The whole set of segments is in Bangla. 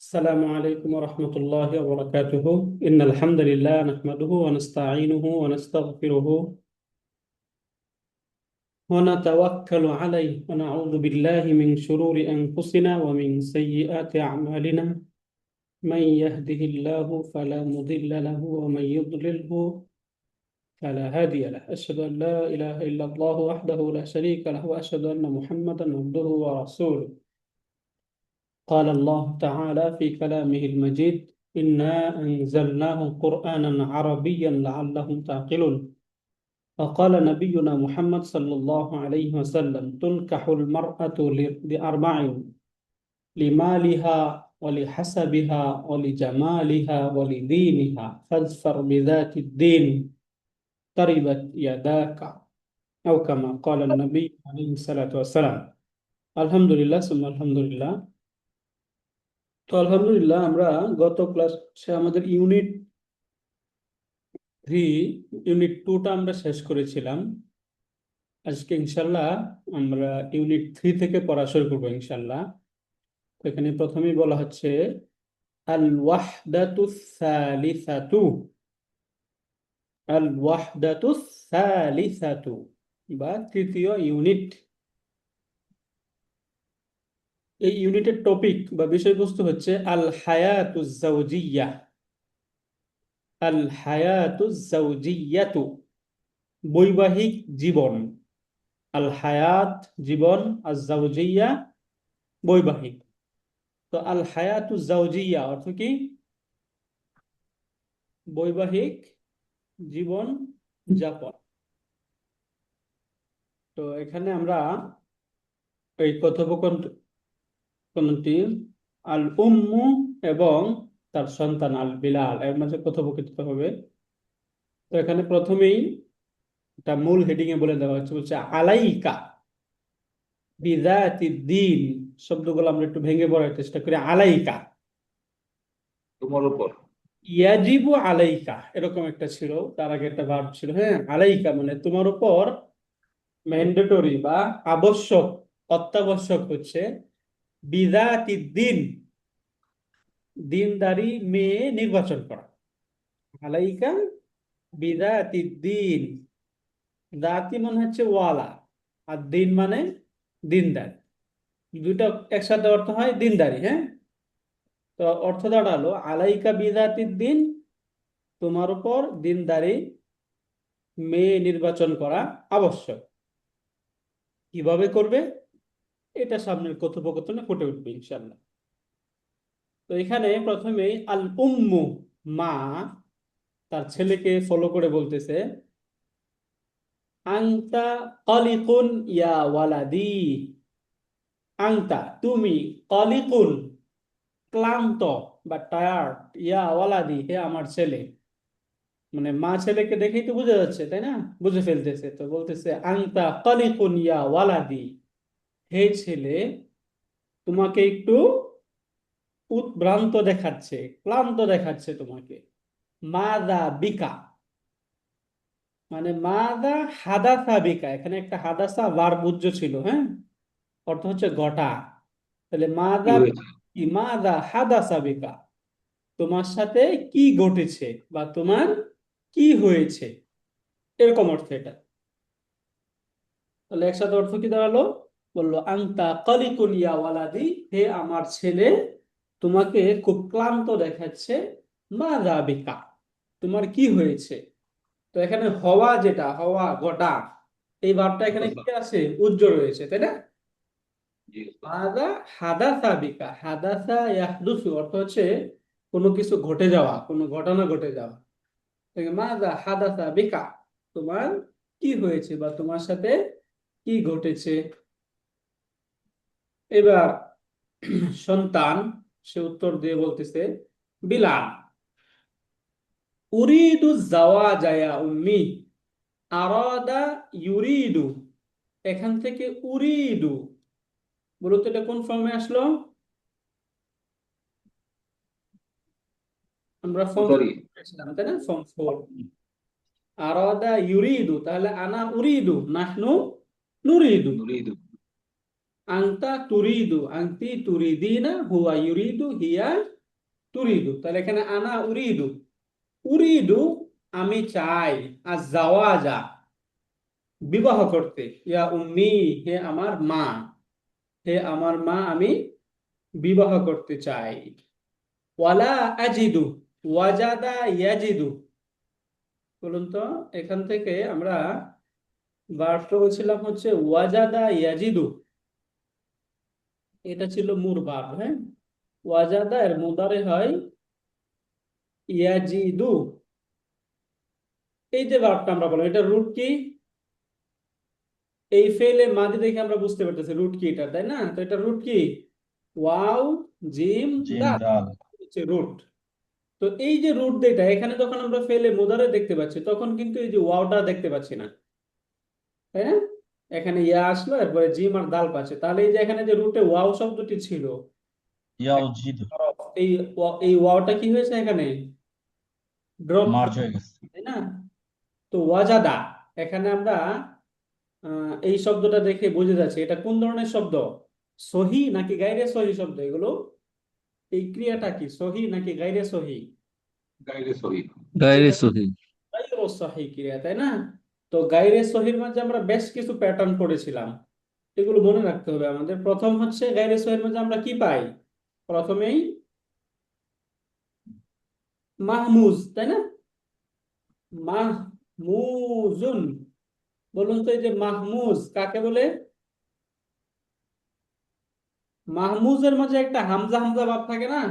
السلام عليكم ورحمة الله وبركاته. إن الحمد لله نحمده ونستعينه ونستغفره ونتوكل عليه ونعوذ بالله من شرور أنفسنا ومن سيئات أعمالنا. من يهده الله فلا مضل له ومن يضلله فلا هادي له. أشهد أن لا إله إلا الله وحده لا شريك له وأشهد أن محمدا عبده ورسوله. قال الله تعالى في كلامه المجيد: إنا أنزلناه قرآنا عربيا لعلهم تعقلون. وقال نبينا محمد صلى الله عليه وسلم: تنكح المرأة لأربع: لمالها ولحسبها ولجمالها ولدينها فاظفر بذات الدين تربت يداك، أو كما قال النبي عليه الصلاة والسلام. الحمد لله ثم الحمد لله। তো আলহামদুলিল্লাহ, আমরা গত ক্লাসে আমাদের ইউনিট 3 ইউনিট 2টা আমরা শেষ করেছিলাম। আজকে ইনশাল্লাহ আমরা ইউনিট 3 থেকে পড়া শুরু করবো ইনশাল্লাহ। তো এখানে প্রথমেই বলা হচ্ছে আল ওয়াহদাতু সালিসাতু। আল ওয়াহদাতু সালিসাতু বা তৃতীয় ইউনিট। এই ইউনিটের টপিক বা বিষয়বস্তু হচ্ছে আল হায়াতুজ জাওজিয়্যাহ। আল হায়াতুজ জাওজিয়্যাতু, বৈবাহিক জীবন। আল হায়াত জীবন, আর জাওজিয়া বৈবাহিক। তো আল হায়াতু জাওজিয়া অর্থ কি? বৈবাহিক জীবন যাপন। তো এখানে আমরা এই কথোপকথনটি আল উম্মু এবং তার সন্তান আল বিলাল এর মাঝে কথোপকথিত হবে। তো এখানে প্রথমেই একটা মূল হেডিং এ বলে দেওয়া হচ্ছে, বলছে আলাইকা বিযাতিদ দ্বীন। শব্দগুলো আমরা একটু ভেঙে পড়ার চেষ্টা করি। আলাইকা, তোমার উপর। ইয়াজিবু আলাইকা এরকম একটা ছিল, তার আগে একটা ভার্ব ছিল। হ্যাঁ, আলাইকা মানে তোমার উপর ম্যান্ডেটরি বা আবশ্যক, অত্যাবশ্যক হচ্ছে বিযাতিদ দ্বীন, দিনদারি মেয়ে নির্বাচন করা। আলাইকা বিযাতিদ দ্বীন। জাতি মানে হচ্ছে ওয়ালা, আর দিন মানে দিনদার। দুটো একসাথে অর্থ হয় দিনদারি। হ্যাঁ, তো অর্থ দাঁড়ালো আলাইকা বিযাতিদ দ্বীন, তোমার উপর দিনদারি মেয়ে নির্বাচন করা আবশ্যক। কিভাবে করবে এটা সামনের কথোপকথনে ফুটে উঠবে ইনশাল্লাহ। তো এখানে প্রথমেই আল উম্মু, মা তার ছেলেকে ফলো করে বলতেছে আংতা কলিকুন ইয়া ওয়ালাদি। আংতা তুমি, কলিকুন ক্লান্ত বা টায়ার্ড, ইয়া ওয়ালাদি হে আমার ছেলে। মানে মা ছেলেকে দেখেই তো বোঝা যাচ্ছে, তাই না? বুঝে ফেলতেছে, তো বলতেছে আংতা কলিকুন ইয়া ওয়ালাদি, হে ছেলে তোমাকে একটু উদ্ভ্রান্ত দেখাচ্ছে, ক্লান্ত দেখাচ্ছে তোমাকে। মাদা বিকা মানে মাদা হাদাসা বিকা, এখানে একটা হাদাসা ভার্ব ছিল। হ্যাঁ, অর্থ হচ্ছে ঘটা। তাহলে কি মাদা, হয়েছে? মাদা হাদাসা বিকা, তোমার সাথে কি ঘটেছে বা তোমার কি হয়েছে, এরকম অর্থ এটা। তাহলে একসাথে অর্থ কি দাঁড়ালো? বললো আংতা কালিকুন ইয়া ওয়ালাদি, হে আমার ছেলে তোমাকে খুব ক্লান্ত দেখাচ্ছে। মাদা বিকা, তোমার কি হয়েছে। তো এখানে হওয়া, যেটা হওয়া ঘটা, এই ভাবটা এখানে হতাশা। কি আছে? উজ্জ্বল রয়েছে, তাই না? জি। মাযা হাদাসা বিকা, হাদাসা ইয়াহদুসু অর্থ হচ্ছে কোনো কিছু ঘটে যাওয়া, কোনো ঘটনা ঘটে যাওয়া। মাযা হাদাসা বিকা, তোমার কি হয়েছে বা তোমার সাথে কি ঘটেছে। এবার সন্তান সে উত্তর দিয়ে বলতেছে বিলাল উরিদু জাওয়াজা ইয়া উম্মি। আরাদা ইউরিদু, এখান থেকে উরিদু, বলতো এটা কোন ফর্মে আসলো? আমরা ফর্ম সরি। পেয়েছিলাম, তাই না? ফর্ম 4। আরাদা ইউরিদু, তাহলে আনা উরিদু, নাহনু নুরিদু। নুরিদু। আংতা তুরিদু, আংতি তুরিদিনা, হুয়া ইউরিদু, হিয়া তুরিদু। তাহলে এখানে আনা উরিদু, উরিদু আমি চাই, আর জাওয়াজা বিবাহ করতে, ইয়া উম্মি হে আমার মা, হে আমার মা আমি বিবাহ করতে চাই। ওয়ালা আজিদু, ওয়াজাদা ইয়াজিদু। বলুন তো, এখান থেকে আমরা ভার্বটা বলছিলাম হচ্ছে ওয়াজাদা ইয়াজিদু, এটা ছিল মূল ভার্ব। হ্যাঁ, ওয়াজাদা এর মুদারে হয় ইয়াজিদু। এই যে ভার্বটা আমরা বললাম, এটা রুট কি? এই ফেলে মাদি দেখে আমরা বুঝতে পারতেছি রুট কি এটা, তাই না? তো এটা রুট কি? ওয়াও জিম জিম দাল দাল। হচ্ছে রুট। তো এই যে রুট যেটা এখানে যখন আমরা ফেলে মুদারে দেখতে পাচ্ছি, তখন কিন্তু এই যে ওয়াওটা দেখতে পাচ্ছি না, তাই না? এখানে ইয়া আসলো, এরপরে জিম আর দাল পাচ্ছে, তাহলে এই যে এখানে যে রুটে ওয়াও শব্দটি ছিল, ইয়াউজিদু এই এই ওয়াওটা কি হয়েছে এখানে? ড্রপ, মার্জ হয়ে গেছে। তাই না? তো ওয়াজাদা, এখানে আমরা এই শব্দটা দেখে বুঝে যাচ্ছে এটা কোন ধরনের শব্দ, সহি নাকি গাইরে সহি শব্দ এগুলো। এই ক্রিয়াটা কি সহি নাকি গাইরে সহি? গাইরে সহি। গায়রে এটা সহি। গাইরে সহি ক্রিয়া, তাই না? তো গাইরে সহির মাঝে আমরা বেশ কিছু প্যাটার্ন পড়েছিলাম, এগুলো মনে রাখতে হবে আমাদের। প্রথম হচ্ছে গাইরে সহির মাঝে আমরা কি পাই? প্রথমেই মাহমুজ, তাই না? মাহমুজুন। বলুন তো, এই যে মাহমুজ কাকে বলে? মাহমুজের মাঝে একটা হামজা হামজা ভাব থাকে না?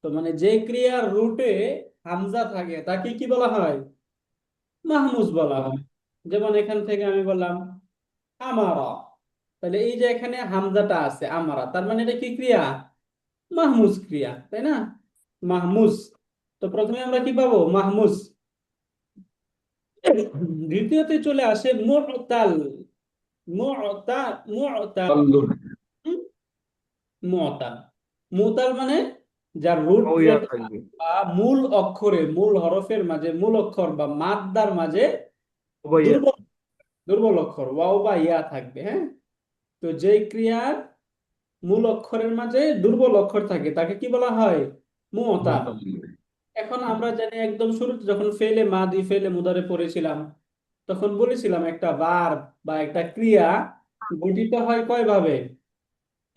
তো মানে যে ক্রিয়ার রুটে হামজা থাকে তাকে কি বলা হয়? মাহমুজ বলা হয়। যেমন এখান থেকে আমি বললাম আমারা, তাহলে এই যে এখানে হামজাটা আছে আমারা, তার মানে এটা কি ক্রিয়া? মাহমুজ ক্রিয়া, তাই না? মাহমুজ। তো প্রথমে আমরা কি পাবো? মাহমুজ। দ্বিতীয়তে চলে আসে মুতাল। মুতা মুতাল তাল্লুন। মুতাল। মুতাল মানে যার রুট ওইয়া থাকবে। বা মূল অক্ষরে, মূল হরফের মাঝে, মূল অক্ষর বা মাদ্দার মাঝে ওইয়া। দুর্বল দুর্বল অক্ষর ওয়াও বা ইয়া থাকবে। হ্যাঁ, তো যেই ক্রিয়ার মূল অক্ষরের মাঝে দুর্বল অক্ষর থাকে তাকে কি বলা হয়? মুতাল। এখন আমরা জানি একদম শুরুতে যখন ফেলে মাদি ফেলে মুদারে পড়েছিলাম, তখন বলেছিলাম একটা ভার্ব বা একটা ক্রিয়া গঠিত হয় কয় ভাবে?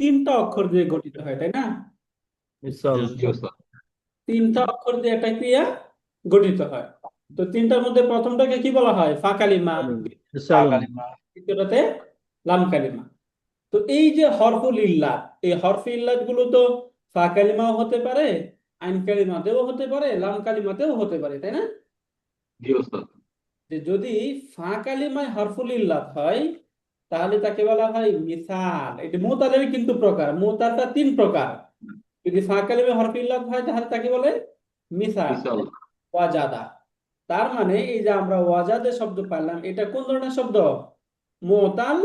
তিনটা অক্ষর দিয়ে গঠিত হয়, তাই না? মিসাল। জি ওস্তাদ। তিনটা অক্ষর দিয়ে একটা ক্রিয়া গঠিত হয়। তো তিনটার মধ্যে প্রথমটাকে কি বলা হয়? ফা কালিমা, মিসালুন। কালিমা। দ্বিতীয়টাতে লাম কালিমা। তো এই যে হরফুল ইল্লাত, এই হরফ ইল্লাত গুলো তো ফা কালিমাও হতে পারে, আইন কালিমাতেও হতে পারে, লাম কালিমাতেও হতে পারে, তাই না? জি ওস্তাদ। যে যদি ফা কালিমায় হরফুল ইল্লাত হয় তাহলে তাকে বলা হয় মিসাল। এটা মুতালের কিন্তু প্রকার, মুতালটা তিন প্রকার। যদি ফা কালিমায় হরফ ইল্লাত হয় তাহলে তাকে বলে মিসাল, মিসাল। ওয়াজাদা। তার মানে এই যে আমরা ওয়াজাদে শব্দ পাইলাম, এটা কোন ধরনের শব্দ? মুতাল।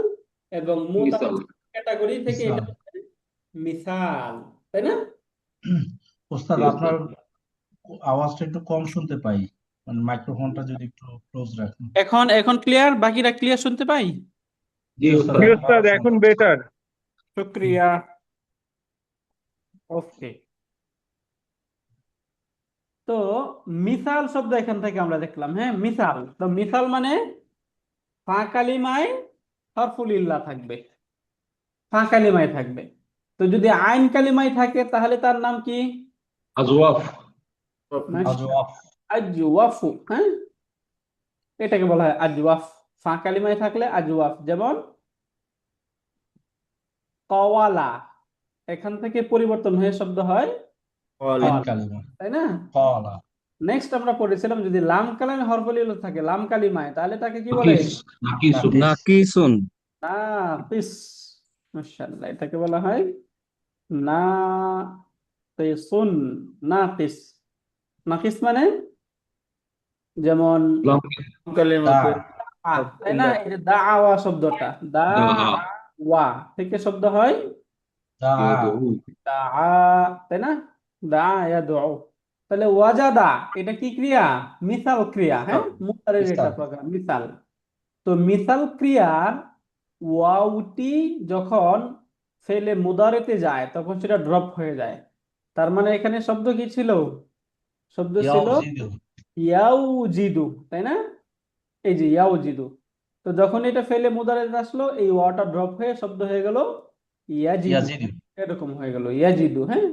এবং মুতাল মিসাল। ক্যাটাগরি থেকে এটা মিসাল। হচ্ছে মিসাল, তাই না? ওস্তাদ জি আপনার ওস্তাদ। আওয়াজটা একটু কম শুনতে পাই, মানে মাইক্রোফোনটা যদি একটু ক্লোজ রাখেন। এখন এখন ক্লিয়ার? বাকিরা ক্লিয়ার শুনতে পাই? জি জি ওস্তাদ, ওস্তাদ। এখন ভালো এখন শোনা বেটার। শুক্রিয়া। ওকে। তো মিসাল শব্দ এখান থেকে আমরা দেখলাম। হ্যাঁ, মিসাল। তো মিসাল মানে ফা কালিমায় হরফুল ইল্লা থাকবে, ফা কালিমায় থাকবে। তো যদি আইন কালিমায় থাকে তাহলে তার নাম কি? আজওয়াফ। আজওয়াফ। আজওয়াফু। হ্যাঁ, এটাকে বলা হয় আজওয়াফ। ফা কালিমায় থাকলে আজওয়াফ। যেমন কওয়ালা, এখান থেকে পরিবর্তন হয়ে শব্দ হয় আইন কওয়ালা, কালিমা। তাই না? কলা। নেক্সট আমরা পড়েছিলাম যদি লাম কালামে হরফুল ইল্লা থাকে, লাম কালিমায়, তাহলে তাকে কি বলে? নাকিস। নাকিসুন। নাকিস। নাকিসুন। নাকিস। মাশাআল্লাহ, এটাকে বলা হয় নাকিসুন। নাকিস। নাকিস মানে যেমন লাম। দা। কালিমাতে তাই না? এই যে দাওয়া শব্দটা, দা দাহা। ওয়া থেকে শব্দ হয় দা। ইয়াদউ। দা, তাই না? দা ইয়াদউ। তাহলে ওয়াজাদা এটা কি ক্রিয়া? মিসাল ক্রিয়া। হ্যাঁ, মুতারের এটা মিসাল। প্রকার মিসাল। তো মিসাল ক্রিয়ার ওয়াওটি যখন ফেলে মুদারেতে যায় তখন সেটা ড্রপ হয়ে যায়। তার মানে এখানে শব্দ কি ছিল? শব্দ ছিল ইয়াউজিদু। ইয়াউজিদু, তাই না? এই যে ইয়াউজিদু। তো যখন এটা ফেলে মুদারেতে আসলো, এই ওয়াটা ড্রপ হয়ে শব্দ হয়ে গেল ইয়াজিদু। ইয়াজিদু। এরকম হয়ে গেল ইয়াজিদু, হ্যাঁ,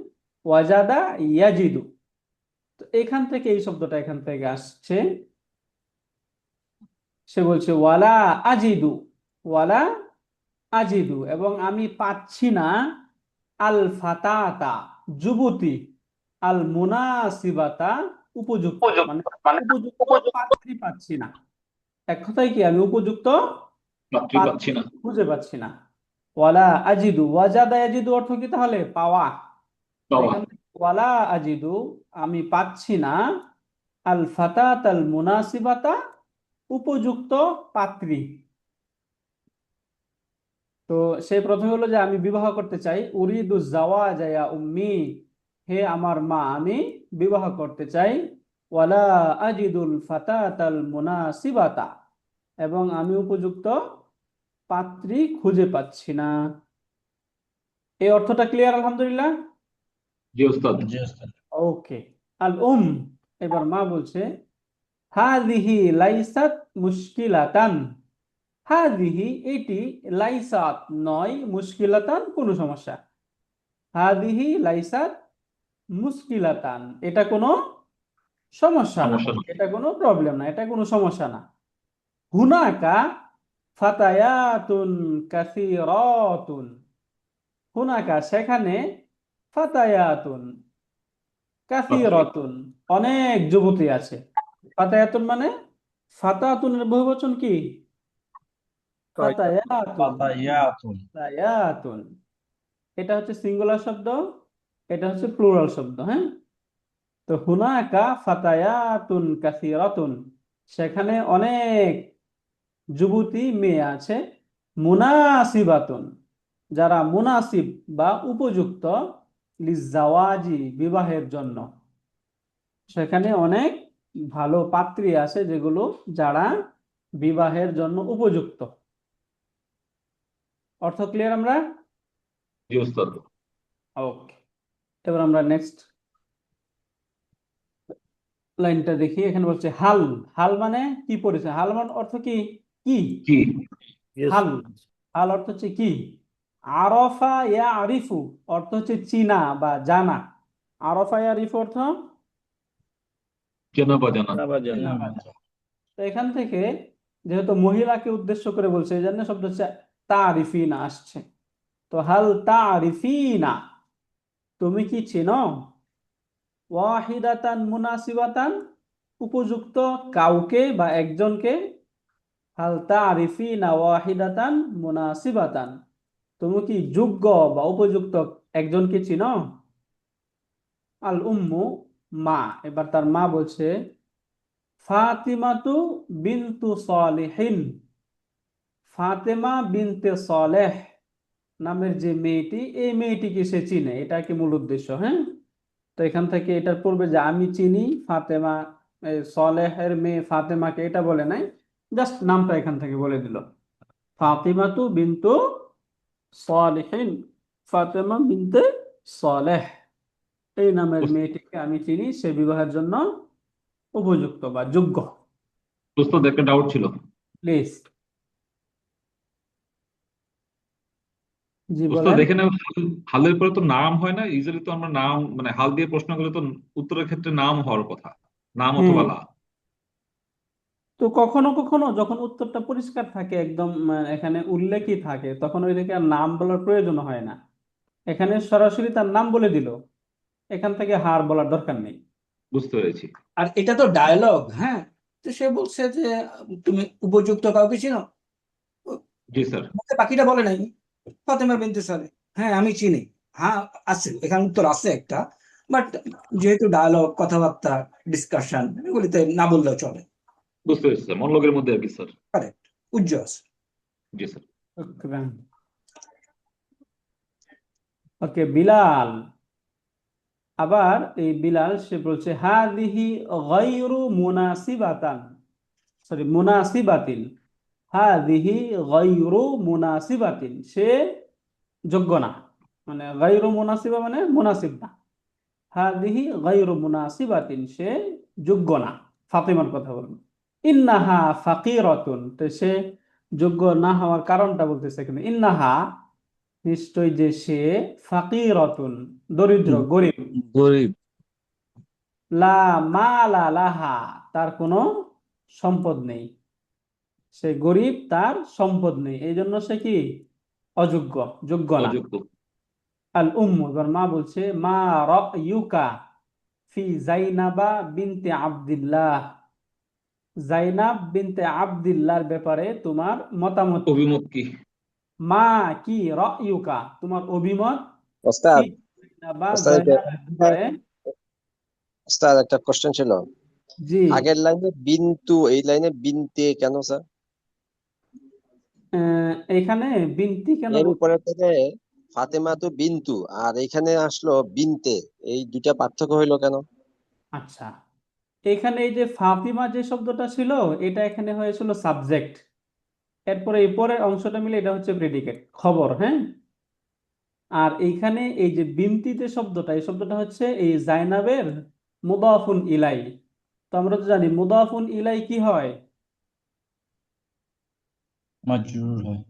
ওয়াজাদা ইয়াজিদু। তো এখান থেকে এই শব্দটা এখান থেকে আসছে। সে বলছে ওয়ালা আজিদু, ওয়ালা আজিদু, এবং আমি পাচ্ছি না আল ফাতাতা, যুবতী, আল মুনাসিবাতা, উপযুক্ত, মানে উপযুক্ত পাত্রী পাচ্ছি না। এক কথায় কি, আমি উপযুক্ত পাত্রী পাচ্ছি পাত্রী না। খুঁজে পাচ্ছি না। ওয়ালা আজিদু, ওয়াজাদা ইয়াজিদু অর্থ কি তাহলে? পাওয়া। তো পাওয়া। এখান থেকে ওয়ালা আজিদু, আমি পাচ্ছি না, আল ফাতাত আল মুনাসিবাতা, উপযুক্ত পাত্রী। তো সেই প্রথমে হলো যে আমি বিবাহ করতে চাই, উরিদু জাওয়াজা ইয়া উম্মি, হে আমার মা, আমি বিবাহ করতে চাই। ওয়ালা আজিদুল ফাতাতাল মুনাসিবাতা, এবং আমি উপযুক্ত পাত্রী খুঁজে পাচ্ছি না। এই অর্থটা ক্লিয়ার? আলহামদুলিল্লাহ। জি ওস্তাদ। জি ওস্তাদ। ওকে। আল এবার মা বলছে হাযিহি লাইসাত মুশকিলাতান, হাযিহি এটি, লাইসাত নয়, মুশকিলাতান কোনো সমস্যা। হাযিহি লাইসাত মুশকিলাতান, এটা কোনো সমস্যা না, সমস্যা না। এটা কোনো প্রবলেম না, এটা কোনো সমস্যা না। হুনাকা ফাতায়াতুন কাসীরাতুন, হুনাকা সেখানে, ফাতায়াতুন কাসীরাতুন অনেক যুবতী আছে। ফাতায়াতুন মানে, ফাতাতুনের বহুবচন কি? ফাতায়াতুন। ফাতায়াতুন। ফাতায়াতুন এটা হচ্ছে সিঙ্গুলার শব্দ, এটা হচ্ছে প্লুরাল শব্দ, হ্যাঁ। তো হুনাকা ফাতায়াতুন কাসীরাতুন, সেখানে অনেক যুবতী মেয়ে আছে। মুনাসিবাতুন, যারা মুনাসিব বা উপযুক্ত, লিজাওয়াজি বিবাহের জন্য, সেখানে অনেক ভালো পাত্রী আছে যেগুলো, যারা বিবাহের জন্য উপযুক্ত। অর্থ ক্লিয়ার আমরা? জি ওস্তাদ। ওকে, এবার আমরা নেক্সট লাইনটা দেখি। এখানে বলছে হাল, হাল মানে কি পড়েছে? হাল মানে অর্থ কি? কি? কি? Yes. হাল, হাল অর্থ হচ্ছে কি। আরফা ইয়া আরিফু অর্থ হচ্ছে চিনা বা জানা। আরফা ইয়া আরিফু অর্থ চেনা বা জানা। না বা জানা। চিনা বা জানা। তো এখান থেকে যেহেতু মহিলাকে উদ্দেশ্য করে বলছে, এই জন্য শব্দ হচ্ছে তারিফিনা আসছে। তো হাল তারিফিনা, তুমি কি চেনো, ওয়াহিদাতান মুনাসিবাতান, উপযুক্ত কাউকে বা একজনকে। হাল তারিফিনা ওয়াহিদাতান মুনাসিবাতান, তুমি কি যোগ্য বা উপযুক্ত একজনকে চিনো। আল মা, এবার তার মা বলছে ফাতিমাতু বিনতু সালিহিন, ফাতেমা বিনতে সালেহ নামের যে মেয়েটি, এই মেয়েটিকে সে চিনে, এটা কি মূল উদ্দেশ্য, হ্যাঁ। তো এখান থেকে এটার পূর্বে যে আমি চিনি ফাতেমা, সালেহের মেয়ে ফাতেমাকে, এটা বলে নাই, জাস্ট নামটা এখান থেকে বলে দিল। ফাতিমাতু বিনতু সালিহিন, ফাতেমা বিনতে সালেহ, এই নামের মেয়েটিকে আমি চিনি, সে বিবাহের জন্য উপযুক্ত বা যোগ্য। ওস্তাদ একটা ডাউট ছিল। প্লিজ। জি ওস্তাদ বলেন। এখানে হালের পরে তো নাম হয় না, ইউজুয়ালি তো আমরা নাম মানে হাল দিয়ে প্রশ্ন করলে তো উত্তরের ক্ষেত্রে নাম হওয়ার কথা, নাম হ্যাঁ, অথবা লা। তো কখনো কখনো যখন উত্তরটা পরিষ্কার থাকে একদম, এখানে উল্লেখই থাকে, তখন ওই থেকে আর নাম বলার প্রয়োজন হয় না। এখানে সরাসরি তার নাম বলে দিল, এখান থেকে হার বলার দরকার নেই। বুঝতে পেরেছি। আর এটা তো ডায়ালগ, হ্যাঁ। তো সে বলছে যে তুমি উপযুক্ত কাউকে চিনো, জি স্যার। মুখে বাকিটা বলে নাই, ফাতেমা বিনতে সালে, হ্যাঁ আমি চিনি। হ্যাঁ আছে, এখানে উত্তর আছে একটা, বাট যেহেতু ডায়ালগ, কথাবার্তা, ডিসকাশন, এগুলিতে না বললেও চলে। বুঝতে পেরেছি স্যার, মনোলগের মধ্যে আর কি স্যার। কারেক্ট, উজ্জ্বল আছে। জি স্যার। ওকে, বিলাল, আবার এই বিলাল সে বলছে হাদিহি গায়রু মুনাসিবাতান, সরি মুনাসিবাতিন, হাদিহি গায়রু মুনাসিবাতিন, সে যোগ্য না, মানে গায়রু মুনাসিবা মানে মুনাসিব না। হাদিহি গায়রু মুনাসিবাতিন, সে যোগ্য না। ফাতিমার কথা বলবো। ইন্নাহা ফাকিরাতুন, তো সে যোগ্য না হওয়ার কারণটা বলতেছে এখানে। ইন্নাহা, নিশ্চয় যে সে, ফাকিরাতুন, দরিদ্র, গরিব। গরিব। লা মালা লাহা, তার কোনো সম্পদ নেই। সে গরিব, তার সম্পদ নেই, এই জন্য সে কি? অযোগ্য, যোগ্য না। অযোগ্য। আল উম্মু, এবার মা বলছে, মা রায়ুকা ফি জাইনাবা বিনতে আব্দুল্লাহ, জাইনাব বিনতে আব্দুল্লাহর ব্যাপারে তোমার মতামত কি? অভিমত কি? মা কি রায়ুকা, তোমার অভিমত ফি ওস্তাদ জাইনাবা, ওস্তাদ জাইনাবের ব্যাপারে। ওস্তাদ একটা কোশ্চেন ছিল। জি, আগের লাইনে বিন্তু, এই লাইনে বিনতে কেন স্যার? এখানে বিনতি কেন এর বলছে? উপরে থেকে ফাতেমা তো বিন্তু, আর এখানে আসলো বিনতে, এই দুটা পার্থক্য হইলো কেন? আচ্ছা, এখানে এই যে ফাতিমা যে শব্দটা ছিল, এটা এখানে হয়েছিল সাবজেক্ট। এরপরে এই পরের অংশটা মিলে এটা হচ্ছে প্রেডিকেট, খবর। হ্যাঁ, আর এইখানে এই যে বিনতি যে শব্দটা, এই শব্দটা হচ্ছে এই জাইনাবের মুদাফুন ইলাই। তো আমরা তো জানি মুদাফুন ইলাই কি হয়? মাজরুর হয়।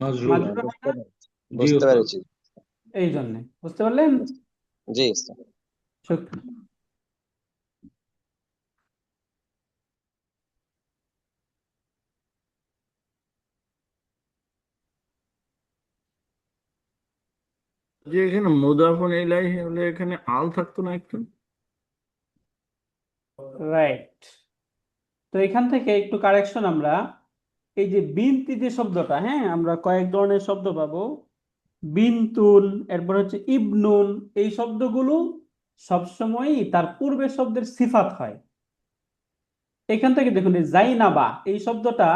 মাজরুর। মাজরুর হয় না? জি বুঝতে ওস্তাদ। পেরেছি। এই জন্যে, বুঝতে পারলেন? জি ওস্তাদ। শুক্রিয়া। যে এখানে মুদাফুন ইলাইহি হলে এখানে আল থাকতো না একটু? রাইট। তো এখান থেকে একটু কারেকশন আমরা, এই যে বিনতি যে শব্দটা, হ্যাঁ, আমরা কয়েক ধরনের শব্দ পাবো। বিনতুন, এরপর হচ্ছে ইবনুন, এই শব্দগুলো সবসময়ই তার পূর্বের শব্দের সিফাত হয়। এখান থেকে দেখুন, এই জাইনাবা এই শব্দটা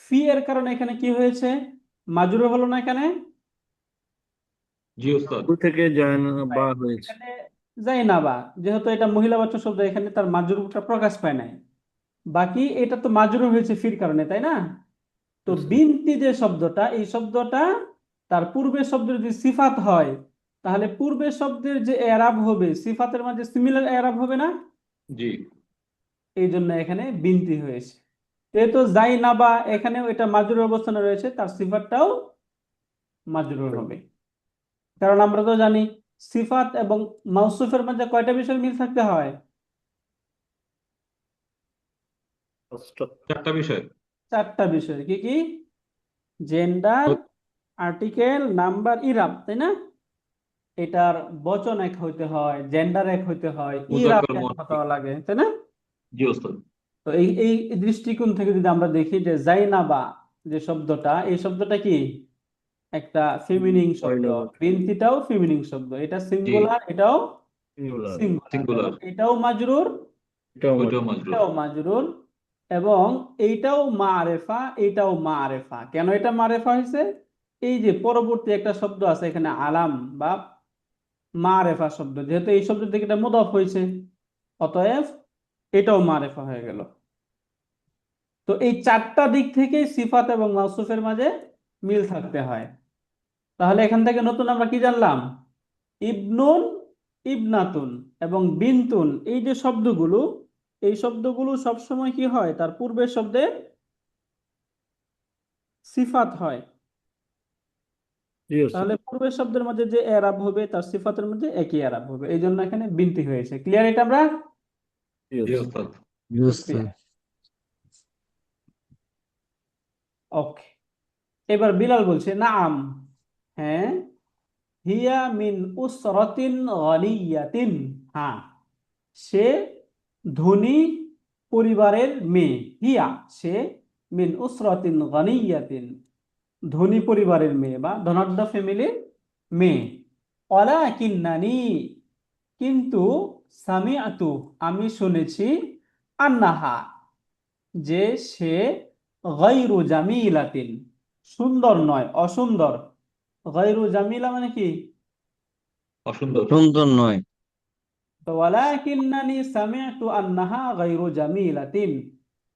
ফি এর কারণে এখানে কি হয়েছে? মাজরুর হলো না এখানে? জি ওস্তাদ। শুরু থেকে বা Right. হয়েছে। এখানে জাইনাবা, যেহেতু এটা মহিলাবাচক শব্দ, এখানে তার মাজরুরটা প্রকাশ পায় নাই। বাকি এটা তো মাজরুর হয়েছে ফির কারণে, তাই না? তো বিনতি যে শব্দটা, এই শব্দটা তার পূর্বের শব্দের যদি সিফাত হয়, তাহলে পূর্বের শব্দের যে এরাব হবে, সিফাতের মাঝে সিমিলার এরাব হবে না? জি। এই জন্য এখানে বিনতি হয়েছে। যেহেতু জাইনাবা এখানেও এটা মাজরুর অবস্থানে রয়েছে, তার সিফাতটাও মাজরুর হবে। কারণ আমরা তো জানি সিফাত এবং মাউসুফের মধ্যে কয়টা বিষয় মিল থাকতে হয়? চারটা বিষয়। চারটা বিষয়। কি কি? জেন্ডার, আর্টিকেল, নাম্বার, ইরাব, তাই না? এটার বচন এক হইতে হয়, জেন্ডার এক হইতে হয়, ইরাব মুযাক্কার এক মুআন্নাস। হওয়া লাগে, তাই না? জি ওস্তাদ। তো এই এই দৃষ্টিকোণ থেকে যদি আমরা দেখি যে জাইনাবা যে শব্দটা, এই শব্দটা কি? একটা ফেমিনিন শব্দ। বিনতিটাও ফেমিনিন শব্দ, এটা সিঙ্গুলার, এটাও সিঙ্গুলার, সিঙ্গুলার। এটাও মাজরুর, ওইটাও মাজরুর। এটাও মাজরুর, এবং এইটাও মারেফা, এইটাও মারেফা। কেন এটা মারেফা হয়েছে? এই যে পরবর্তী একটা শব্দ আছে এখানে, আলাম বা মারেফা শব্দ, যেহেতু এই শব্দ থেকে এটা মুদাফ হয়েছে, অতএব এটাও মারেফা হয়ে গেল। তো এই চারটা দিক থেকে সিফাত এবং মাউসুফের মাঝে মিল থাকতে হয়। তাহলে এখান থেকে নতুন আমরা কি জানলাম? ইবনুন, ইবনাতুন এবং বিনতুন, এই যে শব্দগুলো, এই শব্দগুলো সবসময় কি হয়? তার পূর্বের শব্দের সিফাত হয়। তাহলে পূর্বের শব্দের মধ্যে যে এরাব হবে, তার সিফাতের মধ্যে একই এরাব হবে, এই জন্য এখানে বিনতি হয়েছে। ক্লিয়ার এটা আমরা? জি ওস্তাদ। শুকরিয়া। ওকে, এবার বিলাল বলছে, নাআম, হ্যাঁ, হিয়া মিন উসরাতিন গানিয়াতিন, হ্যাঁ, সে ধনী পরিবারের মেয়ে। হিয়া, সে, মিন উসরাতিন গানিয়াতিন, ধনী পরিবারের মেয়ে বা ধনাঢ্য ফ্যামিলির মেয়ে। ওয়ালাকিন্নানি, কিন্তু, সামিআতু, আমি শুনেছি, আন্নাহা, যে সে, গায়রু জামিলাতিন, সুন্দর নয়, অসুন্দর। গায়রু জামিলা মানে কি? অসুন্দর। সুন্দর নয়। তো ওয়ালাকিন্নানি সামিআতু আন্নাহা গায়রু জামিলাতিন,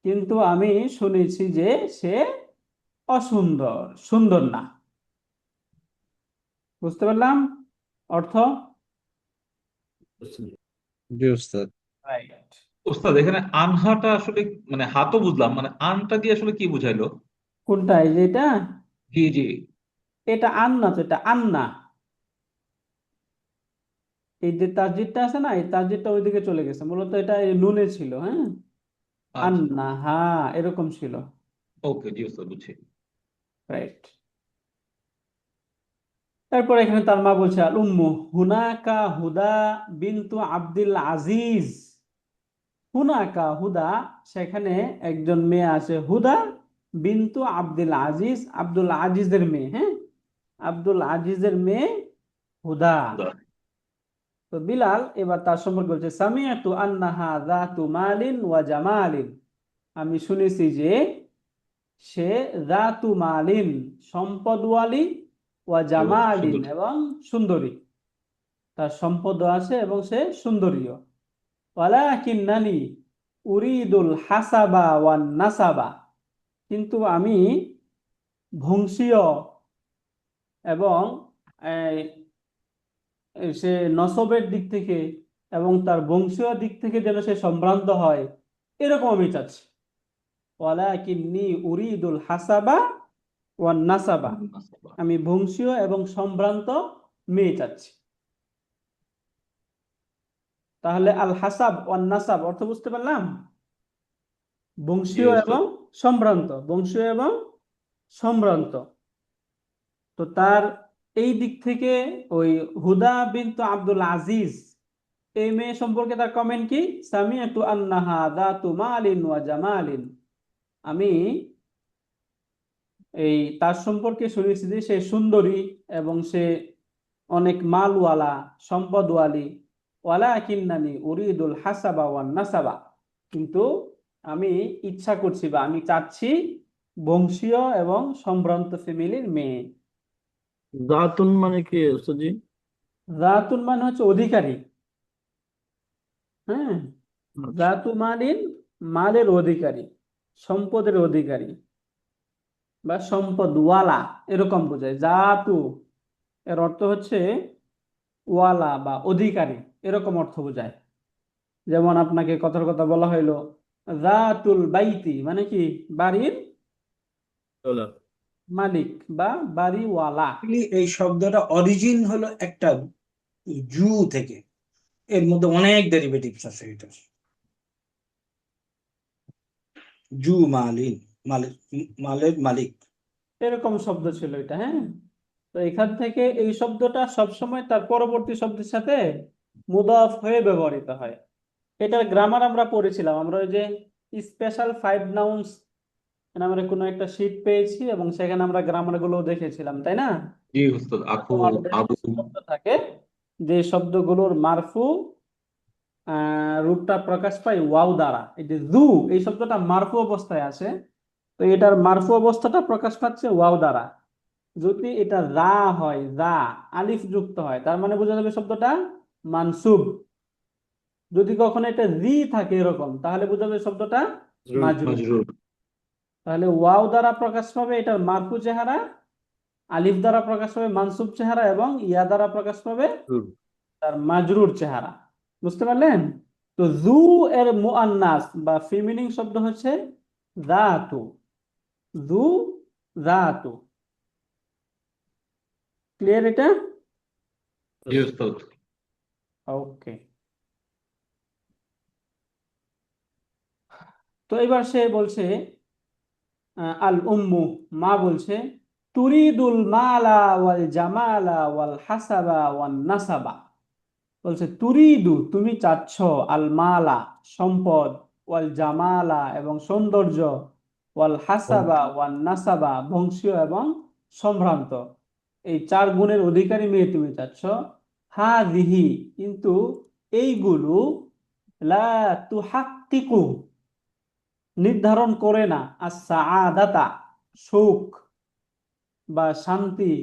কিন্তু আমি শুনেছি যে সে অসুন্দর, সুন্দর না। বুঝতে পারলাম অর্থ? জি উস্তাদ। রাইট। ওস্তাদ এখানে আনহাটা আসলে মানে হাতও বুঝলাম, মানে আনটা দিয়ে আসলে কি বুঝাইলো? কোনটা? এই যে এটা, জি জি। এটা আন্না, তো এটা আন্না। এই যে তাসজিদটা আছে না, এই তাসজিদটা ওইদিকে চলে গেছে, মূলত এটা এই নুনে ছিল। হ্যাঁ, আচ্ছা, আন্না, হ্যাঁ এরকম ছিল। ওকে, জি ওস্তাদ, বুঝছি। রাইট। তারপর এখানে তার মা বলছে আল উম্মু হুনাকা হুদা বিনতু আব্দুল আজিজ। হুনাকা হুদা, সেখানে একজন মেয়ে আছে, হুদা বিনতু আব্দুল আজিজ, আব্দুল আজিজের মেয়ে। হ্যাঁ, আব্দুল আজিজের মেয়ে হুদা। খুদা। তো বিলাল এবার তার সম্পর্কে বলছে সামিআতু আন্নাহা যাতু মালিন ওয়া জামালিন। আমি শুনেছি যে সে যাতু মালিন, সম্পদওয়ালী, ওয়া এবং জামালিন, সুন্দর। এবং সুন্দরী। তার সম্পদও আছে এবং সে সুন্দরীও। ওয়ালাকিন্নানি উরিদুল হাসাবা ওয়ান নাসাবা, কিন্তু আমি বংশীয় এবং এই, সে নসবের দিক থেকে এবং তার বংশীয় দিক থেকে যেন সে সম্ভ্রান্ত হয়, এরকম আমি চাচ্ছি। ওয়ালাকিন্নী উরিদুল হাসাবা ওয়ান নাসাবা, আমি বংশীয় এবং সম্ভ্রান্ত মেয়ে চাচ্ছি। তাহলে আল হাসাব ওয়ান নাসাব অর্থ বুঝতে পারলাম? জি বংশীয় এবং ওস্তাদ। সম্ভ্রান্ত, বংশীয় এবং সম্ভ্রান্ত। তো তার এই দিক থেকে ওই হুদা বিনতু আব্দুল আজিজ, এই মেয়ে সম্পর্কে তার কমেন্ট কি? সামিআতু আন্নাহা যাতু মালিন ওয়া জামালিন। আমি এই তার সম্পর্কে শুনেছি যে সে সুন্দরী এবং সে অনেক মালওয়ালা, সম্পদওয়ালী। ওয়ালাকিন্নানি উরিদুল হাসাবা ওয়ান নাসাবা, কিন্তু আমি ইচ্ছা করছি বা আমি চাচ্ছি বংশীয় এবং সম্ভ্রান্ত ফ্যামিলির মেয়ে। দাতুন মানে কি উস্তাদজি? জাতুন মানে হচ্ছে অধিকারী। হ্যাঁ, আচ্ছা, জাতু মালিন, মালের অধিকারী, সম্পদের অধিকারী বা সম্পদওয়ালা, এরকম বোঝায়। জাতু এর অর্থ হচ্ছে ওয়ালা বা অধিকারী, এরকম অর্থ বোঝায়। যেমন আপনাকে কথার কথা বলা হইলো জাতুল বাইতি, মানে কি? বাড়ির চলো। মালিক বা বাড়িওয়ালা। Actually, এই শব্দটা অরিজিন হলো একটা জু থেকে, এর মধ্যে অনেক ডেরিভেটিভস আছে এটার। জু মালিন, মালিক, মালের মালিক। এরকম শব্দ ছিল এটা। হ্যাঁ, তো এখান থেকে এই শব্দটা সবসময় তার পরবর্তী শব্দের সাথে মুদাফ হয়ে ব্যবহৃত হয়। এটার গ্রামার আমরা পড়েছিলাম, আমরা ওই যে স্পেশাল 5 নাউন্স নামের কোনো একটা শীট পেয়েছি এবং সেখানে আমরা গ্রামার গুলো দেখেছিলাম, তাই না? জি ওস্তাদ, আখু, তোমাদের আবু। কিছু শব্দ থাকে যে শব্দগুলোর মারফু রূপটা প্রকাশ পায় ওয়াও দ্বারা। এই যে জু, এই শব্দটা মারফু অবস্থায় আছে, তো এটার মারফু অবস্থাটা প্রকাশ পাচ্ছে ওয়াও দ্বারা। যদি এটা যা হয়, যা আলিফ যুক্ত হয়, তার মানে বোঝা যাবে শব্দটা মানসুব। যদি কখনো এটা জি থাকে এরকম, তাহলে বোঝা যাবে শব্দটা মাজরুর। মাজরুর। তাহলে ওয়াও দ্বারা প্রকাশ পাবে এটার মারফু চেহারা, আলিফ দ্বারা প্রকাশ পাবে মানসুব চেহারা, এবং ইয়া দ্বারা প্রকাশ পাবে তার মাজরুর চেহারা। বুঝতে পারলেন? তো জু এর মুআন্নাস বা ফিমিনিং শব্দ হচ্ছে যাতু। জু, যাতু। ক্লিয়ার এটা? জি ওস্তাদ। ওকে। তো এবার সে বলছে আল উম্মু, মা বলছে তুরিদুল মালা ওয়াল জামালা ওয়াল হাসাবা ওয়ান নাসাবা। বলছে তুরিদু, তুমি চাচ্ছ, আল মালা, সম্পদ, ওয়াল জামালা, এবং সৌন্দর্য, ওয়াল হাসাবা ওয়ান নাসাবা, বংশীয় এবং সম্ভ্রান্ত। এই 4 গুণের অধিকারী মেয়ে তুমি চাচ্ছ। হাযিহি, কিন্তু এইগুলো লা তুহাক্কিকু, নির্ধারণ করে না, আস-সাআদাতা, সুখ বা শান্তি।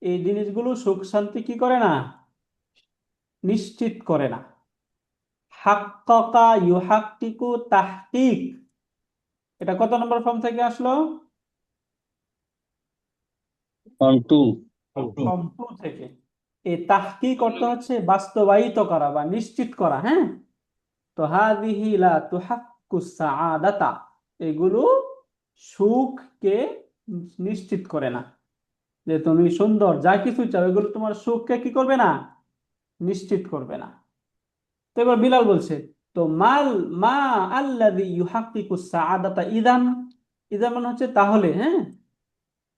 এই জিনিসগুলো সুখ শান্তি কি করে না? নিশ্চিত করে না। হাক্কাকা ইউহাক্কিকু তাহকিক, এটা কত নম্বর ফর্ম থেকে আসলো? 1 2 ফর্ম 2 থেকে। এই তাহকিক অর্থ হচ্ছে বাস্তবায়িত করা বা নিশ্চিত করা, হ্যাঁ। তো হাদিহি লা তুহাক্কু সাআদাতা, এগুলো সুখকে নিশ্চিত করে না। যে তুমি সুন্দর যা কিছু চাও, এগুলো তোমার সুখকে কি করবে না, নিশ্চিত করবে না। তো এবার বিলাল বলছে, তো মা আল্লাযী ইউহাক্কিকু সাআদাতা ইদান, ইদান মানে হচ্ছে তাহলে, হ্যাঁ।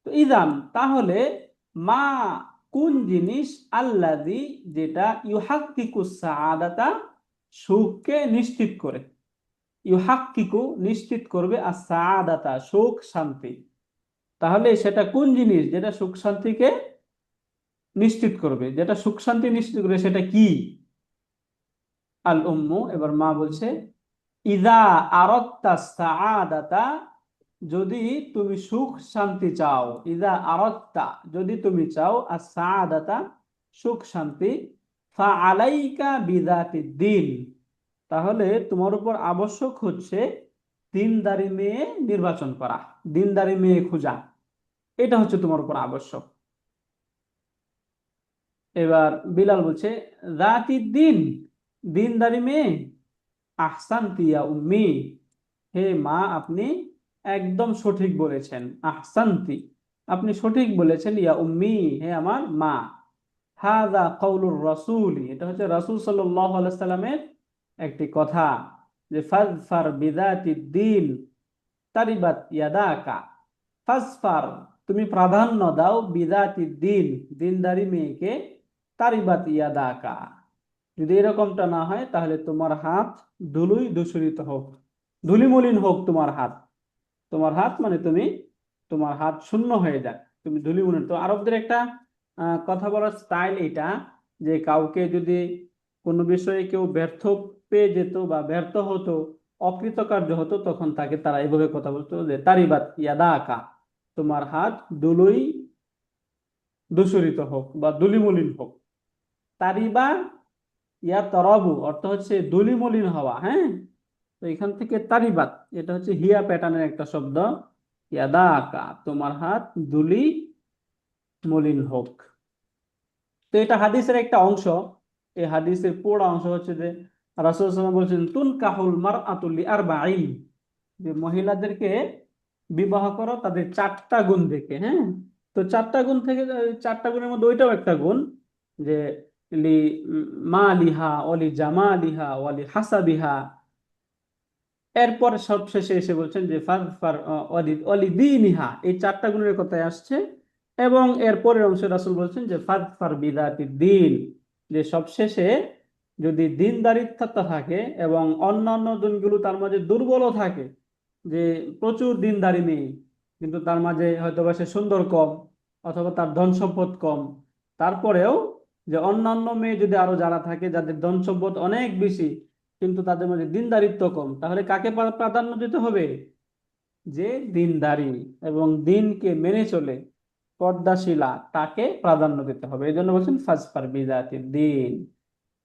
তো ইদান তাহলে, মা কোন জিনিস, আল্লাযী যেটা, ইউহাক্কিকু সাআদাতা সুখকে নিশ্চিত করে, ইউহাক্কিকু নিশ্চিত করবে, আর সাআদাতা সুখ শান্তি। তাহলে সেটা কোন জিনিস যেটা সুখ শান্তিকে নিশ্চিত করবে, যেটা সুখ শান্তি নিশ্চিত করবে, সেটা কি? আল উম্মু, এবার মা বলছে, ইদা আরাদতা সাআদাতা, যদি তুমি সুখ শান্তি চাও, ইদা আরাদতা যদি তুমি চাও, আর সাআদাতা সুখ শান্তি, ফা আলাইকা বিযাতিদ দ্বীন, তাহলে তোমার উপর আবশ্যক হচ্ছে দিনদারি মেয়ে নির্বাচন করা, দিনদারি মেয়ে খোঁজা, এটা হচ্ছে তোমার উপর আবশ্যক। এবার বিলাল বলছে, যাতিদ দ্বীন, দিনদারি মেয়ে, আহসানতি ইয়া উম্মি, হে মা আপনি একদম সঠিক বলেছেন, আহসানতি আপনি সঠিক বলেছেন, ইয়া উম্মি হে আমার মা। হাযা কাউলুর রাসূলি, এটা হচ্ছে রাসূল সাল্লাল্লাহু আলাইহি সাল্লামের একটি কথা, যে ফাজফার বিযাতিদ দ্বীন তারিবাত ইয়াদাকা, ফাজফার তুমি প্রাধান্য দাও, বিযাতিদ দ্বীন দিনদারি মেয়েকে, তারিবাত ইয়াদাকা যদি এরকমটা না হয় তাহলে তোমার হাত ধুলোই ধূসরিত হোক, ধুলিমলিন হোক তোমার হাত, তোমার হাত মানে তুমি, তোমার হাত শূন্য হয়ে যাক, তুমি ধুলিমলিন। তো আরবদের একটা কথা বলার স্টাইল এটা, যে কাউকে যদি কোনো বিষয়ে কেউ ব্যর্থ পেয়ে যেত বা ব্যর্থ হতো, অকৃতকার্য হতো, তখন তাকে তারা এইভাবে কথা বলতো, যে তারিবাত ইয়াদাকা, তোমার হাত ধুলোই ধূসরিত হোক বা ধুলিমলিন হোক। তারিবা ইয়া তরবু অর্থ হচ্ছে ধুলিমলিন হওয়া, হ্যাঁ। তো এখান থেকে তারিবাত, এটা হচ্ছে হিয়া প্যাটার্নের একটা শব্দ, ইয়াদাকা তোমার হাত ধুলি মলিন হোক। তো এটা হাদিসের একটা অংশ। এই হাদিসের পুরো অংশ হচ্ছে যে রাসূল সাল্লাল্লাহু আলাইহি ওয়াসাল্লাম বলছেন, তুনকাহুল মারআতু লিআরবাঈন, যে মহিলাদেরকে বিবাহ করো তাদের 4টা গুণ দেখে, হ্যাঁ। তো 4টা গুণ থেকে, 4টা গুণের মধ্যে ওইটাও একটা গুণ, যে লি মালিহা ওয়ালি জামালিহা ওয়ালি হাসাবিহা। এরপর সবশেষে এসে বলছেন যে ফাজফার ওয়ালি দীনিহা, এই 4টা গুণের কথাই আসছে। এবং এরপরের অংশে রাসূল বলছেন যে ফাজফার বিযাতিদ দ্বীন, যে সবশেষে যদি দিনদারিত্বতা থাকে এবং অন্যান্য গুণগুলো তার মাঝে দুর্বলও থাকে, যে প্রচুর দিনদারি মেয়ে কিন্তু তার মাঝে হয়তো বা সে সুন্দর কম, অথবা তার ধন সম্পদ কম, তারপরেও যে অন্যান্য মেয়ে যদি আরো যারা থাকে যাদের ধন সম্পদ অনেক বেশি কিন্তু তাদের মধ্যে দিনদারিত্ব কম, তাহলে কাকে প্রাধান্য দিতে হবে? যে দিনদারি এবং দিনকে মেনে চলে পর্দাশীলা, তাকে প্রাধান্য দিতে হবে। এই জন্য বলছেন ফাজফার বিযাতিদ দ্বীন,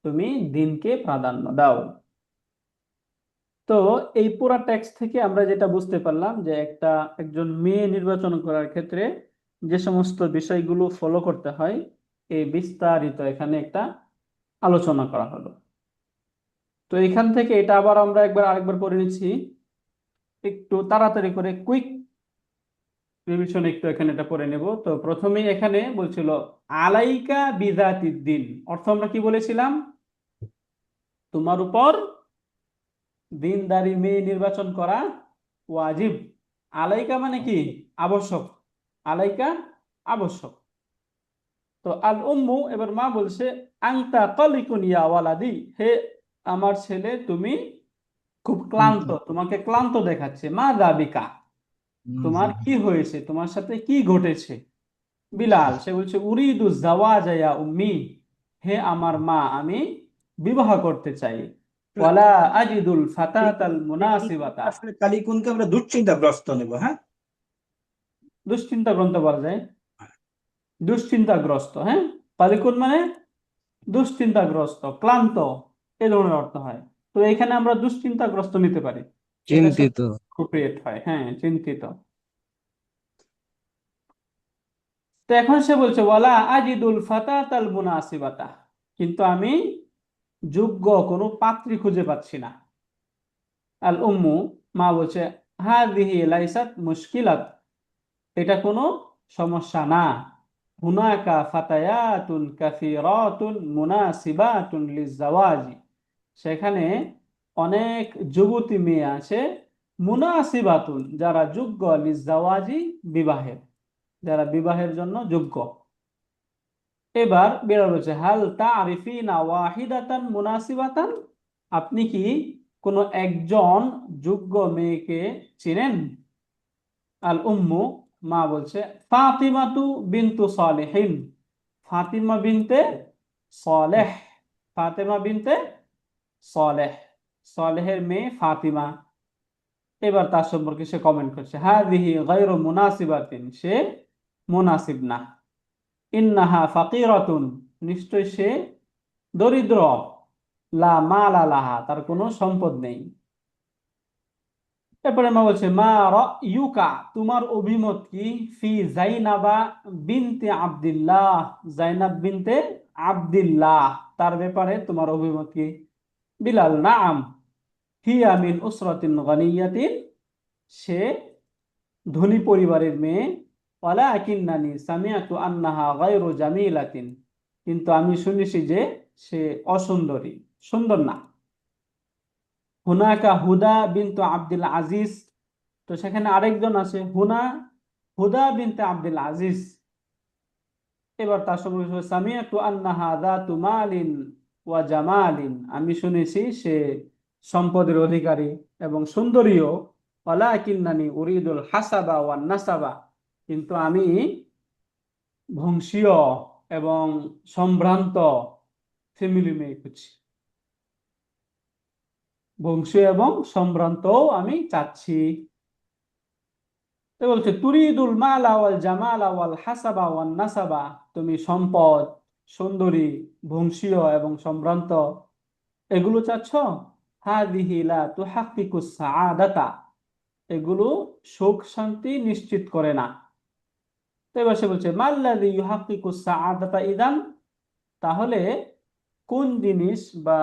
তুমি দিনকে প্রাধান্য দাও। তো এই পুরা টেক্সট থেকে আমরা যেটা বুঝতে পারলাম, যে একজন মেয়ে নির্বাচন করার ক্ষেত্রে যে সমস্ত বিষয়গুলো ফলো করতে হয়, এই বিস্তারিত এখানে একটা আলোচনা করা হলো। তো এখান থেকে এটা আবার আমরা আরেকবার পড়ে নিচ্ছি, একটু তাড়াতাড়ি করে, কুইক রিভিশন একটু এখানে এটা পড়ে নেব। তো প্রথমেই এখানে বলছিল আলাইকা বিযাতিদ দ্বীন, অর্থ আমরা কি বলেছিলাম? তোমার উপর দিনদারি মেয়ে নির্বাচন করা ওয়াজিব। আলাইকা মানে কি? আবশ্যক। আলাইকা আবশ্যক। তো আল উম্মু, এবার মা বলছে, আনতা তালিকুন ইয়া ওয়ালাদি, হে আমার ছেলে তুমি খুব ক্লান্ত, তোমাকে ক্লান্ত দেখাচ্ছে। মা দাবিকা, তোমার কি হয়েছে, তোমার সাথে কি ঘটেছে? বিলাল সে বলছে, উরিদু জাওয়াজা ইয়া উম্মি, হে আমার মা আমি বিবাহ করতে চাই। ওয়ালা আজিদুল ফাতাতাল মুনাসিবাতা, আসলে কালিকুনকে আমরা দুশ্চিন্তাগ্রস্ত নেব, হ্যাঁ। দুশ্চিন্তাগ্রস্ত বলা যায়, দুশ্চিন্তাগ্রস্ত, হ্যাঁ। কালিকুন মানে দুশ্চিন্তাগ্রস্ত, ক্লান্ত, এই ধরনের অর্থ হয়। তো এখানে আমরা দুশ্চিন্তাগ্রস্ত নিতে পারি, এটা চিন্তিত। appropriate হয়, হ্যাঁ, চিন্তিত। তো তো এখন সে বলছে ওয়ালা আজিদুল ফাতাতাল মুনাসিবাতা, কিন্তু আমি যোগ্য কোনো পাত্রী খুঁজে পাচ্ছি না। আল উম্মু, মা বলছে হাদিহি লাইসাত মুশকিলাত, এটা কোনো সমস্যা না। হুনাকা ফাতায়াতুন কাসীরাতুন মুনাসিবাতুন লিজাওয়াজি, সেখানে অনেক যুবতী মেয়ে আছে, মুনাসিবাতুন, যারা যোগ্য, লিজাওয়াজি, বিবাহের, যারা বিবাহের জন্য যোগ্য। এবার বের হচ্ছে হাল তারিফিনা ওয়াহিদাতান মুনাসিবাতান, আপনি কি কোনো একজন যোগ্য মেয়েকে চিনেন? আল উম্মু, মা বলছে ফাতিমাতু বিনতু সালেহিন, ফাতিমা বিনতে সালেহ, ফাতিমা বিনতে সালেহ, সালেহের মেয়ে ফাতিমা। এবার তার সম্পর্কে সে কমেন্ট করছে হাদিহি গায়রু মুনাসিবাতিন, সে মুনাসিব না। ইন্নাহা ফাকিরাতুন, নিশ্চয় সে দরিদ্র। লা মালা লাহা, তার কোনো সম্পদ নেই। এরপরে মা বলছে মা রায়ুকা, তোমার অভিমত কি? ফি জাইনাবা বিনতে আব্দুল্লাহ, জাইনাব বিনতে আব্দুল্লাহ, তার ব্যাপারে তোমার অভিমত কি? বিলাল নাম, হিয়া মিন উসরাতিন গানিয়াতিন, সে ধনী পরিবারের মেয়ে। ওয়ালাকিন্নানি সামিআতু আন্নাহা গায়রু জামিলাতিন, কিন্তু আমি শুনেছি যে সে অসুন্দরী, সুন্দর না। হুনাকা হুদা বিনতু আব্দুল আজিজ, তো সেখানে আরেকজন আছে হুদা বিনতে আব্দুল আজিজ। এবার তার সম্পর্কে সামিআতু আন্নাহা যাতু মালিন ওয়া জামালিন, আমি শুনেছি সে সম্পদের অধিকারী এবং সুন্দরীও। ওয়ালাকিন্নানি উরিদুল হাসাবা ওয়ান নাসাবা, কিন্তু আমি বংশীয় এবং সম্ভ্রান্ত ফ্যামিলি মেয়ে খুঁজছি, বংশীয় এবং সম্ভ্রান্তও আমি চাচ্ছি। তো বলছে তুরিদুল মালা ওয়াল জামালা ওয়াল হাসাবা ওয়ান নাসাবা, তুমি সম্পদ, সুন্দরী, বংশীয় এবং সম্ভ্রান্ত এগুলো চাচ্ছ। হাদিহি লা তুহাক্কিকুস সাআদাতা, এগুলো সুখ শান্তি নিশ্চিত করে না। তো এবার সে বলছে মাল্লাযী ইউহাক্কিকুস সাআদাতা ইদান, তাহলে কোন জিনিস বা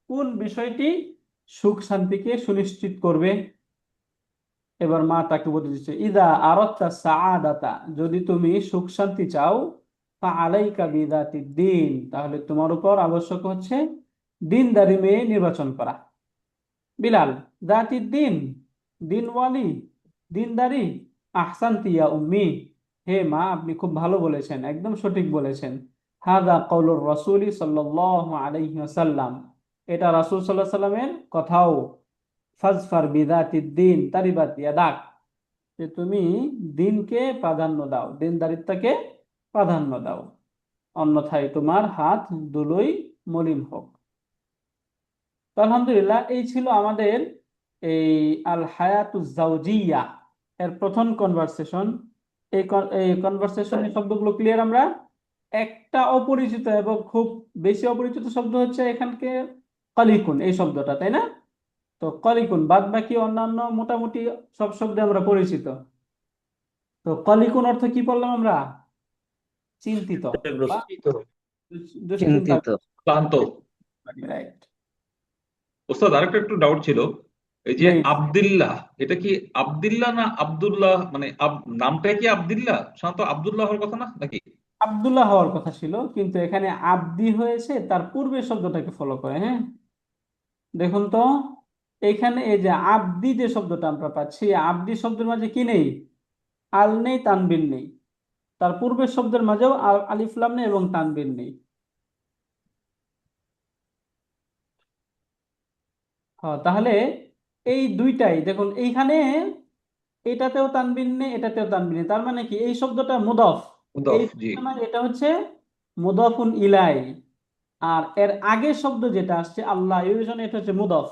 কোন বিষয়টি সুখ শান্তিকে সুনিশ্চিত করবে? এবার মা তাকে বলে দিচ্ছে ইদা আরাদতা সাআদাতা, যদি তুমি সুখ শান্তি চাও, ফাআলাইকা বিযাতিদ দ্বীন, তাহলে তোমার উপর আবশ্যক হচ্ছে দিনদারি মেয়ে নির্বাচন করা। বিলাল, জাতিদ দ্বীন, দিনওয়ালি, দিনদারি। আহসানতি ইয়া উম্মি, হে মা, আপনি খুব ভালো বলেছেন, একদম সঠিক বলেছেন। হাযা কাউলুর রাসূলি সাল্লাল্লাহু আলাইহি ওয়াসাল্লাম, এটা রাসূল সাল্লাল্লাহু আলাইহি ওয়াসাল্লামের কথাও। ফাজফার বিযাতিদ দ্বীন তারিবাত ইয়াদাক, যে তুমি দিনকে প্রাধান্য দাও, দিনদারিত্বকে প্রাধান্য দাও, অন্যথায় তোমার হাত ধুলোয় মলিন হোক। তো আলহামদুলিল্লাহ, এই ছিল আমাদের এই আল হায়াতুজ জাওজিয়া এর প্রথম কনভারসেশন। এই কনভারসেশনের শব্দগুলো ক্লিয়ার? আমরা একটা অপরিচিত এবং খুব বেশি অপরিচিত শব্দ হচ্ছে এখানকে কলিকুন, এই শব্দটা, তাই না? তো কলিকুন বাদ বাকি অন্যান্য মোটামুটি সব শব্দে আমরা পরিচিত। তো কলিকুন অর্থ কি বললাম আমরা? চিন্তিত বা দুশ্চিন্তা। চিন্তিত। ক্লান্ত। রাইট। ওস্তাদ আরেকটা একটু ডাউট ছিল, এই যে Please. আব্দুল্লাহ, এটা কি আব্দুল্লাহ না আব্দুল্লাহ, মানে নামটা কি আব্দুল্লাহ? সাধারণত আব্দুল্লাহ হওয়ার কথা না নাকি? আব্দুল্লাহ হওয়ার কথা ছিল, কিন্তু এখানে আব্দি হয়েছে, তার পূর্বের শব্দটাকে ফলো করে। হ্যাঁ, দেখুন তো, এখানে এই যে আব্দি যে শব্দটা আমরা পাচ্ছি, আব্দি শব্দের মাঝে কি নেই? আল নেই, তানবিন নেই। তার পূর্বের শব্দের মাঝেও আলিফ লাম নেই এবং তানবিন নেই। হ্যাঁ, তাহলে এই দুইটাই দেখুন, এইখানে এটাতেও তানবিন নেই, এটাতেও তানবিন নেই। তার মানে কি এই শব্দটা মুদফ, এই জি। এটা হচ্ছে মুদফুন ইলাই। আর এর আগের শব্দ যেটা আসছে আল্লাহ, এই বিবেচনায় এটা হচ্ছে মুদফ।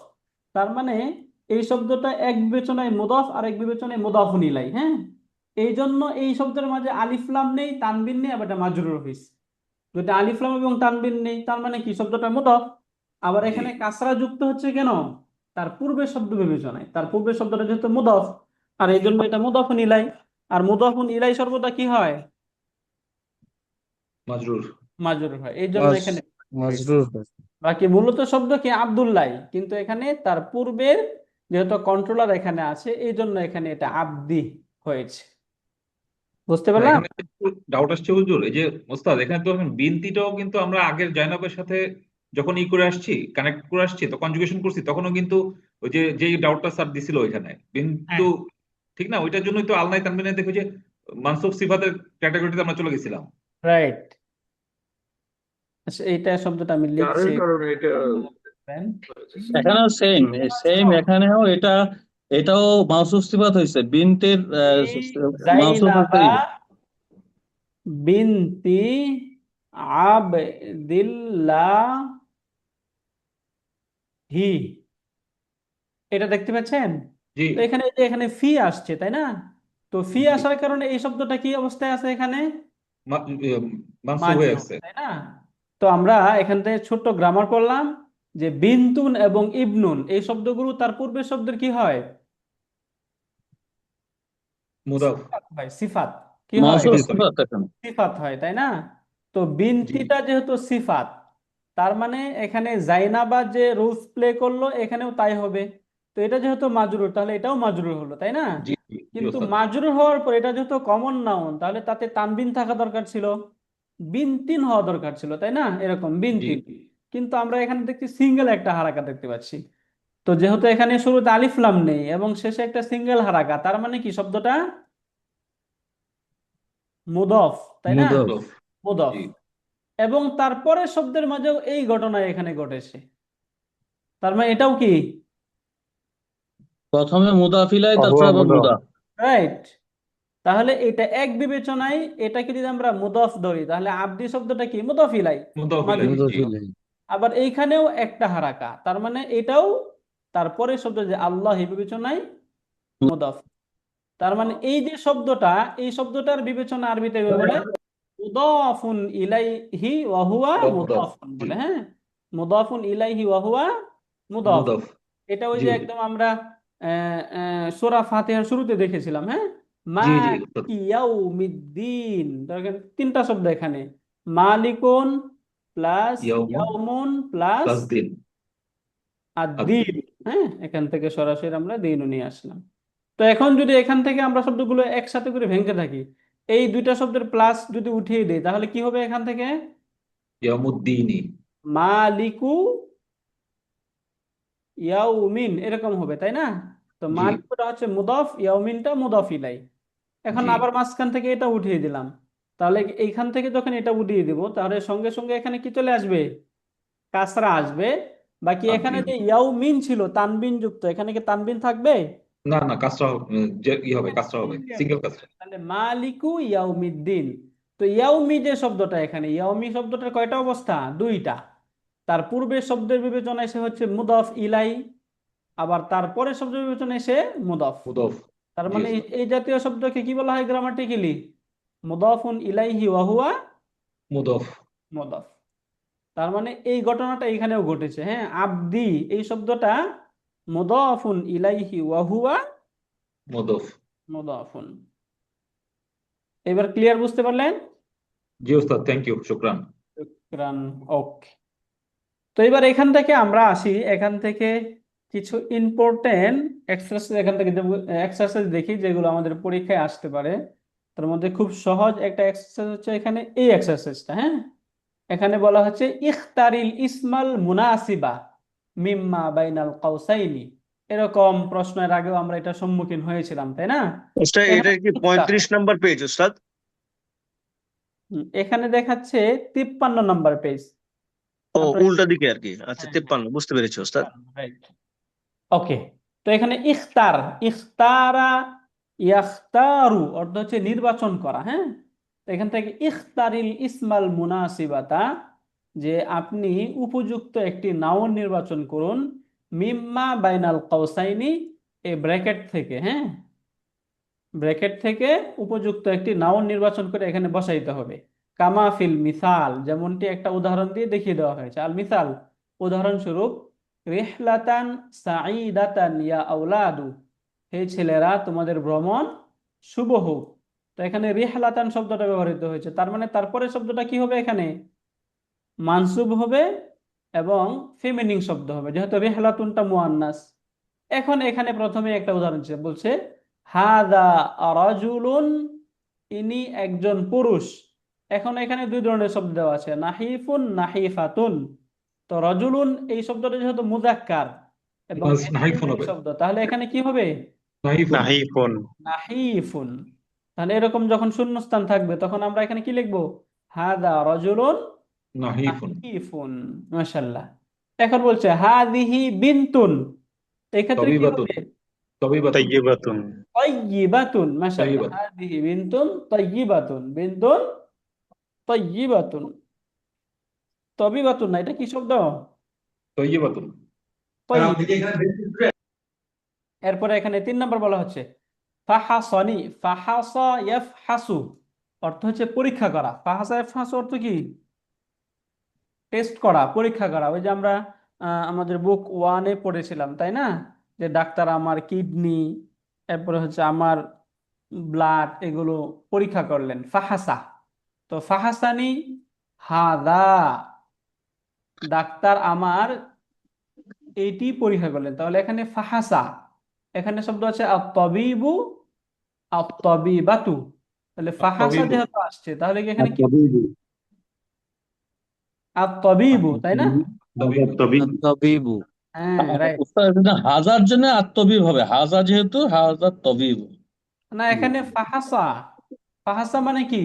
তার মানে এই শব্দটা এক বিবেচনায় মুদফ আর এক বিবেচনায় মুদফুন ইলাই। হ্যাঁ, এই জন্য এই শব্দের মাঝে আলিফ লাম নেই, তানবিন নেই, আবার এটা মাজরুর হইছে। যেটা আলিফ লাম এবং তানবিন নেই, তার মানে কি শব্দটা মুদফ। আবার এখানে কাসরা যুক্ত হচ্ছে কেন? তার পূর্বের শব্দ বিবেচনায়, তার পূর্বের শব্দটা যেহেতু মুদফ, আর এই জন্য এটা মুদফুন ইলাই। আর মুদফুন ইলাই সর্বদা কি হয়? মাজরুর। মাজরুর হয়, এই জন্য এখানে হয়েছে। মাজরুর বাকি মূলত শব্দ কি আব্দুল্লাহ, কিন্তু এখানে তার পূর্বের যেহেতু কন্ট্রোলার এখানে আছে এই জন্য এখানে এটা আব্দি হয়েছে। বুঝতে না, পারলাম? এখানে ডাউট আসছে হুজুর, এই যে ওস্তাদ এখানে তো এখন বিনতিটাও কিন্তু আমরা আগের জয়নবের সাথে যখন করে আসছি, কানেক্ট করে আসছি, তো কনজুগেশন করছি, তখনও কিন্তু ওই যে যেই ডাউটটা স্যার দিছিল ওইখানে বিন্তু, হ্যাঁ, ঠিক না? ওইটার জন্যই তো আলনাই তানবিনে দেখো যে মানসুব সিফাতের ক্যাটাগরিতে আমরা চলে গেছিলাম। রাইট। আচ্ছা, এইটা শব্দটা আমি লিখছি। চারের কারণে এটা এখানেও সেম সেম, এখানেও এটাও মাউসুফ সিফাত হয়েছে বিনতের মাউসুফ হচ্ছে জাইনাবা বিনতি আবদিল্লাহি, এটা দেখতে পাচ্ছেন? জি, তো এখানে এই যে এখানে ফি আসছে, তাই না? তো ফি জি, আসার কারণে এই শব্দটা কি অবস্থায় আছে এখানে? মানসুব হয়ে মাজরুর, আছে। তাই না? তো আমরা এখান থেকে ছোট্ট গ্রামার করলাম যে বিনতুন এবং ইবনুন এই শব্দগুলো তার পূর্বের শব্দের কি হয়? মুদাফ। সিফাত হয়, সিফাত কি হয়? মাউসুফ জি, সরি। সিফাত এখানে। সিফাত হয়, তাই না? তো জি, বিনতিটা যেহেতু সিফাত, তার মানে এখানে জাইনাবা যে রোলস প্লে করলো এখানেও তাই হবে। তো এটা যেহেতু মাজরুর, তাহলে এটাও মাজরুর হলো, তাই না? জি, জি, জি কিন্তু ওস্তাদ। মাজরুর হওয়ার পর এটা যেহেতু কমন নাউন, তাহলে তাতে তানবিন থাকা দরকার ছিল, বিনতিন হওয়া দরকার ছিল, তাই না? এরকম জি, বিনতিন। কিন্তু আমরা এখানে দেখছি সিঙ্গেল একটা হারাকা দেখতে পাচ্ছি। তো যেহেতু এখানে শুরুতে আলিফ লাম নেই এবং শেষে একটা সিঙ্গেল হারাকা, তার মানে কি শব্দটা মুদফ, তাই না? মুদাফ। মুদাফ। মুদফ। জি, এবং তারপরে শব্দের মাঝেও এই ঘটনা এখানে ঘটেছে, তার মানে এটাও কি প্রথমে মুদাফিলাই, তারপর অহুয়া আবার মুদাফ। মুদাফ। রাইট। তাহলে এটা এক বিবেচনায় এটাকে যদি আমরা মুদফ ধরি, তাহলে আব্দি শব্দটা কি মুদফ ইলাই, মুদাফ ইলাইহি, মাজরুর। জি, মুদাফিলাই। আবার এইখানেও একটা হারাকা, তার মানে এটাও তারপরে শব্দ যে আল্লাহ এই বিবেচনায় মুদফ। তার মানে এই যে শব্দটা, এই শব্দটার বিবেচনা আরবিতে বলে মুদাফুন ইলাইহি ওয়া হুয়া মুদাফ, মুদাফুন জি, বলে, হ্যাঁ, মুদাফুন ইলাইহি ওয়া হুয়া মুদাফ। মুদাফ, এটা ওই জি, যে একদম আমরা সূরা ফাতিহার শুরুতে দেখেছিলাম, হ্যাঁ, জি, জি ওস্তাদ। মালিকি ইয়াউমিদ্দিন। দেখেন তিনটা শব্দ এখানে, মালিকুন প্লাস ইয়াউমুন ইয়াউমুন প্লাস প্লাস দিন, আদ-দ্বীন। আদ-দিন। হ্যাঁ, এখান থেকে সরাসরি আমরা দিনও নিয়ে আসলাম। তো এখন যদি এখান থেকে আমরা শব্দগুলো একসাথে করে ভেঙে থাকি, এই দুইটা শব্দের প্লাস যদি উঠিয়ে দিই, তাহলে কি হবে এখান থেকে? ইয়াউমুদ্দিনি। মালিকু ইয়াউমিন এরকম হবে, তাই না? তো জি, মালিকুটা হচ্ছে মুদফ, ইয়াউমিনটা মুদফ ইলাই। এখন জি, আবার মাঝখান থেকে এটা উঠিয়ে দিলাম, তাহলে এইখান থেকে যখন এটা উঠিয়ে দিব, তাহলে সঙ্গে সঙ্গে এখানে কি চলে আসবে? কাসরা আসবে। বাকি এখানে আদ-দিন। যে ইয়াউমিন ছিল তানবিন যুক্ত, এখানে কি তানবিন থাকবে? না, না, কাজটা যে ই হবে, কাজটা হবে সিঙ্গেল কাজটা। তাহলে মালিকু ইয়াউমিদ্দিন। তো ইয়াউমি যে শব্দটা, এখানে ইয়াউমি শব্দটার কয়টা অবস্থা? দুইটা। তার পূর্বের শব্দের বিবেচনায় সে হচ্ছে মুদফ ইলাই, আবার তারপরে শব্দের বিবেচনায় সে মুদফ। মুদাফ, তার জি মানে এই ওস্তাদ। এই জাতীয় শব্দকে কি বলা হয় গ্রামাটিক্যালি? মুদাফুন ইলাইহি ওয়া হুয়া মুদাফ, মুদফ। তার মানে এই ঘটনাটা এখানেও ঘটেছে, হ্যাঁ, আব্দি এই শব্দটা মুদাফুন ইলাইহি ওয়া হুয়া মুদাফ। মুদাফুন। এবার ক্লিয়ার বুঝতে পারলেন? জি ওস্তাদ, থ্যাংক ইউ, শুকরান। শুকরান। ওকে। তো এবার এখান থেকে আমরা আসি, এখান থেকে কিছু ইম্পর্টেন্ট এক্সারসাইজ এখান থেকে এক্সারসাইজ দেখি যেগুলো আমাদের পরীক্ষায় আসতে পারে। তার মধ্যে খুব সহজ একটা এক্সারসাইজ হচ্ছে এখানে এই এক্সারসাইজটা, হ্যাঁ। এখানে বলা হচ্ছে ইখতারিল ইসমাল মুনাসিবা মিম্মা বাইনাল কাউসাইনি। এরকম প্রশ্নের আগেও আমরা এটা সম্মুখীন হয়েছিলাম, তাই না? ওস্তাদ এখানে এটা কি 35 নাম্বার পেজ ওস্তাদ? এখানে দেখাচ্ছে 53 নম্বর পেজ। ও আপনার উল্টা দিকে আর কি, আচ্ছা হ্যাঁ, 53 বুঝতে পেরেছি ওস্তাদ। রাইট। ওকে। তো এখানে ইখতার, ইখতারা, ইয়াখতারু অর্থ হচ্ছে নির্বাচন করা, হ্যাঁ। তো এখান থেকে ইখতারিল ইসমাল মুনাসিবাতা, যে আপনি উপযুক্ত একটি নাউন নির্বাচন করুন, মিম্মা বাইনাল কাউসাইনি এই ব্র্যাকেট থেকে, হ্যাঁ, ব্র্যাকেট থেকে উপযুক্ত একটি নাউন নির্বাচন করে এখানে বসাইতে হবে। কামা ফিল মিসাল, যেমনটি একটা উদাহরণ দিয়ে দেখিয়ে দেওয়া হয়েছে। আল মিসাল, উদাহরণস্বরূপ, রিহলাতান সাঈদাতান ইয়া আওলাদু, হে ছেলেরা তোমাদের ভ্রমণ শুভ হোক। তো এখানে রিহলাতান শব্দটা ব্যবহৃত হয়েছে, তার মানে তারপরে শব্দটা কি হবে এখানে? মানসুব হবে এবং ফেমিনিন শব্দ হবে, যেহেতু রিহলাতুনটা মুআন্নাস। এখন এখানে প্রথমে একটা উদাহরণ বলছে হাদা রাজুলুন, ইনি একজন পুরুষ। এখন এখানে দুই ধরনের শব্দ দেওয়া আছে, নাহিফুন নাহিফাতুন। তো রজুলুন এই শব্দটা যেহেতু মুযাক্কার এবং নাহিফুন ফেমিনিন হবে, শব্দ, তাহলে এখানে কি হবে? নাহিফুন। নাহিফুন। নাহিফুন। তাহলে এরকম যখন শূন্যস্থান থাকবে তখন আমরা এখানে কি লিখবো? হাদা রাজুলুন নাহিফুন। নাহিফুন। মাশাআল্লাহ। এখন বলছে হাদিহি বিনতুন, এই ক্ষেত্রে কি তবিবাতুন, হবে? তবিবাতুন, তাইয়্যিবাতুন। তাইয়্যিবাতুন। মাশাআল্লাহ। তবিবাতুন, হাদিহি বিনতুন তাইয়্যিবাতুন, বিনতুন তাইয়্যিবাতুন। তবিবাতুন না, এটা কি শব্দ? তৈয়বাতুন। তাইয়্যিব। এরপরে এখানে 3 নম্বর বলা হচ্ছে ফাহাসনি, ফাহাসা ইয়াফহাসু, অর্থ হচ্ছে পরীক্ষা করা। ফাহাসা ইয়াফহাসু অর্থ কি? টেস্ট করা, পরীক্ষা করা। ওই যে আমরা আমাদের বুক 1-এ পড়েছিলাম, তাই না, যে ডাক্তার আমার কিডনি, এরপরে হচ্ছে আমার ব্লাড, এগুলো পরীক্ষা করলেন, ফাহাসা। তো ফাহাসানি হাদা, ডাক্তার আমার এইটি পরীক্ষা করলেন। তাহলে এখানে ফাহাসা, এখানে শব্দ আছে আত-তাবিবু আত-তাবিবাতু। তাহলে ফাহাসা তবিবু, যেহেতু আসছে তাহলে কি এখানে কি আত-তাবিবু, তাই না? তবিবু। হ্যাঁ, রাইট। উস্তাদ, এখানে হাজার জন্য আত্মবিব হবে, হাজা যেহেতু হাজার তবিব। না, এখানে ফাহাসা, ফাহাসা মানে কি?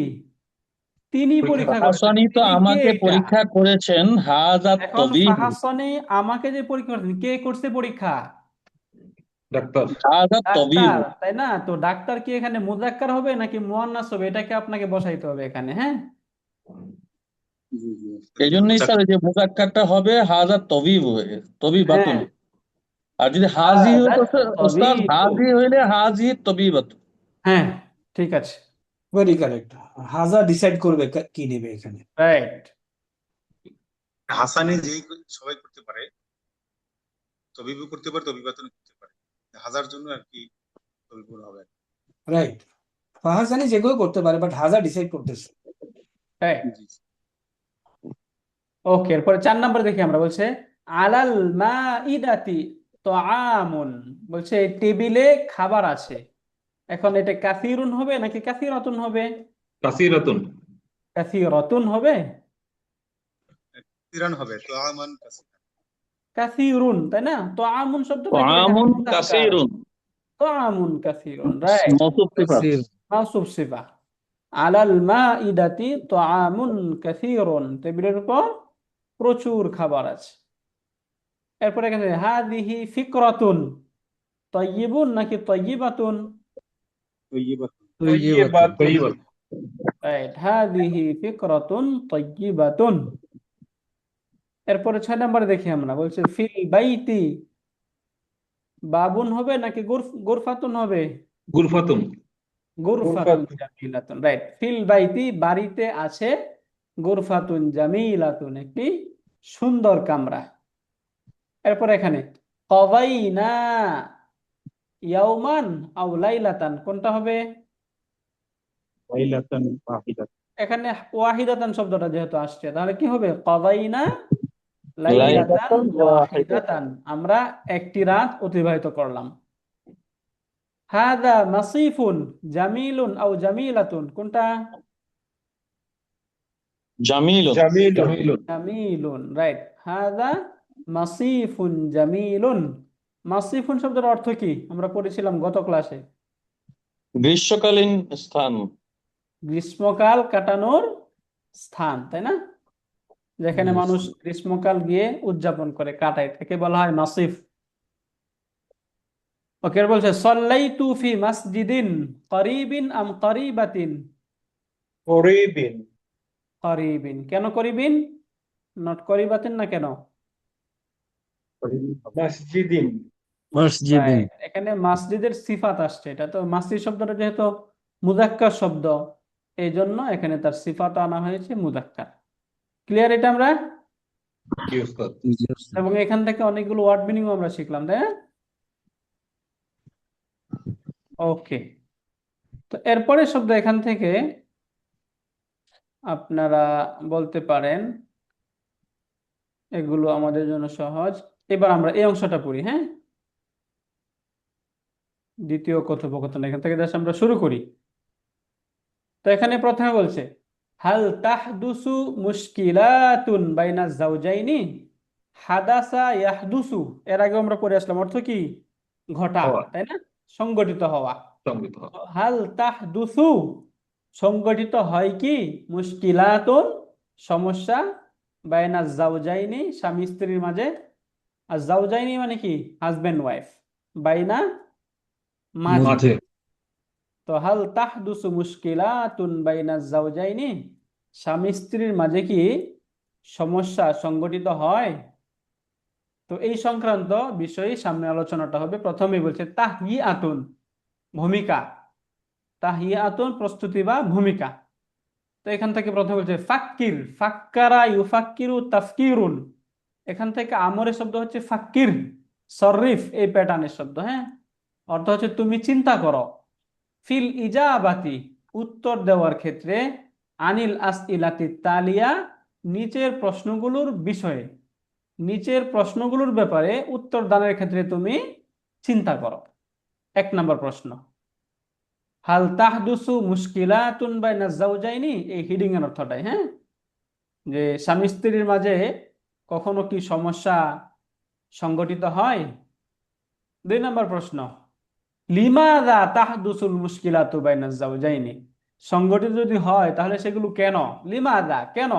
তিনি পরীক্ষা করেছেন। হাসানি তো তিনি কে আমাকে এটা? পরীক্ষা করেছেন, হাজার এখন তবিব, ফাহাসানে আমাকে যে পরীক্ষা করেছেন, কে করছে পরীক্ষা? ডাক্তার। হাজার তবিব। ডাক্তার, তাই না? তো ডাক্তার কি এখানে মুযাক্কার হবে নাকি মুয়ান্নাস হবে, এটাকে আপনাকে বসাইতে হবে এখানে। হ্যাঁ, এই জন্যই স্যার যে মুজাক্কারটা হবে হাজার তবিব, তবিবাতুন। হ্যাঁ, আর যদি হাজি হতো হাযাত ওস্তাদ, তাবিবু। হাজি হইলে হাজি তবিবাত। হ্যাঁ, ঠিক আছে, ভেরি কারেক্ট। হাজা ডিসাইড করবে কি নেবে এখানে। রাইট। হাসানি যেই সবাই করতে পারে, তবিবু করতে পারে, তবিবাতুন করতে পারে, হাজার জন্য আর কি তবিবুর হবে। রাইট, ফাহাসানি যেগুলো করতে পারে, বাট হাজা ডিসাইড করতেছে। রাইট। ওকে, এরপরে 4 নম্বর দেখি আমরা, বলছে আলাল মাইদাতি তাআমুন, বলছে এই টেবিলে খাবার আছে। এখন এটা কাসিরুন হবে নাকি কাসিরাতুন হবে? কাসিরাতুন। কাসিরাতুন হবে। তিরান হবে, তো আমান কাসিরুন, তাই না? তাআমুন শব্দটা কি এখানে তাআমুন মুযাক্কার? কাসীরুন, তাআমুন কাসিরুন, রাইট। মওসুফ সিফাত। মাওসুফ সিফা। আলাল মাইদাতি তাআমুন কাসিরুন, টেবিলের উপর প্রচুর খাবার আছে। এরপরে এখানে হাদিহি ফিকরাতুন, তাইয়িবুন নাকি তাইয়িবাতুন? তৈয়বাতুন। রাইট, হাদিহি ফিকরাতুন তাইয়িবাতুন। এরপরে 6 নম্বরে দেখি আমরা, বলছে ফিল বাইতি, বাবুন হবে নাকি গুরফাতুন হবে? গুরফাতুন। গুরফাতুন জামিলাতুন, রাইট। ফিল বাইতি, বাড়িতে আছে, গুরফাতুন জামিলাতুন, একটি সুন্দর কামরা। এরপর এখানে কদাইনা ইয়াওমান আও লাইলাতান, কোনটা হবে? এখানে ওয়াহিদাতান শব্দটা যেহেতু আসছে তাহলে কি হবে? কদাইনা লাইলাতান ওয়াহিদাতান, আমরা একটি রাত অতিবাহিত করলাম। হাদা মাসিফুন জামিলুন আও জামিলাতুন, কোনটা? জামিলুন। জামিলুন। জামিলুন, রাইট। হাদা মাসিফুন জামিলুন। মাসিফুন শব্দের অর্থ কি আমরা পড়েছিলাম গত ক্লাসে? গ্রীষ্মকালীন স্থান। গ্রীষ্মকাল কাটানোর স্থান, তাই না? যেখানে মানুষ গ্রীষ্মকাল গিয়ে উদযাপন করে, কাটায়, তাকে বলা হয় মাসিফ। ওকে, বলছে সাল্লাইতু ফি মাসজিদিন করিবিন আম করিবাতিন। করিবিন, কেন করিবিন, নট করিবাতিন না কেন? মসজিদিন। Right, এখানে মসজিদের সিফাত আসছে। এটা তো মসজিদ শব্দটা যেহেতু মুযাক্কার শব্দ, এই জন্য এখানে তার সিফাত আনা হয়েছে মুযাক্কার। ক্লিয়ার এটা আমরা? জি উস্তাদ। এবং এখান থেকে অনেকগুলো ওয়ার্ড মিনিং আমরা শিখলাম, তাই না? ওকে, তো এরপরে শব্দ এখান থেকে আপনারা বলতে পারেন, এগুলো আমাদের জন্য সহজ। এবার আমরা এই অংশটা পড়ি, হ্যাঁ, দ্বিতীয় কথোপকথন এখান থেকে জাস্ট আমরা শুরু করি। তো এখানে প্রথমে বলছে হাল তাহদুসু মুশকিলাতুন বাইনা জাওজাইনি, হাদাসা ইয়াহদুসু, এর আগে আমরা পড়ে আসলাম, অর্থ কি? ঘটা, হওয়া, তাই না? সংগঠিত হওয়া। সংগৃহীত হওয়া। তো হাল তাহদুসু, সংগঠিত হয় কি? মুশকিলাতুন, সমস্যা, বাইনা জাওজাইনি, স্বামী স্ত্রীর মাঝে। আর জাওজাইনি মানে কি? Husband wife. বাইনা, মাঝে। মাঝে। তো হাল তাহদুসু মুশকিলাতুন বাইনা জাওজাইনি, স্বামী স্ত্রীর মাঝে কি সমস্যা সংগঠিত হয়? তো এই সংক্রান্ত বিষয়ে সামনে আলোচনাটা হবে। প্রথমেই বলছে তাহিয়াতুন, ভূমিকা। তাহিয়াতুন, প্রস্তুতি বা ভূমিকা। তো এখান থেকে প্রথমে বলছে ফাক্কির, ফাক্কারা ইউফাক্কিরু তাফকিরুন। এখান থেকে আমরের শব্দ হচ্ছে ফাক্কির, সররিফ, এই প্যাটার্নের শব্দ, হ্যাঁ। অর্থ হচ্ছে তুমি চিন্তা করো। ফিল ইজাবাতি, উত্তর দেওয়ার ক্ষেত্রে, আনিল আসইলাতি তালিয়া, নিচের প্রশ্নগুলোর বিষয়ে, নিচের প্রশ্নগুলোর ব্যাপারে উত্তর দানের ক্ষেত্রে তুমি চিন্তা করো। 1 নম্বর প্রশ্ন, হাল তাহদুসু মুশকিলাতুন বাইনা জাওজাইনি, এই হিডিং এর অর্থটাই, হ্যাঁ, যে স্বামী স্ত্রীর মাঝে কখনো কি সমস্যা সংগঠিত হয়? 2 নম্বর প্রশ্ন, লিমাযা তাহদুসুল মুশকিলাতু বাইনা জাওজাইনি, সংগঠিত যদি হয় তাহলে সেগুলো কেন? লিমাযা, কেন?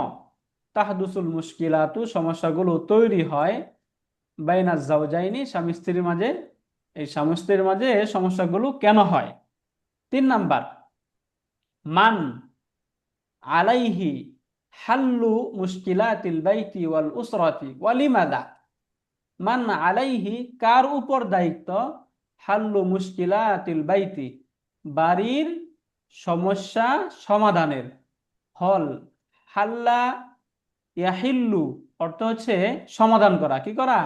তাহদুসুল মুশকিলাতু, সমস্যাগুলো তৈরি হয়, বাইনা জাওজাইনি, স্বামী স্ত্রীর মাঝে, এই স্বামী স্ত্রীর মাঝে সমস্যাগুলো কেন হয়? 3 নাম্বার, মান আলাইহি হাল্লু মুশকিলাতিল বাইতি ওয়াল উসরাতি ওয়া লিমাযা, মান আলাইহি, কার উপর দায়িত্ব, হাল্লু মুশকিলাতিল বাইতি, বাড়ির সমস্যা সমাধানের। হল, হাল্লা ইয়াহিল্লু, অর্থ হচ্ছে সমাধান করা, কি করা?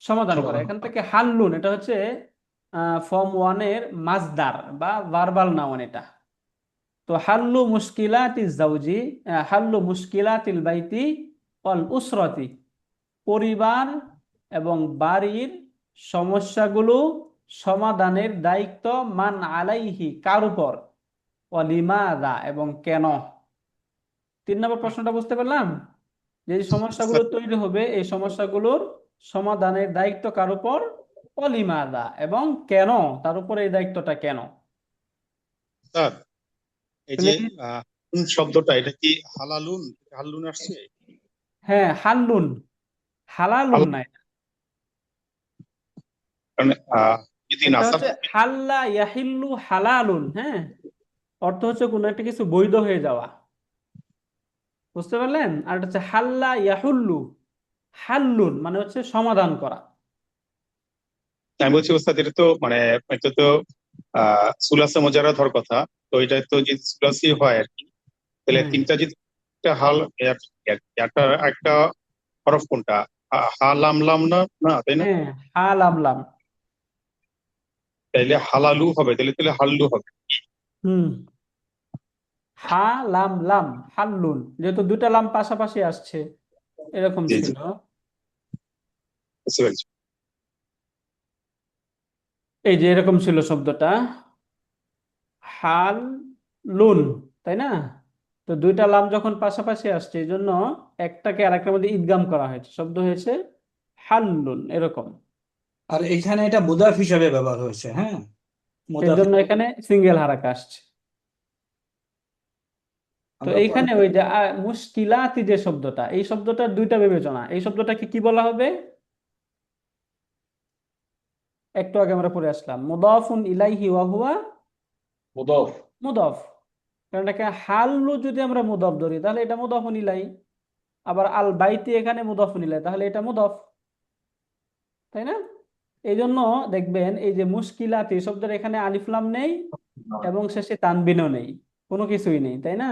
সমাধান করা। এখান থেকে হাল্লুন, এটা হচ্ছে ফর্ম 1 এর মাজদার বা ভার্বাল নাউন এটা। তো হাল্লু মুশকিলাতি জাওজি, হাল্লু মুশকিলাতিল বাইতি ওয়াল উসরাতি, পরিবার এবং বাড়ির সমস্যাগুলো সমাধানের দায়িত্ব, মান আলাইহি, কার উপর, ওয়ালিমাযা, এবং কেন। 3 নম্বর প্রশ্নটা বুঝতে পারলাম, যে এই সমস্যাগুলো তৈরি হবে, এই সমস্যাগুলোর সমাধানের দায়িত্ব কার উপর? ওয়ালিমাযা, এবং কেন, তার উপর এই দায়িত্বটা কেন। স্যার, এই যে শব্দটা, এটা কি হালালুন, হাল্লুন আসছে? হ্যাঁ, হাল্লুন, হালালুন নাই, কারণ যদি এটা নাসাব হচ্ছে হাল্লা ইয়াহিল্লু হালালুন, হ্যাঁ, অর্থ হচ্ছে কোনো একটা কিছু বৈধ হয়ে যাওয়া, বুঝতে পারলেন? আর এটা হচ্ছে হাল্লা ইয়াহুল্লু, হাল্লুন মানে হচ্ছে সমাধান করা। আমি বলছি ওস্তাদ, এটা তো মানে এটা তো সুলাসে মোজাররদ কথা, তো এটা তো যদি সুলাসি হয় আর কি, তাহলে হ্যাঁ, তিনটা যদি একটা হাল, একটা একটা হরফ কোনটা? হা লাম লাম না, না তাই না? হ্যাঁ, হালাম লাম, তাইলে হালালু হবে, তাহলে তাহলে হাল্লু হবে। হুম, হা লাম লাম, হাল্লুন, যেহেতু 2টা লাম পাশাপাশি আসছে, এরকম জি জি, ছিল। বুঝতে পেরেছি। এই যে এরকম ছিল শব্দটা, হাল লুন, তাই না? তো 2টা লাম যখন পাশাপাশি আসছে, এই জন্য একটাকে আরেকটার মধ্যে ইদগাম করা হয়েছে, শব্দ হয়েছে হাল্লুন, এরকম। আর এখানে এটা মুদাফ হিসাবে ব্যবহার হয়েছে, হ্যাঁ, এই মুদাফ। জন্য এখানে সিঙ্গেল হারাকা আসছে। তো আমরা এইখানে ওই যে মুশকিলাতি, যে শব্দটা, এই শব্দটার 2টা বিবেচনা। এই শব্দটাকে কি বলা হবে? একটু আগে আমরা পড়ে আসলাম, মুদাফুন ইলাইহি ওয়া হুয়া মুদাফ। মুদাফ। কারণ এটাকে হাল্লু যদি আমরা মুদাফ ধরি তাহলে এটা মুদাফুন ইলাই, আবার আল বাইতি এখানে মুদাফুন ইলাই, তাহলে এটা মুদাফ, তাই না? এই জন্য দেখবেন এই যে মুশকিলাতি শব্দের এখানে আলিফ লাম নেই এবং শেষে তানবিনও নেই, কোনো কিছুই নেই, তাই না?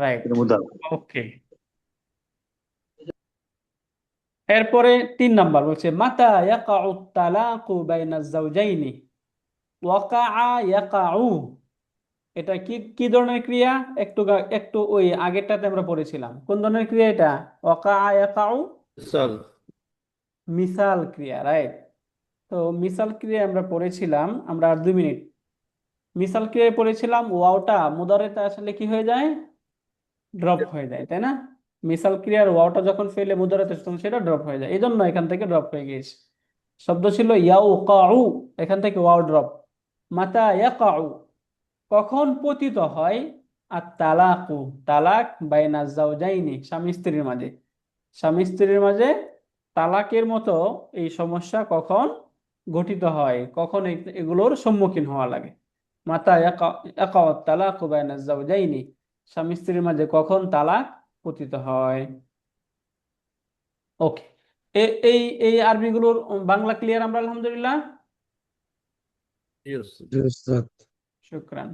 রাইট, ওকে। এরপরে 3 নাম্বার বলছে মাতা ইয়াকাউ তালাকু বাইনা জাওজাইনি, ওয়াকা ইয়াকাউ, এটা কি কি ধরনের ক্রিয়া? একটু ওই আগেরটাতে আমরা পড়েছিলাম। কোন ধরনের ক্রিয়া এটা? ওয়াকা ইয়াকাউ, সাল মিসাল ক্রিয়া, রাইট। তো মিসাল ক্রিয়া আমরা পড়েছিলাম, আমরা আর 2 মিনিট মিসাল ক্রিয়ায় পড়েছিলাম ওয়াওটা মুদারেতে আসলে কি হয়ে যায়? ড্রপ হয়ে যায়, তাই না? মিসাল ক্রিয়ার ওয়াওটা যখন ফেলে মুদারাতে তখন সেটা ড্রপ হয়ে যায়, এই জন্য এখান থেকে ড্রপ হয়ে গিয়েছে। শব্দ ছিল ইয়াউকাউ, এখান থেকে ওয়াও ড্রপ। মাতা ইয়াকাউ, কখন পতিত হয়? আর তালাকু, তালাক বাইনা জাওজাইনি, স্বামী স্ত্রীর মাঝে, স্বামী স্ত্রীর মাঝে তালাকের মতো এই সমস্যা কখন গঠিত হয়, কখন এগুলোর সম্মুখীন হওয়া লাগে। মাতা ইয়াকাউ তালাকু বাইনা জাওজাইনি, স্বামী স্ত্রীর মাঝে কখন তালাক পতিত হয়। ওকে, এই এই আরবিগুলোর বাংলা ক্লিয়ার আমরা আলহামদুলিল্লাহ। শুকরান।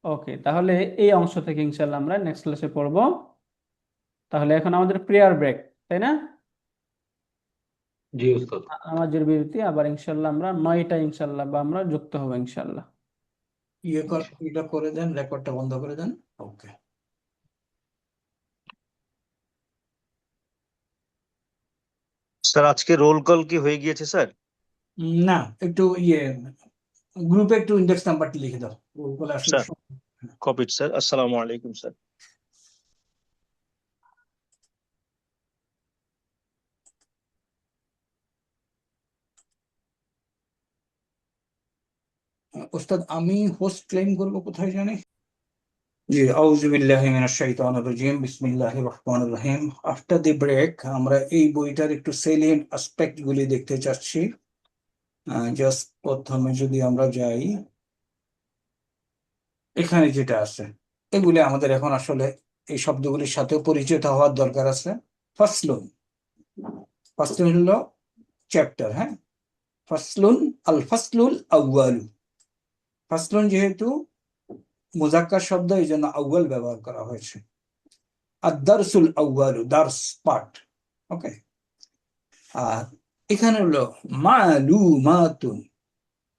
ওকে, তাহলে এই অংশ থেকে ইনশাল্লাহ আমরা নেক্সট ক্লাসে পড়ব। তাহলে এখন আমাদের প্রেয়ার ব্রেক, তাই না? জি উস্তাদ। আমাদের বিরতি, আবার ইনশাল্লাহ আমরা 9টা ইনশাল্লাহ বা আমরা যুক্ত হবো ইনশাল্লাহ। এটা করে দেন, রেকর্ডটা বন্ধ করে দেন। ওকে। স্যার আজকে রোল কল কি হয়ে গিয়েছে স্যার? না, একটু গ্রুপে একটু ইন্ডেক্স নাম্বারটি লিখে দাও, বলে আসলে স্যার কপিড স্যার। আসসালামু আলাইকুম স্যার। ওস্তাদ আমি হোস্ট ক্লেম করবো কোথায় জানি? জি, আউযু বিল্লাহি মিনাশ শাইতানির রাজিম, বিসমিল্লাহির রহমানির রহিম। আফটার দি ব্রেক আমরা এই বইটার একটু সেলিয়েন্ট অ্যাসপেক্ট গুলি দেখতে চাচ্ছি। জাস্ট প্রথমে যদি আমরা যাই, এখানে যেটা আছে এগুলি আমাদের এখন আসলে এই শব্দগুলির সাথেও পরিচিত হওয়ার দরকার আছে। ফাসলুন, ফাসলুন হলো চ্যাপ্টার, হ্যাঁ। ফাসলুন, আল ফাসলুল আউয়ালু। ফাসলুন যেহেতু মুজাক্কার শব্দ, এই জন্য আউয়াল ব্যবহার করা হয়েছে। আর দারসুল আউয়ালু, দার্স পার্ট, ওকে। আর এখানে হলো মালুমাতুন,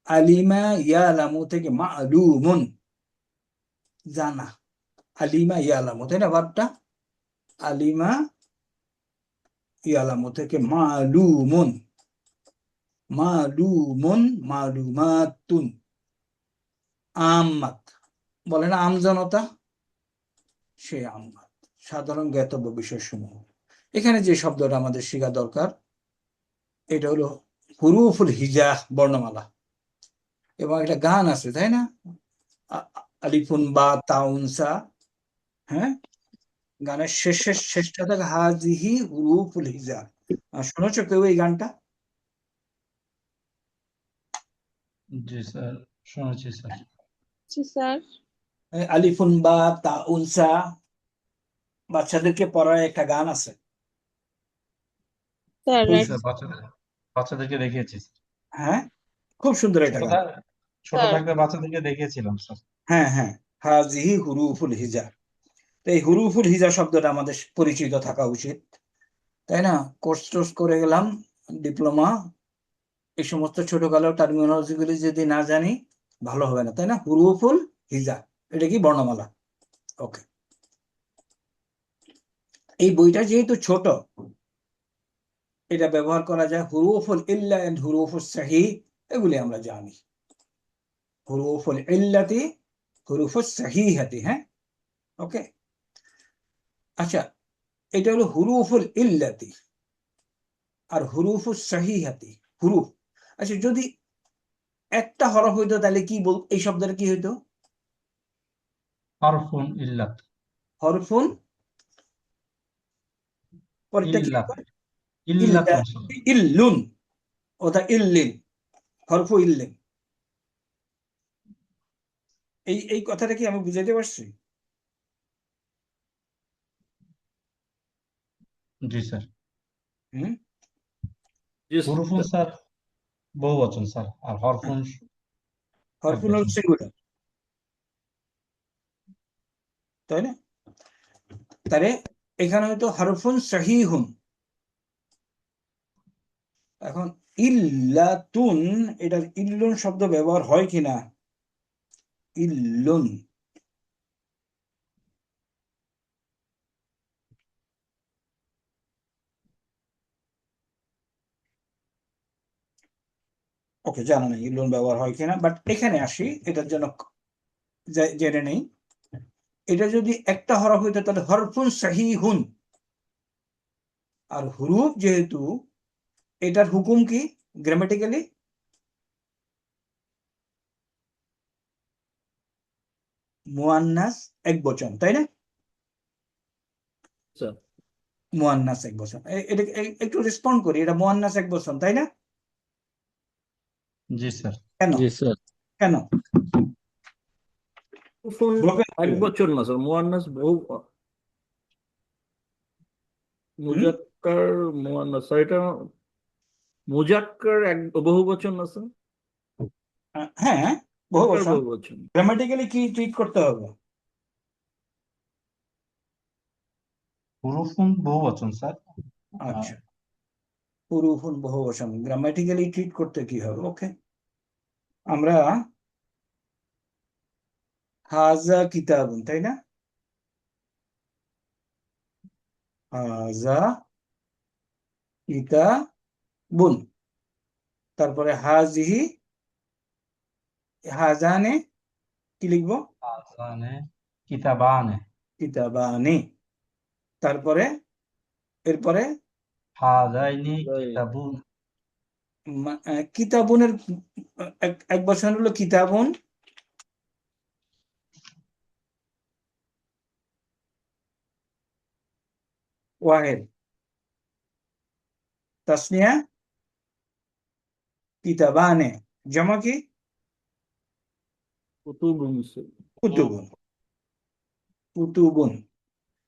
আলিমা ইয়ালামু থেকে মালুমুন, জানা। আলিমা ইয়ালামু, তাই না? ভাবটা আলিমা ইয়ালামু থেকে মালুমুন, মালুমুন, মালুমাতুন। আম্মাত, বলে না আমজনতা, সে আম্মাত, সাধারণ জ্ঞাতব্য বিষয় সমূহ। এখানে যে শব্দটা আমাদের শেখা দরকার, এটা হলো হুরুফুল হিজা, বর্ণমালা। এবং একটা গান আছে, তাই না? আলিফুন বা তাউনসা, হ্যাঁ, গানের শেষটা থাকে হাজিহি হুরুফুল হিজা। শুনেছো কেউ এই গানটা? জি স্যার, শুনেছি স্যার। স্যার আলিফুন বা তাউনসা, বাচ্চাদেরকে পড়ার একটা গান আছে। স্যার জি স্যার, বাচ্চাদেরকে দেখিয়েছি। হ্যাঁ, খুব সুন্দর একটা গান। ছোট স্যার। থাকতে বাচ্চাদেরকে দেখিয়েছিলাম স্যার। হ্যাঁ হ্যাঁ, হাজিহি হুরুফুল হিজা। তো এই হুরুফুল হিজা শব্দটা আমাদের পরিচিত থাকা উচিত, তাই না? কোর্স টোর্স করে গেলাম, ডিপ্লোমা, এই সমস্ত ছোটখাটো টার্মিনোলজি গুলি যদি না জানি ভালো হবে না, তাই না? হুরুফুল হিজা, এটা কি বর্ণমালা। ওকে, এই বইটা যেহেতু ছোট, এটা ব্যবহার করা যায় হুরুফুল ইল্লা এন্ড হুরুফুস সাহিহ, এগুলি আমরা জানি। হুরুফুল ইল্লাতি, হুরুফুস সাহিহাতি, হ্যাঁ, ওকে। আচ্ছা, এটা হলো হুরুফুল ইল্লাতি আর হুরুফুস সাহিহাতি, হুরুফ। আচ্ছা, যদি একটা হরফ হইতো তাহলে কি এই শব্দটা কি হইতো? হরফুন ইল্লাত। হরফুন, পরেরটা কি? ইল্লাত, ইল্লা, ইল্লাতুন স্যার। ইল্লুন, ওটা ইল্লিন, হরফু ইল্লিন। এই কথাটা কি আমি বুঝাইতে পারছি? জি স্যার। হুম, হুরুফুন স্যার বহুবচন স্যার, আর হরফুন হরফুন হল একবচন। সিঙ্গুলার, তাই না? তাহলে এখানে হয়তো হরফুন সাহিহুন। এখন ইল্লাতুন, এটার ইল্লুন শব্দ ব্যবহার হয় কিনা? ইল্লুন, ওকে, জানা নেই ইল্লুন ব্যবহার হয় কিনা, বাট এখানে আসি, এটার জন্য জেনে নেই। এটা যদি একটা হরফ হইতো তাহলে হরফুন সাহিহুন, আর হুরুফ যেহেতু, এটার হুকুম কি গ্রামাটিক্যালি? মুয়ান্নাস একবচন, তাই না? স্যার মুয়ান্নাস একবচন, এটা একটু রেসপন্ড করি, এটা মুয়ান্নাস একবচন, তাই না? জি স্যার। কেন? জি স্যার। কেন? ফোন Broken এক plural. বছর না স্যার, মুয়ান্নাস বহু, মুজাক্কার মুয়ান্নাস স্যার, এটা মুজাক্কার এক বহু বচন না স্যার? হ্যাঁ, বহু মুজাক্কার বচন। বহু বচন। গ্রামাটিক্যালি কি ট্রিট করতে হবে? হুরুফুন বহুবচন স্যার। আচ্ছা, হুরুফুন বহু বচন, গ্রামাটিক্যালি ট্রিট করতে কি হবে? ওকে, আমরা হাজা কিতাবুন, তাই না? হাজা কিতাবুন, তারপরে হাজিহি, হাজানে কি লিখবো? আসানে কিতাবানে, কিতাবানি, তারপরে এরপরে হাদাইনি কিতাবুন, কিতাবুনের এক বচন হলো কিতাবুন, ওয়াহেদ, তাসনিয়া কিতাবানে, জমা কি? কুতুবুন স্যার। কুতুবুন, কুতুবুন।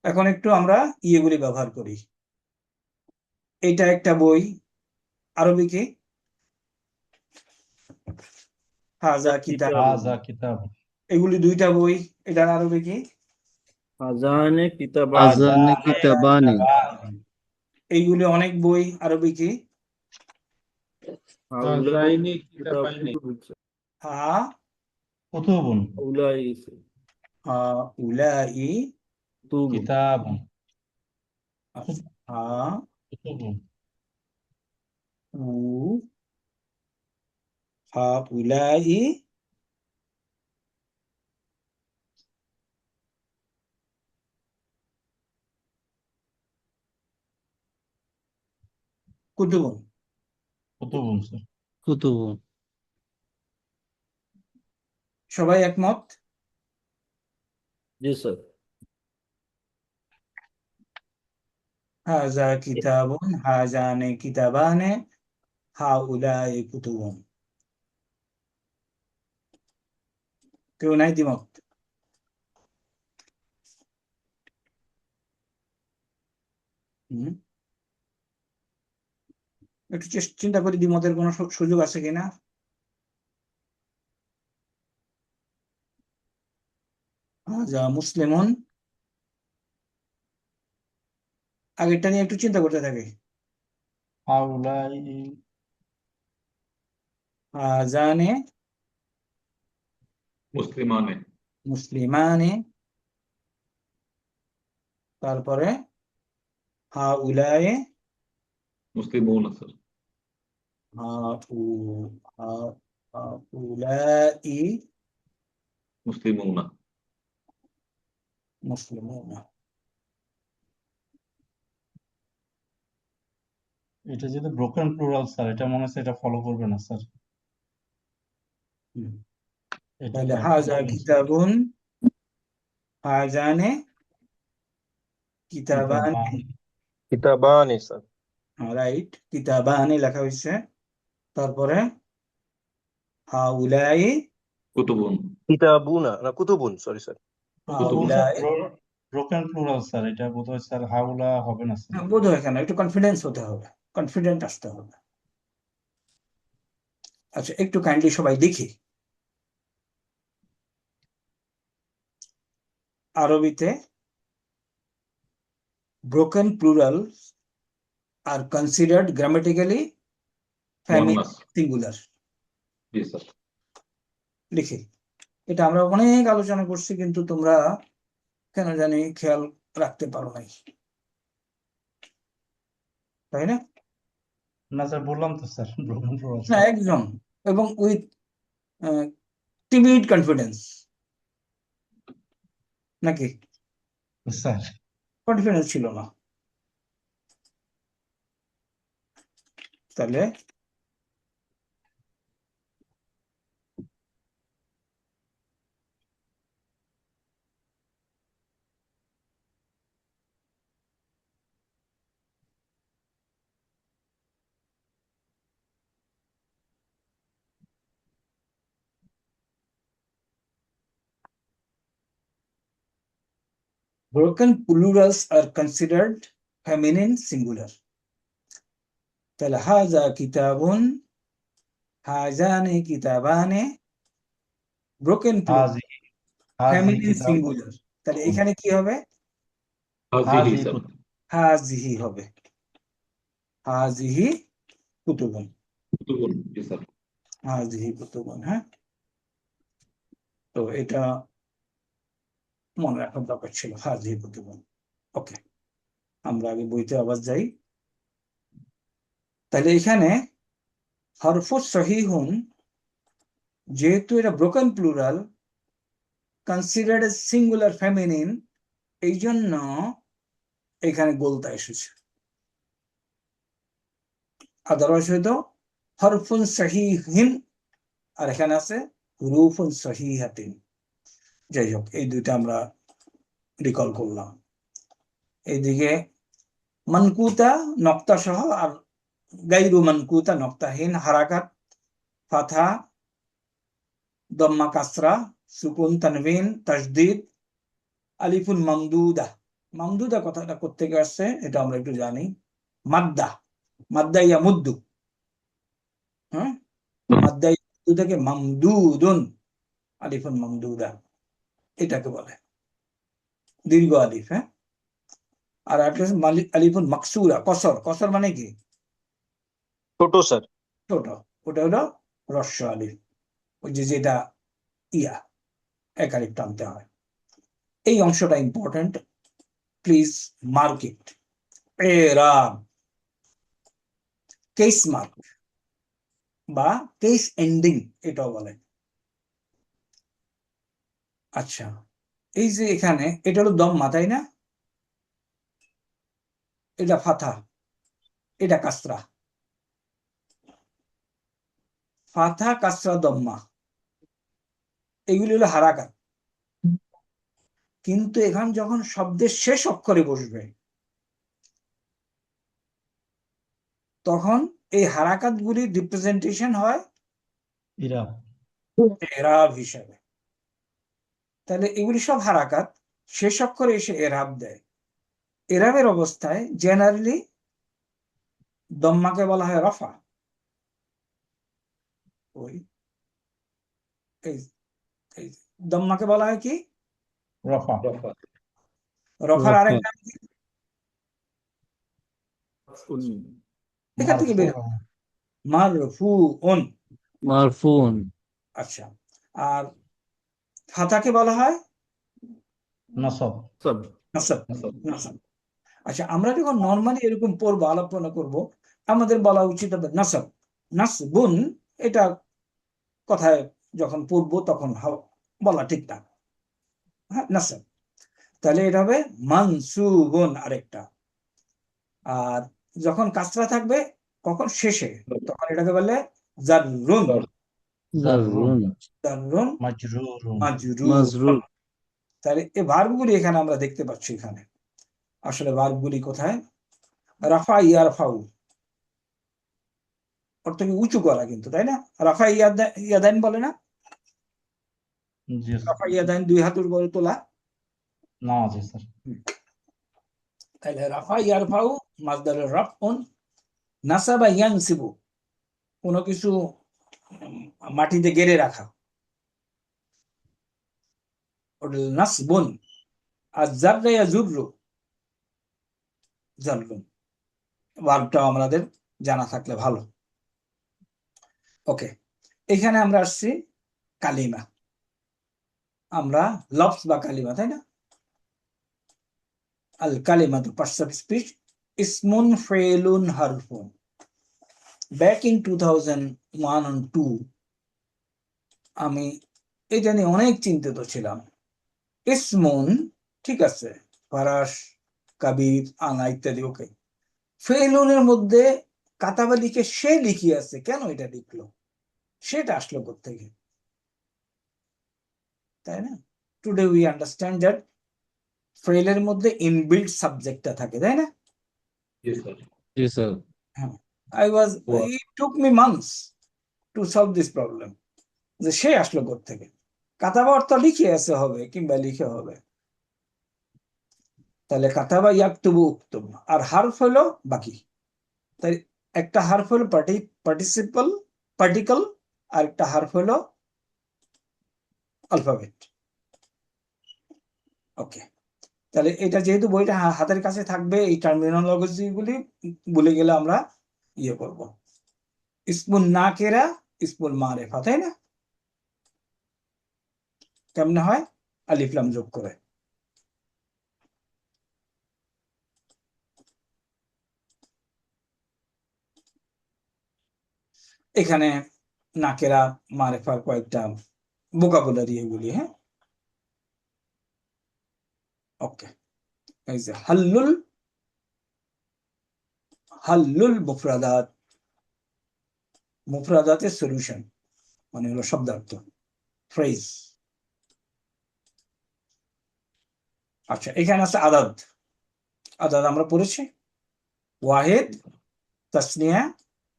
এখন একটু আমরা ইয়েগুলি ব্যবহার করি। এটা একটা বই, আরবি কি? হাজা কিতাব। হাজা কিতাব, এগুলি দুইটা বই, এটার আরবি কি? আজানে কিতাবান। আজানে কিতাবানি। এইগুলি অনেক বই, আরবি কি? হাউলাই কিতাবুন স্যার। হা কুতুবুন, হাউলাই স্যার। উলাই কুতুবুন। কিতাবুন, হা কুতুবুন, উ হা উলাই কুতুবুন। কুতুবুন স্যার। কুতুবুন। সবাই একমত? জি স্যার। হাজা কিতাবুন, হাজানে কিতাবানে, হা উলাই কুতুবুন। কেউ নাই দ্বিমত? একটু চিন্তা করি দ্বিমতের কোনো সুযোগ আছে কিনা। হাজা মুসলিমুন, আগেরটা নিয়ে একটু চিন্তা করতে থাকে। হাউলাই হাজানে মুসলিমানে, মুসলিমানে, তারপরে হা উলায়ে, মুসলিমুন স্যার। হা উ হা হা উলাই মুসলিমুনা। মুসলিমুনা। এটা যেহেতু ব্রোকেন প্লুরাল স্যার, এটা মনে হচ্ছে এটা ফলো করবে না স্যার। এটা তাহলে ব্যাখ্যা হাজা করুন স্যার। কিতাবুন, হাজানে কিতাবানে, কিতাবানি স্যার। রাইট, কিতাবানে লেখা হয়েছে, তারপরে হা উলাই, কুতুবুন। কিতাবুনা না কুতুবুন, সরি স্যার। হা কুতুবুন। উলাই। ব্রোকেন প্লুরাল স্যার, এটা বোধহয় স্যার হাউলা হবে না স্যার। বোধ হয় কেন, একটু কনফিডেন্স হতে হবে, কনফিডেন্ট আসতে হবে। আচ্ছা, একটু কাইন্ডলি সবাই দেখি। আরবিতে broken plurals are considered grammatically family মুয়ান্নাস। সিঙ্গুলার জি স্যার। লিখি। এটা আমরা অনেক আলোচনা করছি, কিন্তু তোমরা কেন জানি খেয়াল রাখতে পারো নাই, তাই না? না স্যার, বললাম তো স্যার, ব্রহ্মপুর না, আছে। একদম, এবং উইথ টিমিড কনফিডেন্স, নাকি স্যার কনফিডেন্স ছিল না? তাহলে broken plurals are considered feminine singular. তাহলে হাজা কিতাবুন, হাজানে কিতাবানে, ব্রোকেন প্লুরাল, হাজি হাজি ফেমিনিন কিতাব সিঙ্গুলার। তাহলে এখানে কি হবে? হাজিহি হাজি স্যার। হাজিহি হবে, হাজিহি কুতুবুন, কুতুবুন। জি স্যার। হাজিহি কুতুবুন। হ্যাঁ, তো এটা মনে রাখার দরকার ছিল, হাজিহি কুতুবুন। ওকে, আমরা আগে বইতে আবার যাই। তাহলে এখানে হরফুস সহিহুন, যেহেতু এটা broken plural, considered singular feminine, এই জন্য এখানে গোলতা এসেছে। আদারওয়াইজ হয়তো হরফুন সহিহিন, আর এখানে আছে হুরুফুন সহিহাতিন। যাই হোক, এই দুইটা আমরা রিকল করলাম। এইদিকে মানকুতা নক্তা সহ, আর গাইরু মানকুতা নক্তাহীন, হারাকাত, ফাথা, দম্মা, কাসরা, সুকুন, তানবিন, তাসদিদ, আলিফুন মামদুদা। মামদুদা কথাটা কোত্থেকে আসছে এটা আমরা একটু জানি। মাদ্দা, মাদ্দা ইয়া মুদ্দু, হ্যাঁ, মাদ্দা ইয়া মুদ্দু থেকে মামদুদুন, আলিফুন মামদুদা এটাকে বলে দীর্ঘ আলিফ। হ্যাঁ, আর একটা আলিফুন মাকসুরা, কসর। কসর মানে কি? ছোট স্যার। ছোট। ওটা হলো রস্য আলিফ, ওই যে যেটা ইয়া এক আলিফ টানতে হয়। এই অংশটা ইম্পর্টেন্ট, প্লিজ মার্ক ইট। এরাব, কেস মার্ক বা কেস এন্ডিং এটাও বলে। আচ্ছা, এই যে এখানে এটা হলো দম্মা, তাই না? এটা ফাথা, এটা কাসরা। ফাথা, কাসরা, দম্মা এগুলি হলো হারাকাত। কিন্তু এখানে যখন শব্দের শেষ অক্ষরে বসবে, তখন এই হারাকাত গুলির রিপ্রেজেন্টেশন হয় ইরাব। এরাব হিসাবে। তাহলে এগুলি সব হারাকাত, শেষ অক্ষরে এসে এরাব দেয়। এরাবের অবস্থায় জেনারেলি দম্মাকে বলা হয় রফা। ওই এই এই দম্মাকে বলা হয় কি? রফা। রফা। রফার আরেক নাম কি? এখান থেকে বের মারফু। মারফুউন। মারফুন। আচ্ছা, আর ফাতাকে বলা হয় নসব। সব নাসব। নাসব। আচ্ছা, আমরা যখন নর্মালি এরকম পড়বো, আলাপনা করব, আমাদের বলা উচিত হবে নাসব, নাসবুন। এটা কথায় যখন পড়বো তখন বলা ঠিক না। হ্যাঁ, নাসব। তাহলে এটা হবে মানসুবুন আরেকটা। আর যখন কাসরা থাকবে কখন? শেষে, তখন এটাকে বলে জাররুন। জাররুন। জাররুন মাজরুরুন। মাজরুর। মাজরুর। তাহলে এই ভার্বগুলি এখানে আমরা দেখতে পাচ্ছি। এখানে আসলে ভার্বগুলি কোথায়? রাফা ইয়ারফাউ অর্থ কি? উঁচু করা, কিন্তু তাই না? রাফা ইয়াদাইন বলে না? জি স্যার। রাফা ইয়াদাইন, দুই হাতের উপরে তোলা। নামাজে স্যার। তাহলে রাফা ইয়ারফাউ মাসদারের রাফউন। নাসাবা ইয়ানসিবু, কোনো কিছু মাটিতে গেড়ে রাখা, ওটা নাসবুন। আর জাররা ইয়াজুররু, জাররুন। ভার্বটাও আমাদের জানা থাকলে ভালো। ওকে, এখানে আমরা আসছি কালিমা, আমরা লফজ বা কালিমা, তাই না? আল কালিমা তো পার্টস অফ স্পিচ, ইসমুন ফেলুন হারফুন। ব্যাক ইন 2001 and 2 আমি এটা নিয়ে অনেক চিন্তিত ছিলাম। ইসমুন ঠিক আছে, ফারাস, কাবির, আনা ইত্যাদি, ওকে। ফেলুনের মধ্যে কাতাবা লিখে সে লিখিয়ে আছে, কেন এটা লিখলো? সেটা আসলো কোত্থেকে, তাই না? টুডে উই আন্ডারস্ট্যান্ড দ্যাট ফেলের মধ্যে ইনবিল্ট সাবজেক্টটা থাকে, তাই না? জি স্যার। জি sir. It took me months to solve this problem, যে সে আসলো কোত্থেকে। কাতাবা অর্থ লিখে আছে হবে কিংবা লিখে হবে, তাহলে কাতাবা ইয়াকতুবু উক্তুব, আর হারফ হলো বাকি। তাই একটা হারফ হলো পার্টিসিপল পার্টিকল, আর একটা হারফ হলো অ্যালফাবেট। ওকে, তাহলে এটা যেহেতু বইটা হাতের কাছে থাকবে, এই টার্মিনোলজি গুলি বলে গেলে আমরা ইয়ে করব। ইসমুন নাকেরা, ইসমুল মারেফা, তাই না? কেমনে হয়? আলিফ লাম যোগ করে। এখানে নাকেরা মারেফার কয়েকটা ভোকাবুলারি এগুলি, হ্যাঁ। ওকে, এই যে হাল্লুল মুফরাদাত, মুফরাদাতের সলিউশন মানে হলো শব্দার্থ, ফ্রেজ। আচ্ছা, এখানে আছে আদাদ। আদাদ আমরা পড়েছি, ওয়াহিদ, তাসনিয়া,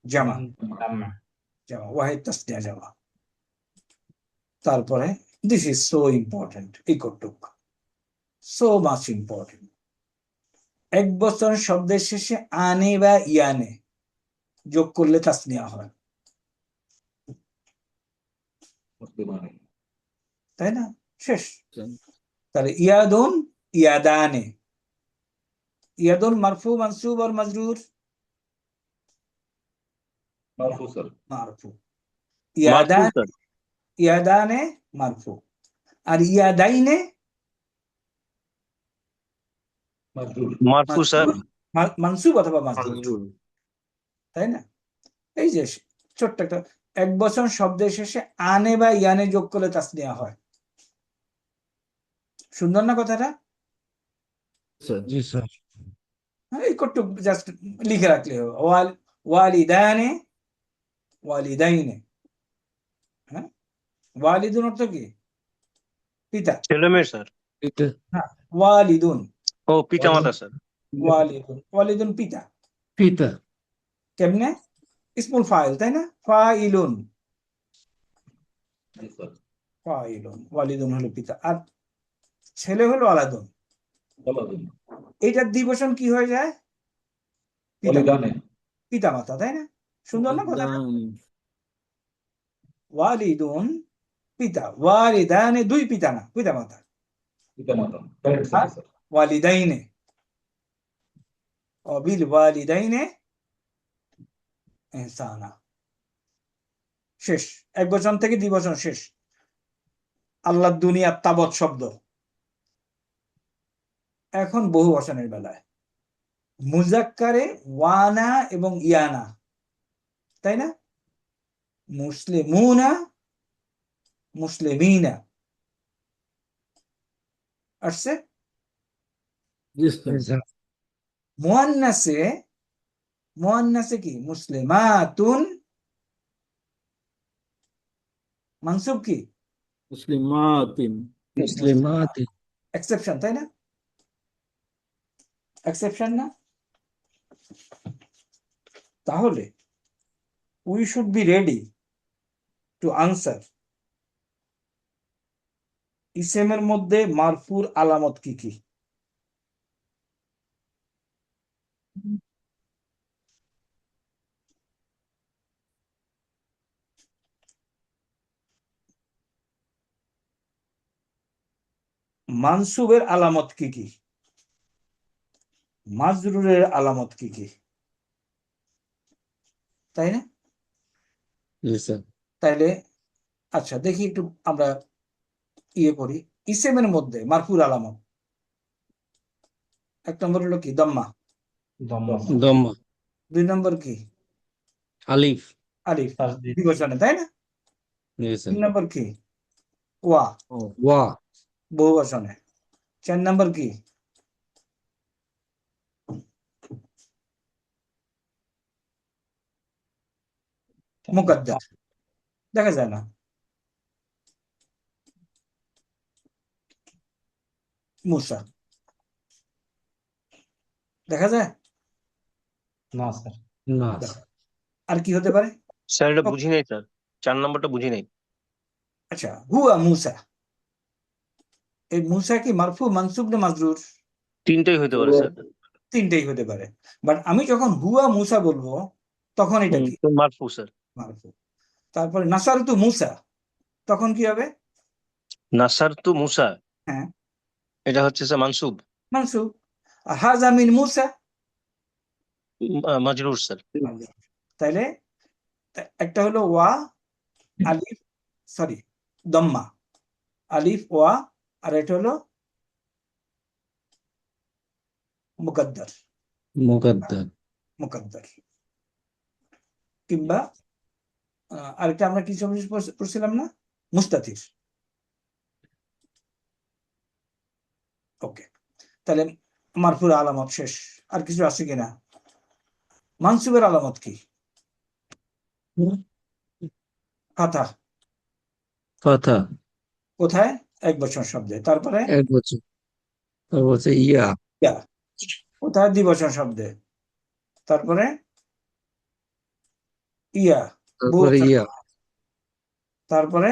জামা। জামা, ওয়াহিদ, তাসনিয়া, জামা। তারপরে দিস ইজ সো ইম্পর্টেন্ট, এই কটুক সো মাচ ইম্পর্টেন্ট। এক বছর শব্দের শেষে আনে বা ইয়ানে যোগ করলে তাসনিয়া হয়, তাই না? শেষ। তাহলে ইয়াদুন, ইয়াদানে। ইয়াদুন মারফু, মানসুব আর মাজরুর? মারফু স্যার। মারফু। মারফু ইয়াদান, স্যার। ইয়াদানে মারফু। আর ইয়াদাইনে মারফু স্যার। মানসুব অথবা মাজরুর, তাই না? এই যে ছোট্ট একটা, এক বছর শব্দের শেষে আনে বা ইয়ানে যোগ করলে তাসনিয়া হয়। সুন্দর না কথাটা? জি স্যার। এই কটু জাস্ট লিখে রাখলে হবে। ওয়ালিদানে, ওয়ালিদাইনে। হ্যাঁ, ওয়ালিদুন অর্থ কি? পিতা। ছেলে মেয়ে স্যার। হ্যাঁ, ওয়ালিদুন, ও পিতা মাতা স্যার। ওয়ালিদুন, ওয়ালিদুন পিতা। পিতা। কেমনে? ইসমুল ফাইল, তাই না? ফাইলুন, ফাইলুন। ওয়ালিদুন হলো পিতা, আর ছেলে হলো আলাদুন। এইটার দ্বিবচন কি হয়ে যায়? পিতা মাতা, তাই না? সুন্দর না কথাটা? ওয়ালিদুন পিতা, ওয়ালিদানে দুই পিতা, না পিতা মাতা। ওয়ালিদাইনে, অবিল ওয়ালিদাইনে ইহসানা। শেষ, এক বচন থেকে দ্বিবচন শেষ। আল্লাহ দুনিয়া তাবৎ শব্দ। এখন বহু বচনের বেলায় মুজাক্কারে ওয়ানা এবং ইয়ানা, তাই না? মুসলিমুনা, মুসলিমিনা আসছে। মুয়ান্নাসে, মুয়ান্নাসে কি? মুসলিমাতুন। মানসুব কি? মুসলিমাতিন। মুসলিমাতিন। এক্সেপশন, তাই না? এক্সেপশন না? তাহলে we should be ready to answer ইসেমের মধ্যে মারফুর আলামত কি কি? মানসুবের আলামত কি কি? মাজরুরের আলামত কি কি? তাই না? জি স্যার। তাইলে আচ্ছা দেখি একটু আমরা ইয়ে করি। ইসেমের মধ্যে মারফুর আলামত, 1 নম্বর হলো কি? দম্মা। দম্মা, দম্মা। 2 নম্বর কি? আলিফ। আলিফ, তাসদিদ, দ্বিবচনে, তাই না? জি 3 স্যার। নম্বর কি? ওয়া, ওয়া। বহুবচনে। 4 নম্বর কি? মুকাদ্দার, দেখা যায় না। মুসা, দেখা যায় না স্যার। না। দেখো। আর কি হতে পারে? স্যার এটা বুঝি নাই স্যার, 4 নম্বরটা বুঝি নাই। আচ্ছা, হুয়া মুসা, এই মুসা কি মারফু, মানসুব না মাজরুর? 3টাই হইতে পারে স্যার। 3টেই হতে পারে। বাট আমি যখন হুয়া মুসা বলবো তখন এটা কি? তো মারফু স্যার। মারফু। তারপরে নাসারতু মুসা, তখন কি হবে? নাসার তু মুসা, হ্যাঁ, এটা হচ্ছে স্যার মানসুব। মানসুব। আর হাজা মিন মুসা, মাজরুর স্যার। তাইলে একটা হলো ওয়া, আলিফ, সরি, দম্মা, আলিফ ওয়া, আর এটা হলো মুকাদ্দার। মুকাদ্দার। মুকাদ্দার কিংবা আরেকটা আমরা কি জিনিস পড়ছিলাম না? মুস্তাতির। ওকে, তাহলে মারফুর আলামত শেষ। আর কিছু আছে কিনা? মানসুবের আলামত কি? ফাথা। ফাথা। কোথায়? 1 বচন শব্দে। তারপরে 1 বছর। তারপর হচ্ছে ইয়া। ইয়া, কোথায়? 2 বচন শব্দে। তারপরে ইয়া, তারপরে বহুবচন। ইয়া। তারপরে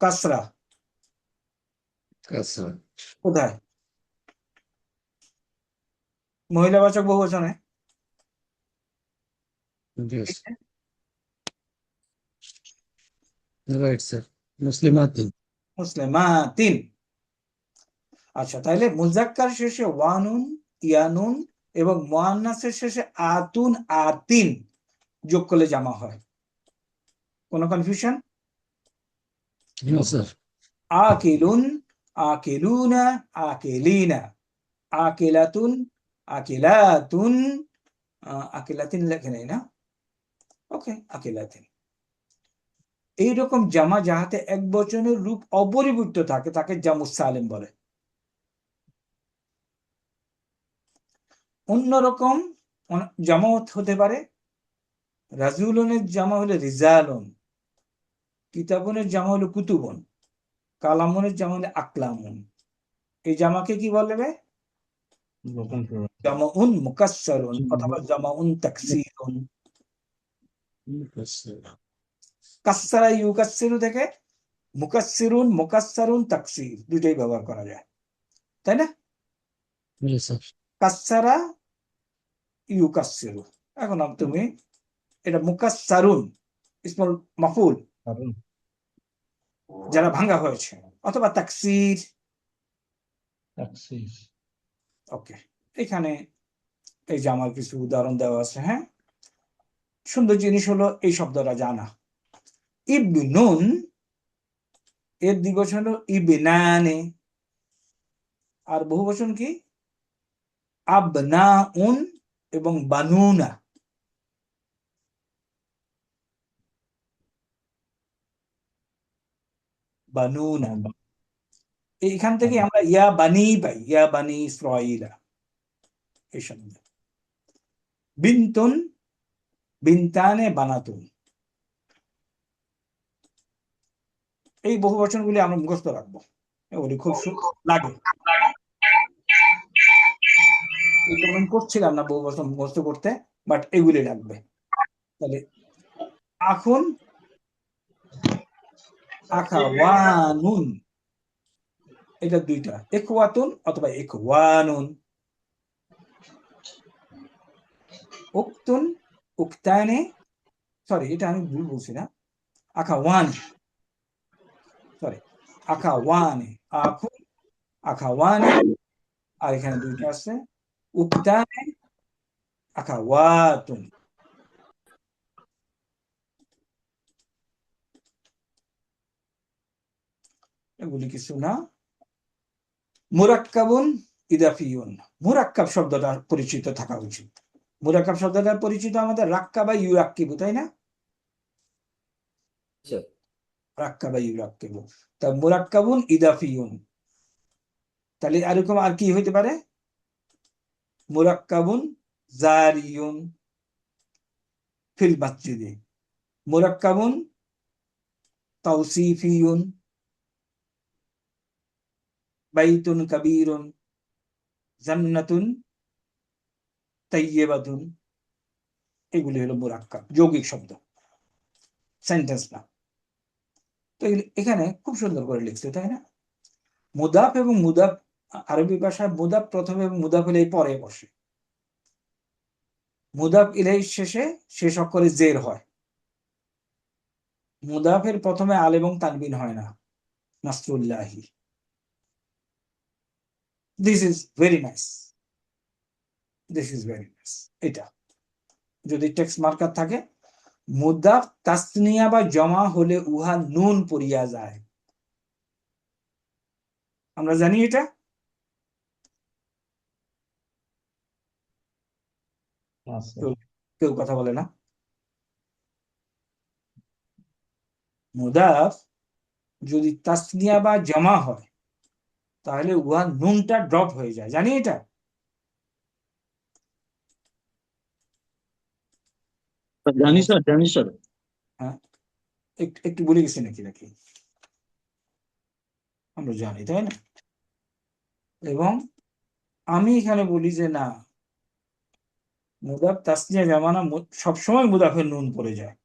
কাসরা, কাসরা। কোথায়? মহিলাবাচক বহুবচনে। Yes. Right sir. মুসলিমাতিন। মুসলিমাতিন। আচ্ছা, তাহলে মুজাক্কার শেষে ওয়ানুন, ইয়ানুন এবং মুআন্নাসের শেষে আতুন, আতিন যোগ করলে জামা হয়। কোনো কনফিউশন? No sir. আকিলুন, আকিলুনা, আকিলিনা, আকিলাতুন, আকিলাতুন, আকিলাতিন লেখে নেই না? ওকে, আকিলাতিন। এইরকম জামা যাহাতে 1 বচনের রূপ অপরিবর্তিত থাকে তাকে জামুস সালেম বলে। অন্যরকম জামা হতে পারে, রাজুলনের জামা হলো রিজালুন, কিতাবনের জামা হলো কুতুবন, কালামনের জামা হলো আকলামুন। এই জামাকে কি বলবে? জামাউন মুকাসসারুন অথবা জামাউন তাকসীরুন। কাসসারা ইউকাসসিরু থেকে মুকাসসিরুন, মুকাসসারুন, তাকসীর দুইটাই ব্যবহার করা যায়, তাই না? জি স্যার। কাসসারা ইউকাসসিরু। এখন তুমি এটা মুকাসসারুন ইসমুল মাফউল, যারা ভাঙা হয়েছে, অথবা তাকসীর। ওকে, এখানে এই যে আমার কিছু উদাহরণ দেওয়া আছে। হ্যাঁ, সুন্দর জিনিস হলো এই শব্দটা জানা। ইবনুন এর দ্বিবচন হলো ইবনানে, আর বহুবচন কি? আবনাউন এবং বানুনা। বানুনা, এইখান থেকে আমরা ইয়া বানি পাই, ইয়া বানি ইসরাঈলা এই শব্দ। বিনতুন, বিনতানে, বানাতুন, এই বহুবচনগুলি আমরা মুখস্থ রাখবো, এগুলি খুব লাগে। আমি করছিলাম না বহুবচন মুখস্থ করতে, বাট এগুলি লাগবে। তাহলে আখুন, আখাওয়ানুন, এটা দুইটা, ইখওয়াতুন অথবা ইখওয়ানুন। উক্তুন, উক্তানে, সরি এটা আমি ভুল বলছি না, আখাওয়ান, সরি আখাওয়ানে, আখুন, আখাওয়ানে, আর এখানে দুইটা আছে, উক্তানে, আখাওয়াতুন। এগুলি কিছু না। মুরাক্কাবুন ইদাফিউন, মুরাক্কাব শব্দটা পরিচিত থাকা উচিত। মুরাক্কাব শব্দটা পরিচিত আমাদের রাক্কাবা ইউরাক্কিবু, তাই না? আচ্ছা, রাক্কাবা ইউরাক্কিবু, তা মুরাক্কাবুন ইদাফিউন, তাহলে এরকম আর কি হইতে পারে? মুরাক্কাবুন জারিয়ুন ফিল মসজিদে, মুরাক্কাবুন তাওসিফিয়ুন বাইতুন কাবীরুন জান্নাতুন তাইয়্যিবাতুন, এগুলি হলো মুরাক্কাব, যৌগিক শব্দ, সেন্টেন্স না। তো এখানে খুব সুন্দর করে লিখছে, তাই না? মুদাফ এবং মুদাফ, আরবি ভাষায় মুদাফ প্রথমে এবং মুদাফ ইলাইহি পরে বসে। মুদাফ ইলাইহি শেষে শেষ অক্ষরে জের হয়। মুদাফের প্রথমে আল এবং তানবিন হয় না। নাসরুল্লাহি, this is very nice, this is very nice. এটা যদি টেক্সট মার্কার থাকে, মুদাফ তাসনিয়া বা জমা হলে উহা নুন পড়িয়া যায়, আমরা জানি এটা। কেউ কথা বলে না। মুদাফ যদি তাসনিয়া বা জমা হয় তাহলে উহা নুনটা ড্রপ হয়ে যায়, জানি এটা। জানি স্যার, জানি স্যার। হ্যাঁ, একটু ভুলে গেছি নাকি নাকি আমরা জানি, তাই না? এবং আমি এখানে বলি যে না, মুদাফ তাসনিয়া জামানা সবসময় মুদাফের নুন পড়ে যায়।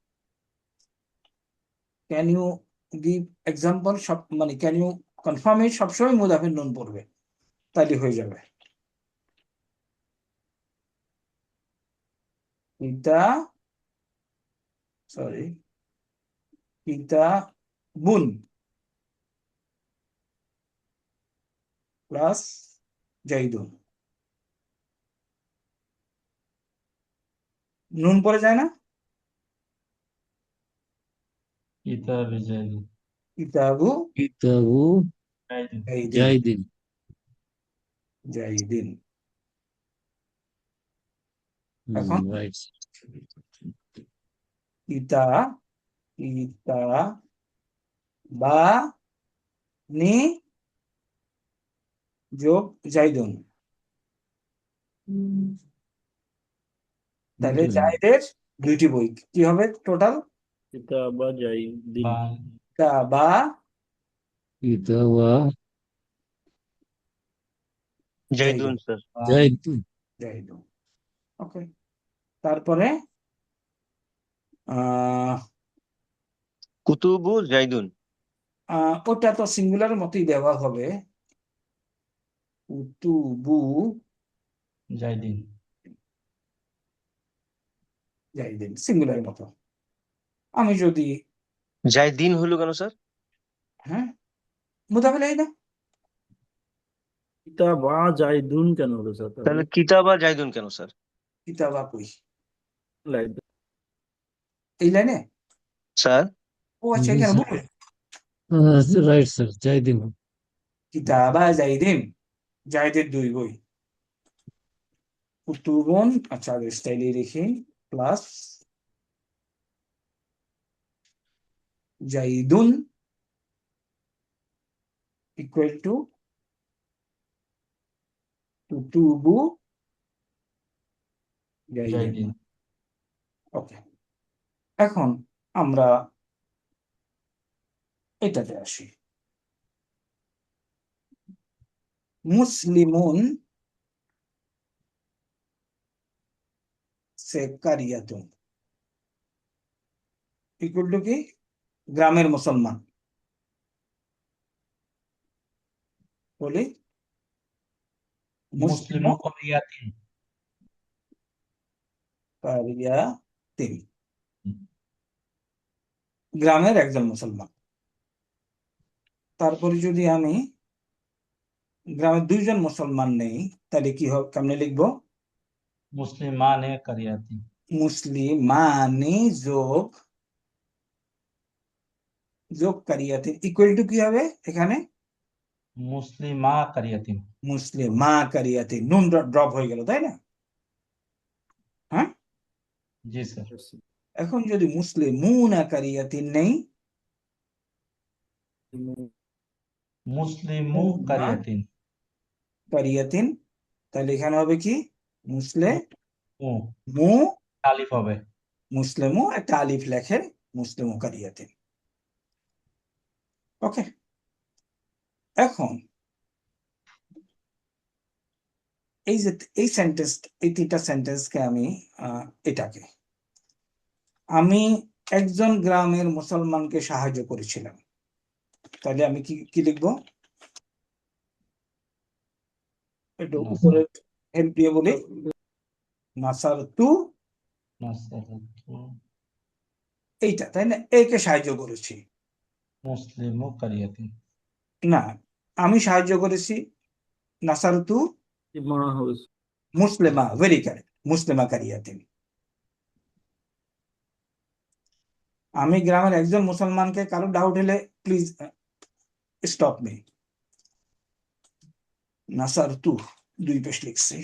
Can you give example? সব মানে ক্যান ইউ কনফার্ম ইট? সবসময় মুদাফের নুন পড়বে, তাইলে হয়ে যাবে। পিতা, সরি, পিতা বুন প্লাস জাইদুন, নুন পড়ে যায় না? কিতাবে জাইদুন, কিতাবু কিতাবু জাইদুন, জাইদিন। জাইদিন। এখন রাইট। পিতা, পিতা বা নি যোগ জাইদুন, তাহলে জাইদের দুইটি বই, কি হবে টোটাল? কিতাবা জাইদিন, কিতাবা কিতাবা জাইদুন স্যার। জাইদিন। জাইদুন। ওকে, তারপরে কুতুবু জাইদুন। ওটা তো সিঙ্গুলার মতোই দেওয়া হবে, কুতুবু জাইদিন, জাইদিন, সিঙ্গুলার মতো। আমি যদি, জাইদিন হলো কেন স্যার? হ্যাঁ, মুদাফ ইলাইহি না, কিতাবা জাইদুন কেন হলো স্যার? তাহলে কিতাবা জাইদুন কেন স্যার? কিতাবা কই লাইন এই লাইনে? স্যার ও আচ্ছা, এখানে বলে রাইট স্যার, জাইদিন। কিতাবা জাইদিন, জাইদের দুই বই। কুতুবুন, আচ্ছা আগে স্টাইলে রেখে প্লাস জাইদুন ইকুয়াল টু কুতুবু জাইদিন। জাইদিন। ওকে, এখন আমরা এটাতে আসি। মুসলিমুন সে কারিয়াতুন ইকুয়াল টু কি? গ্রামের মুসলমান। বলি মুসলিম মুসলিমু কারিয়াতিন। কারিয়াতিন, গ্রামের একজন মুসলমান। তারপরে যদি আমি গ্রামের দুইজন মুসলমান নেই, তাহলে কি হবে, কেমনে লিখবো? মুসলিমানে কারিয়াতিন। মুসলিমানি যোগ যোগ কারিয়াতিন ইকুয়াল টু কি হবে এখানে? মুসলিমা কারিয়াতিন। মুসলিমা কারিয়াতিন, নুন ড্রপ হয়ে গেল, তাই না? হ্যাঁ, জি স্যার। এখন যদি মুসলিমুনা কারিয়াতিন নেই, মুসলিমু কারিয়াতিন। কারিয়াতিন, তাহলে এখানে হবে কি? মুসলে ও মু, আলিফ হবে। মুসলিমু একটা আলিফ লেখে, মুসলিমু কারিয়াতিন। ওকে, এখন এই যে এই সেন্টেন্স, এই তিনটা সেন্টেন্সকে আমি এটাকে আমি একজন গ্রামের মুসলমানকে সাহায্য করেছিলাম, তাহলে আমি কি কি লিখবো? একটু উপরে হেল্প দিয়ে বলি, নাসারতু, এইটা, তাই না? একে সাহায্য করেছি। মুসলিমু কারিয়াতিন। না, আমি সাহায্য করেছি নাসারতু মুসলিমা, ভেরি কারেক্ট, মুসলিমা কারিয়াতিন। আমি গ্রামের একজন মুসলমানকে, কারো ডাউট হলে প্লিজ স্টপ মি। নাসারতু দুই পেশ লিখছি,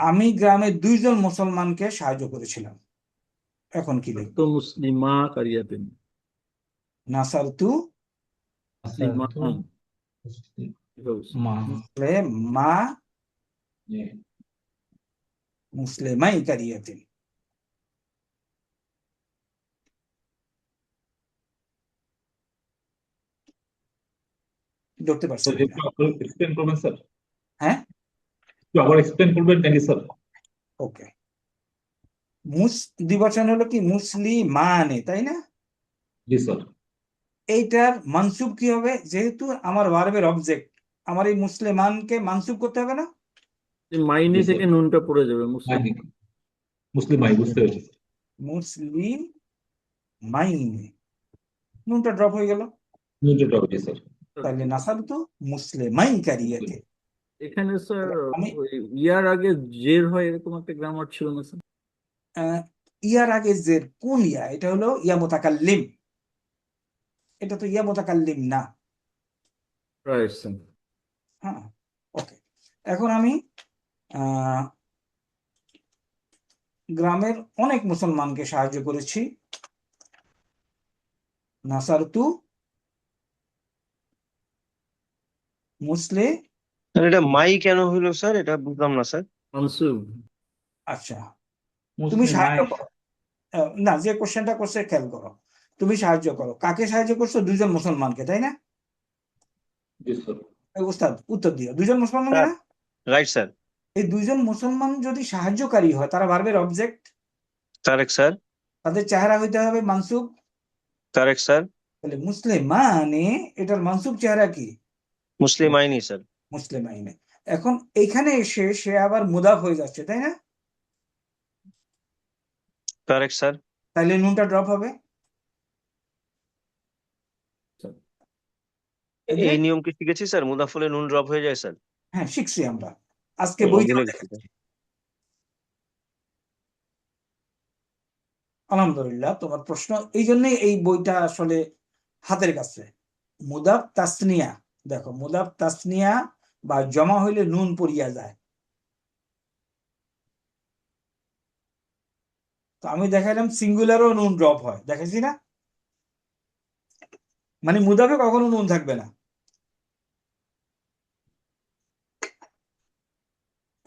আমি গ্রামের দুইজন মুসলমানকে সাহায্য করেছিলাম। এখন কি লিখব? তো মুসলিমা কারিয়াতিন, নাসারতু মুসলিমান, মা মুসলিমা, মুসলিমাই কারিয়াতিন। ধরতে পারছেন স্যার একটু আবার এক্সপ্লেন করবেন স্যার, হ্যাঁ, একটু আবার এক্সপ্লেন করবেন নাকি স্যার? ওকে। দ্বিবচন হলো কি? মুসলিমানে, তাই না? জি স্যার। এইটার মানসুব কি হবে? যেহেতু আমার ভার্বের অবজেক্ট, আমার এই মুসলিমানকে মানসুব করতে হবে না? মাইনে জি স্যার। থেকে নুনটা পড়ে যাবে, মুসলিম। মুসলিমাই, বুঝতে পেরেছি স্যার। মুসলিম মাইনে, নুনটা ড্রপ হয়ে গেল, নিউট্রাল হবে, জি স্যার। তাহলে নাসারতু মুসলিমাই কারিয়াতে। এখানে স্যার আমি ওই ইয়ার আগে জের হয় এরকম একটা গ্রামার ছিল না স্যার? ইয়ার আগে যে কোন ইয়া? এটা হলো ইয়া মুতাকাল্লিম, এটা তো ইয়া মুতাকাল্লিম না। Right sir. হ্যাঁ, ওকে। এখন আমি গ্রামের অনেক মুসলমানকে সাহায্য করেছি। নাসারতু মুসলে, এটা মাই কেন হইলো স্যার? এটা বুঝলাম না স্যার। মানসুব। আচ্ছা, তুমি সাহায্য করো। না, যে কোশ্চেনটা করছে খেয়াল করো, তুমি সাহায্য করো, কাকে সাহায্য করছো? দুইজন মুসলমানকে, তাই না? জি স্যার। উস্তাদ উত্তর দিও, দুইজন মুসলমানকে না? Right sir. এই দুইজন মুসলমান যদি সাহায্যকারী হয়, তারা ভার্বের অবজেক্ট, কারেক্ট স্যার। তাদের চেহারা হইতে হবে মানসুব। Correct sir. তাহলে মুসলিম মানে এটার মানসুব চেহারা কি? মুসলিম আইনি স্যার। মুসলিম আইনে। এখন এইখানে এসে সে আবার মুদাফ হয়ে যাচ্ছে, তাই না? Correct sir. তাহলে নুনটা ড্রপ হবে। এই নিয়ম কি শিখেছি স্যার? মুদাফলে নুন ড্রপ হয়ে যায় স্যার? হ্যাঁ, শিখছি আমরা আজকে বইতে। আলহামদুলিল্লাহ, তোমার প্রশ্ন এই জন্যই এই বইটা আসলে হাতের কাছে। মুদাফ তাসনিয়া, দেখো মুদাফ তাসনিয়া বা জমা হইলে নুন পড়িয়া যায়। তো আমি দেখাইলাম সিঙ্গুলারও নুন ড্রপ হয়, দেখেছি না? মানে মুদাফে কখনো নুন থাকবে না।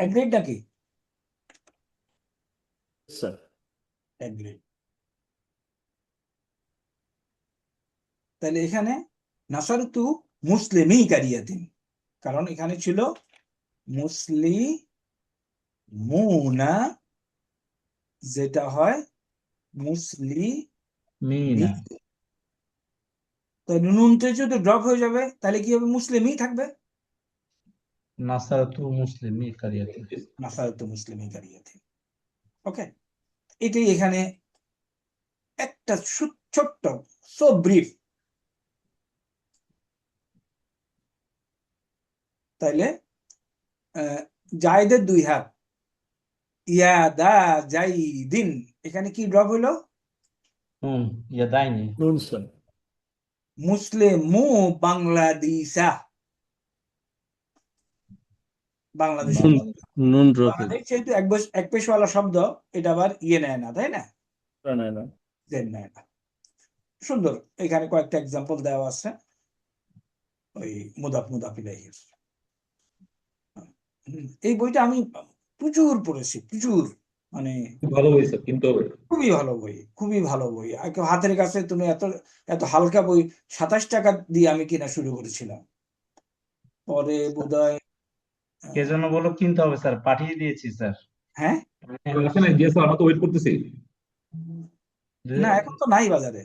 এগ্রিড নাকি? Sir agreed. তাহলে এখানে নাসারতু মুসলিমি কারিয়াতিন, কারণ এখানে ছিল মুসলিমুনা, যেটা হয় মুসলিমিনা। তো নুনটা যদি ড্রপ হয়ে যাবে, তাহলে কি হবে? মুসলিমই থাকবে। নাসারাতু মুসলিমি কারিয়াতিন। নাসারতু মুসলিমি কারিয়াতিন। ওকে, এটাই এখানে একটা ছোট্ট, সো ব্রিফ। তাইলে জায়দের দুই হাত, ইয়া দা জাইদিন, এখানে কি ড্রপ হলো? ইয়াদাইনি। নুন স্যার। মুসলিমু বাংলাদেশা, বাংলাদেশের নুন বন্ধু। নুন রফি বাংলাদেশ যেহেতু এক পেশওয়ালা শব্দ, এটা আবার নেয় না, তাই না? না জেন নেয় না। সুন্দর, এখানে কয়েকটা এক্সাম্পল দেওয়া আছে ওই মুদাফ মুদাফ ইলাইহির। এই বইটা আমি প্রচুর পড়েছি, প্রচুর, মানে ভালো হয়েছে কিন্তু হবে। খুবই ভালো বই, খুবই ভালো বই। হাতের কাছে তুমি এত এত হালকা বই 27 টাকা দিয়ে আমি কিনা শুরু করেছিলাম, পরে বোধহয় কে যেন বলো কিনতে হবে স্যার, পাঠিয়ে দিয়েছি স্যার। হ্যাঁ, আসে নাই জি স্যার, আমরা তো ওয়েট করতেছি। না এখন তো নাই বাজারে।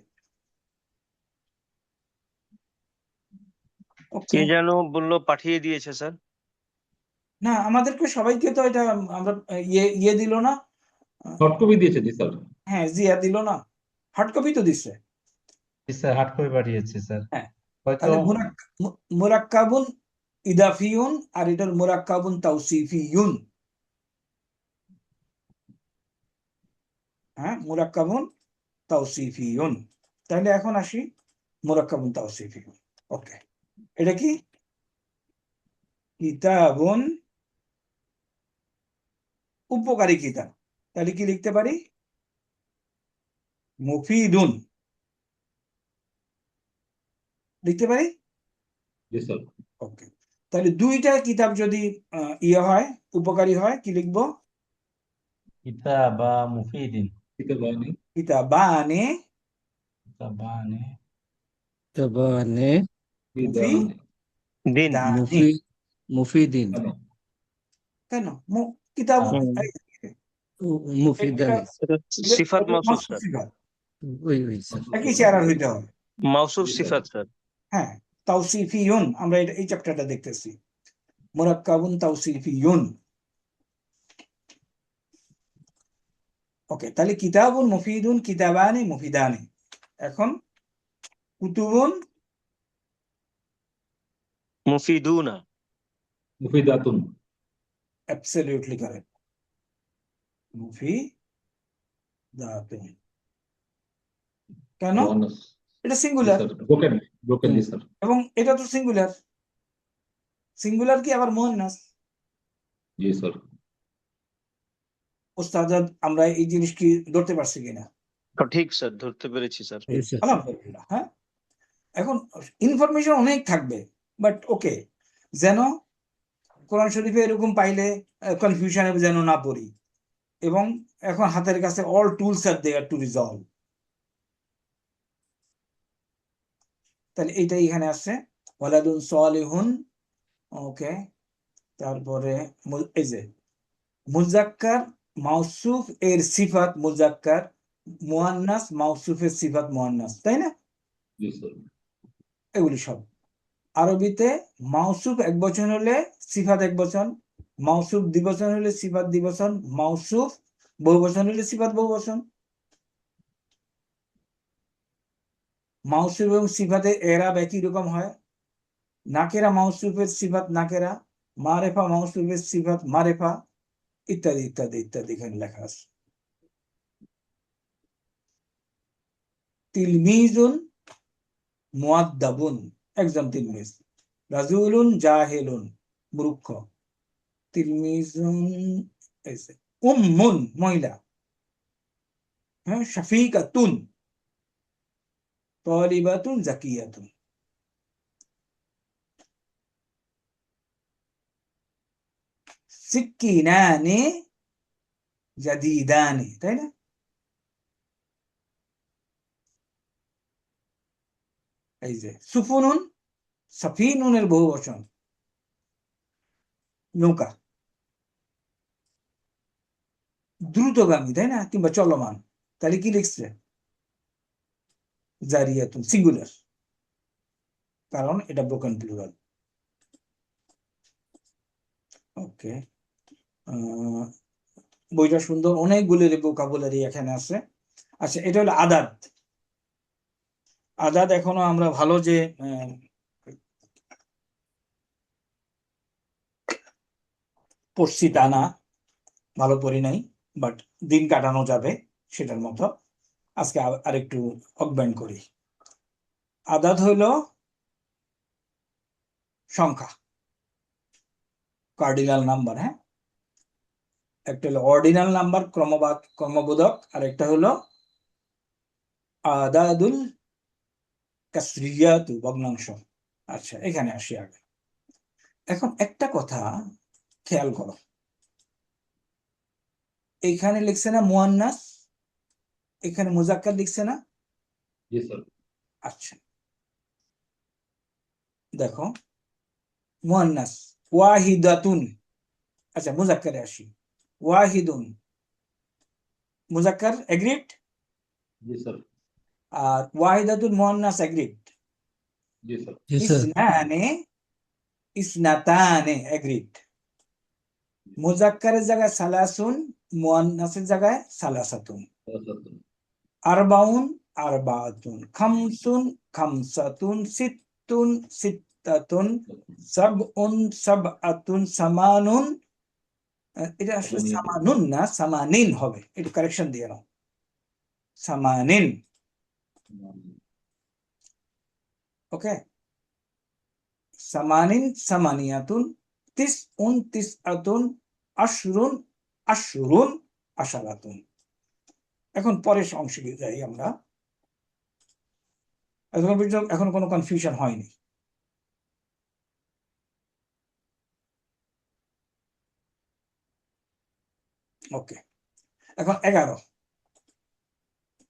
কে ওকে, যেন বললো পাঠিয়ে দিয়েছে স্যার। না আমাদেরকে সবাইকে তো এটা আমরা ইয়ে দিল না। শর্ট কপি দিয়েছে জি স্যার। হ্যাঁ, জিয়া দিল না, হার্ড কপি তো দিচ্ছে। জি স্যার, হার্ড কপি পাঠিয়েছি স্যার। হ্যাঁ, হয়তো তাহলে মুরাক্কাবুন ইদাফিউন, আর এটার মুরাক্কাবুন তাওসিফিয়ুন। হ্যাঁ, মুরাক্কাবুন তাওসিফিয়ুন। তাহলে এখন আসি মুরাক্কাবুন তাওসিফিয়ুন। ওকে, এটা কি? কিতাবুন, উপকারী কিতাব। তাহলে কি লিখতে পারি? মুফিদুন লিখতে পারি। জি স্যার। ওকে, তাহলে দুইটা কিতাব যদি ইয়ে হয়, উপকারী হয়, কি লিখবো? কিতাব বা মুফিদিন। কিতাবানি কিতাবানে কিতাবানে তাবানে বিদানি দিন। মুফিদানি। মুফিদিন কেন কিতাব? হুম। মুফিদানি এটা সিফাত মাউসুফ স্যার, ওই স্যার। একই চেহারা হইতে হবে। মাউসুফ সিফাত স্যার। হ্যাঁ, তাওসিফিয়ুন, আমরা এই চ্যাপ্টারটা দেখতেছি। মুরাক্কাবুন তাওসিফিয়ুন। ওকে, তাহলে কিতাবুন মুফিদুন, কিতাবানি মুফিদানি। এখন কুতুবুন মুফিদুনা। মুফিদাতুন। Absolutely correct, মুফিদাতুন। কেন? মুয়ান্নাস। এটা জি সিঙ্গুলার, স্যার, ব্রোকেন জি স্যার। এবং এটা তো সিঙ্গুলার। সিঙ্গুলার কি আবার মুয়ান্নাস? জি স্যার। ওস্তাদ, আমরা এই জিনিস কি ধরতে পারছি কিনা? ঠিক স্যার, ধরতে পেরেছি স্যার। আলহামদুলিল্লাহ। হ্যাঁ, এখন ইনফরমেশন অনেক থাকবে, বাট ওকে, যেন কোরআন শরীফে এরকম পাইলে কনফিউশনে যেন না পড়ি। এবং এখন হাতের কাছে all tools are there to resolve. তাহলে এইটাই এখানে আসছে, ওয়ালাদুন সালিহুন। ওকে, তারপরে এই যে মুজাক্কার মাউসুফ এর সিফাত মুজাক্কার, মুয়ান্নাস মাউসুফের সিফাত মুয়ান্নাস, তাই না? জি স্যার। এগুলি সব আরবিতে মাউসুফ এক বচন হলে সিফাত এক বচন, মাউসুফ দ্বিবচন হলে সিফাত দ্বিবচন, মাউসুফ বহুবচন হলে সিফাত বহুবচন। মাউসুফ এবং সিফাতে এরাব একই রকম হয়। নাকেরা মাউসুফের সিফাত নাকেরা, মারেফা মাউসুফের সিফাত মারেফা, ইত্যাদি ইত্যাদি ইত্যাদি এখানে লেখা আছে। তিলমিজুন মুআদ্দাবুন, একজন তিলমিজ। রাজুলুন জাহিলুন, মূর্খ। তিলমিজুন উম্মুন, মহিলা। হ্যাঁ, শাফিকাতুন, তালিবাতুন জাকিয়াতুন। সিক্কিনানি জাদিদানি, তাই না? এই যে সুফুনুন, সাফিনুনের বহুবচন, নৌকা। দ্রুতগামী, তাই না? কিংবা চলমান, তাহলে কি লিখছে? জারিয়াতুন, সিঙ্গুলার, কারণ এটা ব্রোকেন প্লুরাল। ওকে, বইটা সুন্দর, অনেকগুলো ভোকাবুলারি এখানে আছে। আচ্ছা, এটা হলো আদাদ। আদাদ এখনো আমরা ভালো যে পড়ছি তা না, ভালো পড়ি নাই, বাট দিন কাটানো যাবে সেটার মতো। আজকে আরেকটু অকব্যান্ড করি। আদাদ হইল সংখ্যা, কার্ডিনাল নাম্বার। হ্যাঁ, একটা হলো অর্ডিনাল নাম্বার, ক্রমবোধক, আর একটা হলো আদাদুল কাসরিয়াতু, ভগ্নাংশ। আচ্ছা, এখানে আসি আগে। এখন একটা কথা খেয়াল করো, এখানে লিখছে না মুয়ান্নাস, এখানে মুজাক্কার লিখছে না? জি স্যার। আচ্ছা, দেখো মুয়ান্নাস ওয়াহিদাতুন। আচ্ছা, মুজাক্কারে আসি। ওয়াহিদুন মুজাক্কার এগ্রিড, জি স্যার। আর ওয়াহিদাতুন মুয়ান্নাস এগ্রিড। জি স্যার। ইসনানে ইসনাতানে এগ্রিড। মুজাক্কারের জায়গায় সালাসুন, মুয়ান্নাসের জায়গায় সালাসাতুন। আরবাউন আরবাতুন, খামসুন খামসাতুন, সিত্তুন সিত্তাতুন, সাবউন সাবআতুন, সামানুন। এটা আসলে সামানুন না, সামানিন হবে, একটু কারেকশন দিয়ে নাও, সামানিন। ওকে, সামানিন সামানিয়াতুন, তিসউন তিসআতুন, আশরুন আশরুন, আশারাতুন। এখন পরের অংশে যাই আমরা। এখন কোনো কনফিউশন হয়নি। ওকে, এখন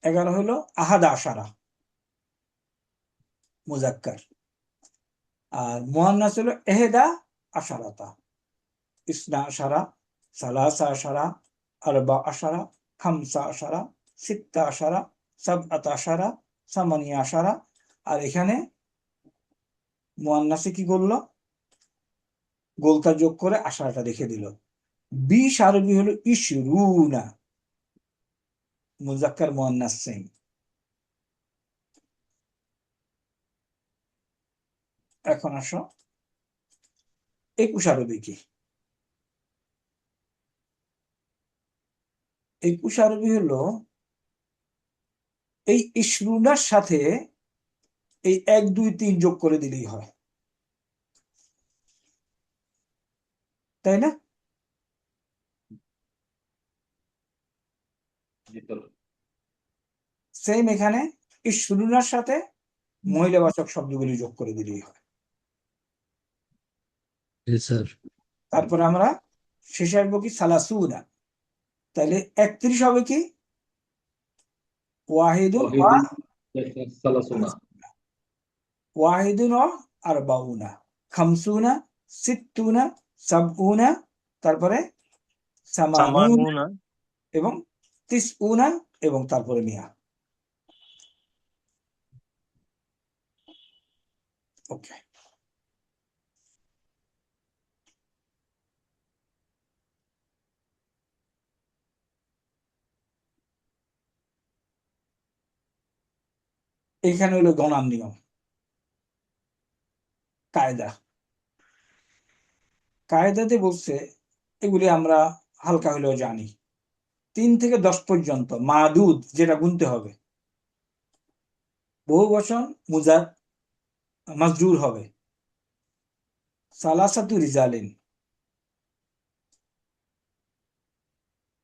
11 হলো আহাদা আশারা মুজাক্কার, আর মুয়ান্নাস হলো এহেদা আশারাতা। ইসনা আশারা, সালাসা আশারা, আরবা আশারা, খামসা আশারা, সিত্তা আশারা, সাবআতা আশারা, সামানিয়া আশারা। আর এখানে মুয়ান্নাসে কি করলো? গোলতা যোগ করে আশারাটা রেখে দিল। 20 আরবি হলো ইশরুনা, মুজাক্কার মুয়ান্নাস সেম। এখন আসো 21 আরবি কি? 21 আরবি হলো এই ইশরুনার সাথে এই 1 2 3 যোগ করে দিলেই হয়, তাই না? সেম এখানে ইশরুনার সাথে মহিলাবাচক শব্দগুলি যোগ করে দিলেই হয়। তারপরে আমরা শেষে আসবো কি? সালাসুনা। তাহলে 31 হবে কি? ওয়াহিদুন ওয়াহিদুন আরবাউনা, খামসুনা, সিত্তুনা, সাবউনা, তারপরে সামানুনা এবং তিসউনা, এবং তারপরে মিয়া। ওকে, এখানে হলো গণার নিয়ম, কায়দা। কায়দাতে বলছে, এগুলি আমরা হালকা হলেও জানি। 3 থেকে 10 পর্যন্ত মাদুদ, যেটা গুনতে হবে, বহু বচন মাজরুর হবে। সালাসাতু রিজালিন,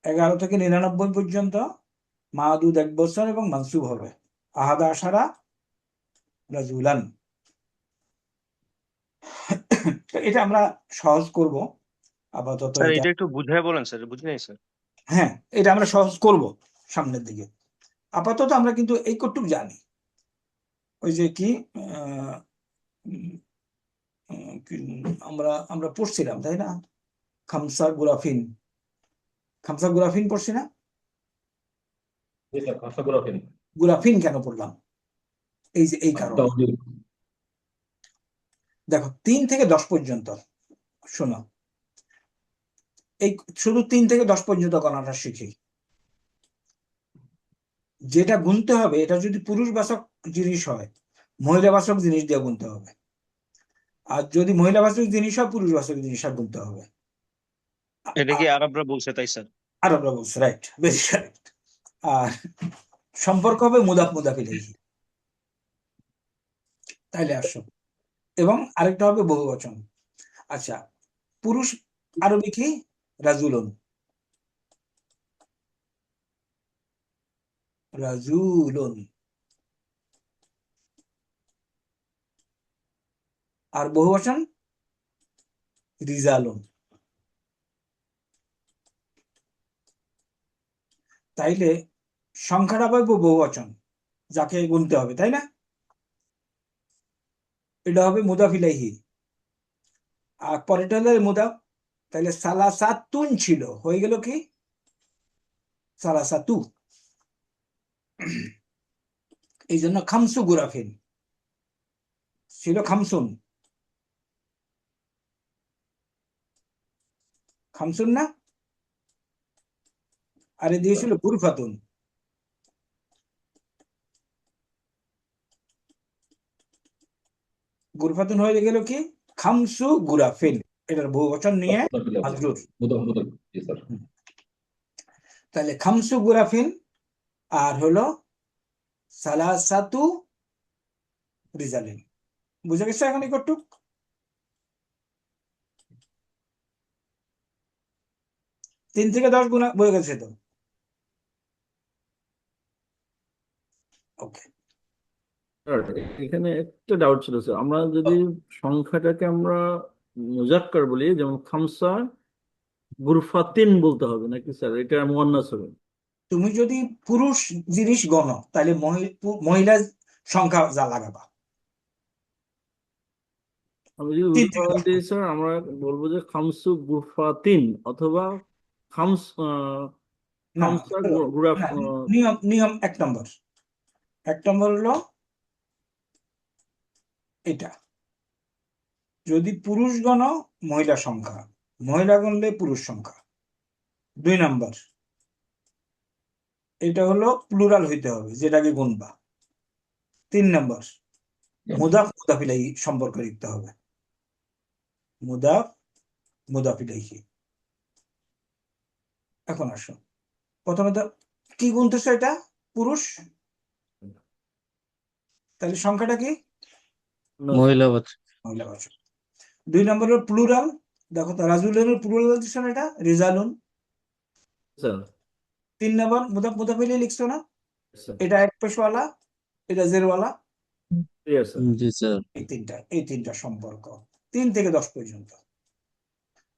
11 থেকে 99 পর্যন্ত মাদুদ 1 বছর এবং মানসুব হবে। আহাদা আশারা রাজুলান। এটা আমরা সহজ করব আপাতত। স্যার এটা একটু বুঝায় বলেন স্যার, বুঝি নাই স্যার। হ্যাঁ, এটা আমরা সহজ করব সামনের দিকে। আপাতত আমরা কিন্তু এই কটুক জানি, ওই যে কি আমরা পড়ছিলাম, তাই না? খামসা গুরাফিন, খামসা গুরাফিন পড়ছি না? গুরাফিন কেন পড়লাম? এই যে এই কারণে। দেখো 3 থেকে 10 পর্যন্ত, শোনো, এই শুধু 3 থেকে 10 পর্যন্ত গণনাটা শিখি। যেটা গুনতে হবে, এটা যদি পুরুষবাচক জিনিস হয়, মহিলাবাচক জিনিস দিয়ে গুনতে হবে। আর যদি মহিলাবাচক জিনিস হয়, পুরুষবাচক জিনিস গুনতে হবে। এটা কি আরবরা বলছে তাই স্যার? আরবরা বলছে, রাইট, ভেরি কারেক্ট। আর সম্পর্ক হবে মুদাফ মুদাফ ইলাইহি। তাইলে আসো, এবং আরেকটা হবে বহুবচন। আচ্ছা, পুরুষ আরবি কি? রাজুলুন, রাজুলুন। আর বহুবচন রিজালুন। তাইলে সংখ্যাটা পাইবো বহুবচন, যাকে গুনতে হবে, তাই না? এটা হবে মুদাফ ইলাইহি, আর পরেরটা হলো মুদাফ। তাইলে সালাসাতুন ছিল, হয়ে গেল কি সালাসাতু। এই জন্য খামসু গুরাফিন ছিল খামসুন, খামসুন না? আরে দিয়েছিল গুরফাতুন। গুরফাতুন হয়ে গেল কি খামসু গুরাফিন, এটার বহুবচন নিয়ে মাজরুর। জি স্যার। তাহলে খামসু গুরাফিন আর হলো সালাসাতু রিজালিন। বুঝে গেছো এখন একটু? তিন থেকে 10 গুণা বয়ে গেছে তো। ওকে, স্যার, এখানে একটা ডাউট ছিল স্যার, আমরা যদি সংখ্যাটাকে আমরা মুজাক্কার বলি, যেমন খামসা গুরফাতিন বলতে হবে নাকি স্যার? এটা মুয়ান্নাস হবে? তুমি যদি পুরুষ জিনিস গণ, তাহলে মহিলা সংখ্যা যা লাগাবা। আমি যদি তিন থেকে উদাহরণ 10 দিই স্যার, আমরা বলবো যে খামসু গুরফাতিন, অথবা খামস না, খামসা গুরাফ। না, নিয়ম নিয়ম 1 নম্বর। 1 নম্বর হলো এটা, যদি পুরুষ গণ মহিলা সংখ্যা, মহিলা গণলে পুরুষ সংখ্যা। 2 নম্বর, এটা হলো প্লুরাল হইতে হবে, যেটাকে গুনবা। 3 নম্বর, মুদাফ মুদাফ ইলাইহি সম্পর্ক লিখতে হবে, মুদাফ মুদাফ ইলাইহি। এখন আসো, প্রথমে তো কি গুনতেছো? এটা পুরুষ, তাহলে সংখ্যাটা কি? মহিলাবাচক। মহিলাবাচক। 2 নম্বর হলো প্লুরাল, দেখো তো রাজুলের প্লুরাল দিচ্ছ না, এটা রিজালুন। স্যার 3 নম্বর মুদাফ মুদাফ ইলাইহি লিখছো না, স্যার এটা এক পেশওয়ালা, এটা জেরওয়ালা। Clear sir. জি স্যার। এই তিনটা সম্পর্ক 3 থেকে 10 পর্যন্ত।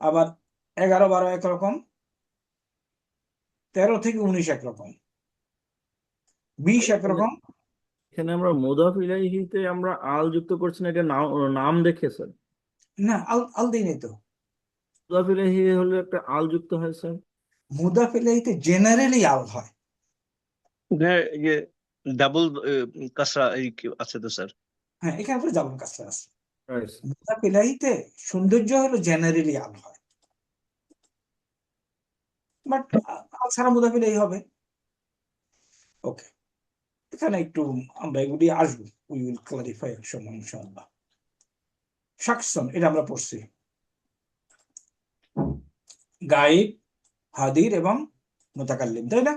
আবার 11, 12 একরকম, 13 থেকে 19 একরকম, 20 একরকম। এখানে আমরা মুদাফ ইলাইহিতে আমরা আল যুক্ত করছি না, এটা নাম দেখে স্যার? না, আল আল দিই নাই তো। মুদাফ ইলাইহি হলে একটা আল যুক্ত হয় স্যার। মুদাফ ইলাইহিতে জেনারেলি আল হয়। ডাবল কাসরা আছে তো স্যার। হ্যাঁ, এখানে তো যেমন কাজটা আছে। Right, sir. মুদাফ ইলাইহিতে সৌন্দর্য হলো জেনারেলি আল হয়, বাট আল ছাড়া মুদাফ ইলাইহি হবে। ওকে, এখানে একটু আমরা এগুলি আসবো, উই উইল ক্লারিফাই এক সময় ইনশাআল্লাহ। শাকসন, এটা আমরা পড়ছি, গায়েব, হাদির এবং মুতাকাল্লিম, তাই না?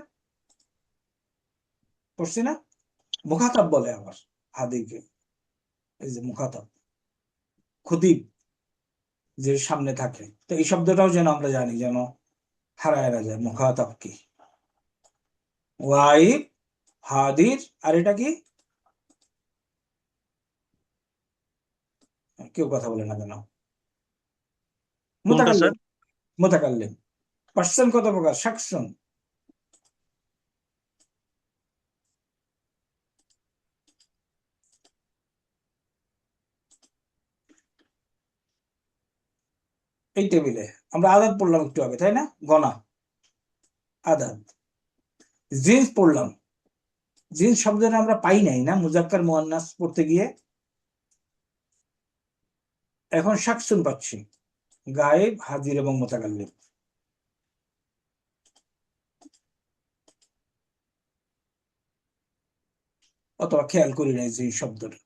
পড়ছি না? মুখাতাব বলে আবার হাদিরকে, এই যে মুখাতাব, খতিব যে সামনে থাকে। তো এই শব্দটাও যেন আমরা জানি, যেন হারায় না যায়। মুখাতাব কি, ওয়াইব, হাদির, আর এটা কি? কেউ কথা বলে না কেন? কোনটা স্যার? মুতাকাল্লিম, মুতাকাল্লিম। পার্সন কত প্রকার? শাকসন। এই টেবিলে আমরা আদাদ পড়লাম একটু আগে, তাই না? গনা, আদাদ। জিন্স পড়লাম, জিন্স শব্দটা আমরা পাই নাই না মুজাক্কার মুয়ান্নাস পড়তে গিয়ে। এখন শাকসুন পাচ্ছি, গায়েব, হাজির এবং মুতাকাল্লিম। অথবা খেয়াল করি নাই যে এই শব্দটা।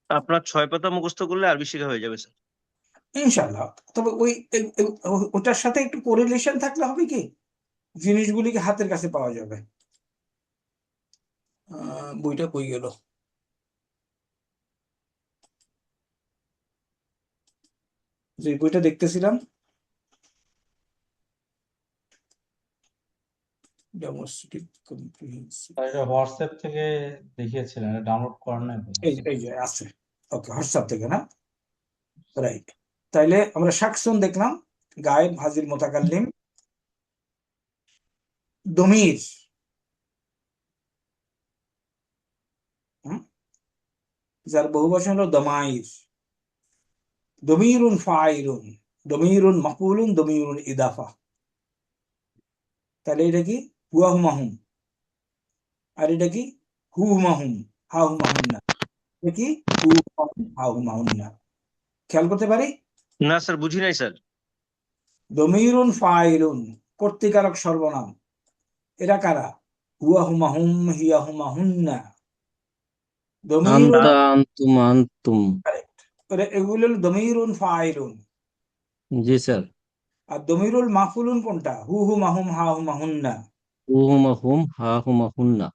আপনার 6 পাতা মুখস্থ করলে আরবি শেখা হয়ে যাবে স্যার। ইনশাআল্লাহ। তবে ওটার সাথে একটু কোরিলেশন থাকলে হবে কি, জিনিসগুলিকে হাতের কাছে পাওয়া যাবে। বইটা কই গেল? যে বইটা দেখতেছিলাম, ডেমোস্ট্রেটিভ কম্প্রিহেনসিভ, এটা হোয়াটসঅ্যাপ থেকে দেখিয়েছিলেন, এটা ডাউনলোড করেন নাই বোধহয়। এই যে আছে। ওকে, হোয়াটসঅ্যাপ থেকে না? রাইট। তাইলে আমরা শাকসুন দেখলাম, গায়েব, হাজির, মোতাকাল্লিম। দমির, যার বহু বচন হলো দমাইর। দমিরুন ফাইলুন, দমিরুন মাকুলুন, দমিরুন ইদাফা। তাহলে এটা কি? হুয়া হুমাহুম। আর এটা কি? হু হুমাহুম, হা হুমাহুন্না। এটা কি? হু হুমাহুম, হা হুমাহুন্না। খেয়াল করতে পারি? না স্যার, বুঝি নাই স্যার। দমিরুন ফাইলুন, কর্তৃকারক সর্বনাম। এরা কারা? হুয়া হুমাহুম, হিয়া হুমাহুন্না। দমিরুন, আন্তা, আন্তুম, আন্তুম। কারেক্ট। এগুলো হলো দমিরুন ফাইলুন। জি স্যার। আর দমিরুল মাফুলুন কোনটা? হু হুমাহুম, হা হুমাহুন্না। হুমা হুম, হা হুমা হুন্না,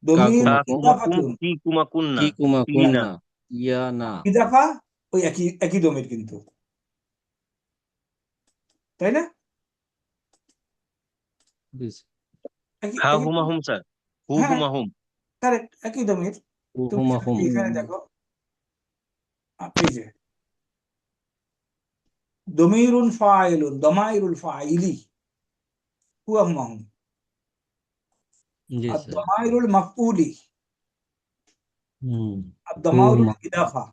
দমিরুল কাকুমা কা কুম, কুমা কুম, ইদাফাতুন। কি কুমা কুন্না, কি কুমা ইয়া, ইনা। কুন্না, ইয়া না। ইদাফা ওই একই একই দমির কিন্তু, তাই না? জি স্যার। একই হা একই হুমা দমির। হুম স্যার, হু হ্যাঁ, হুমা হুম। কারেক্ট, একই দমির। তুমি হুমা হুম। এখানে দেখো, এই যে দমিরুন ফাইলুন, দমাইরুল ফাইলি, হুয়া হুমাহুম। জি আর স্যার। দমাইরুল মাফউলি, হুম। আর দমাইরুল হুমা। ইদাফা।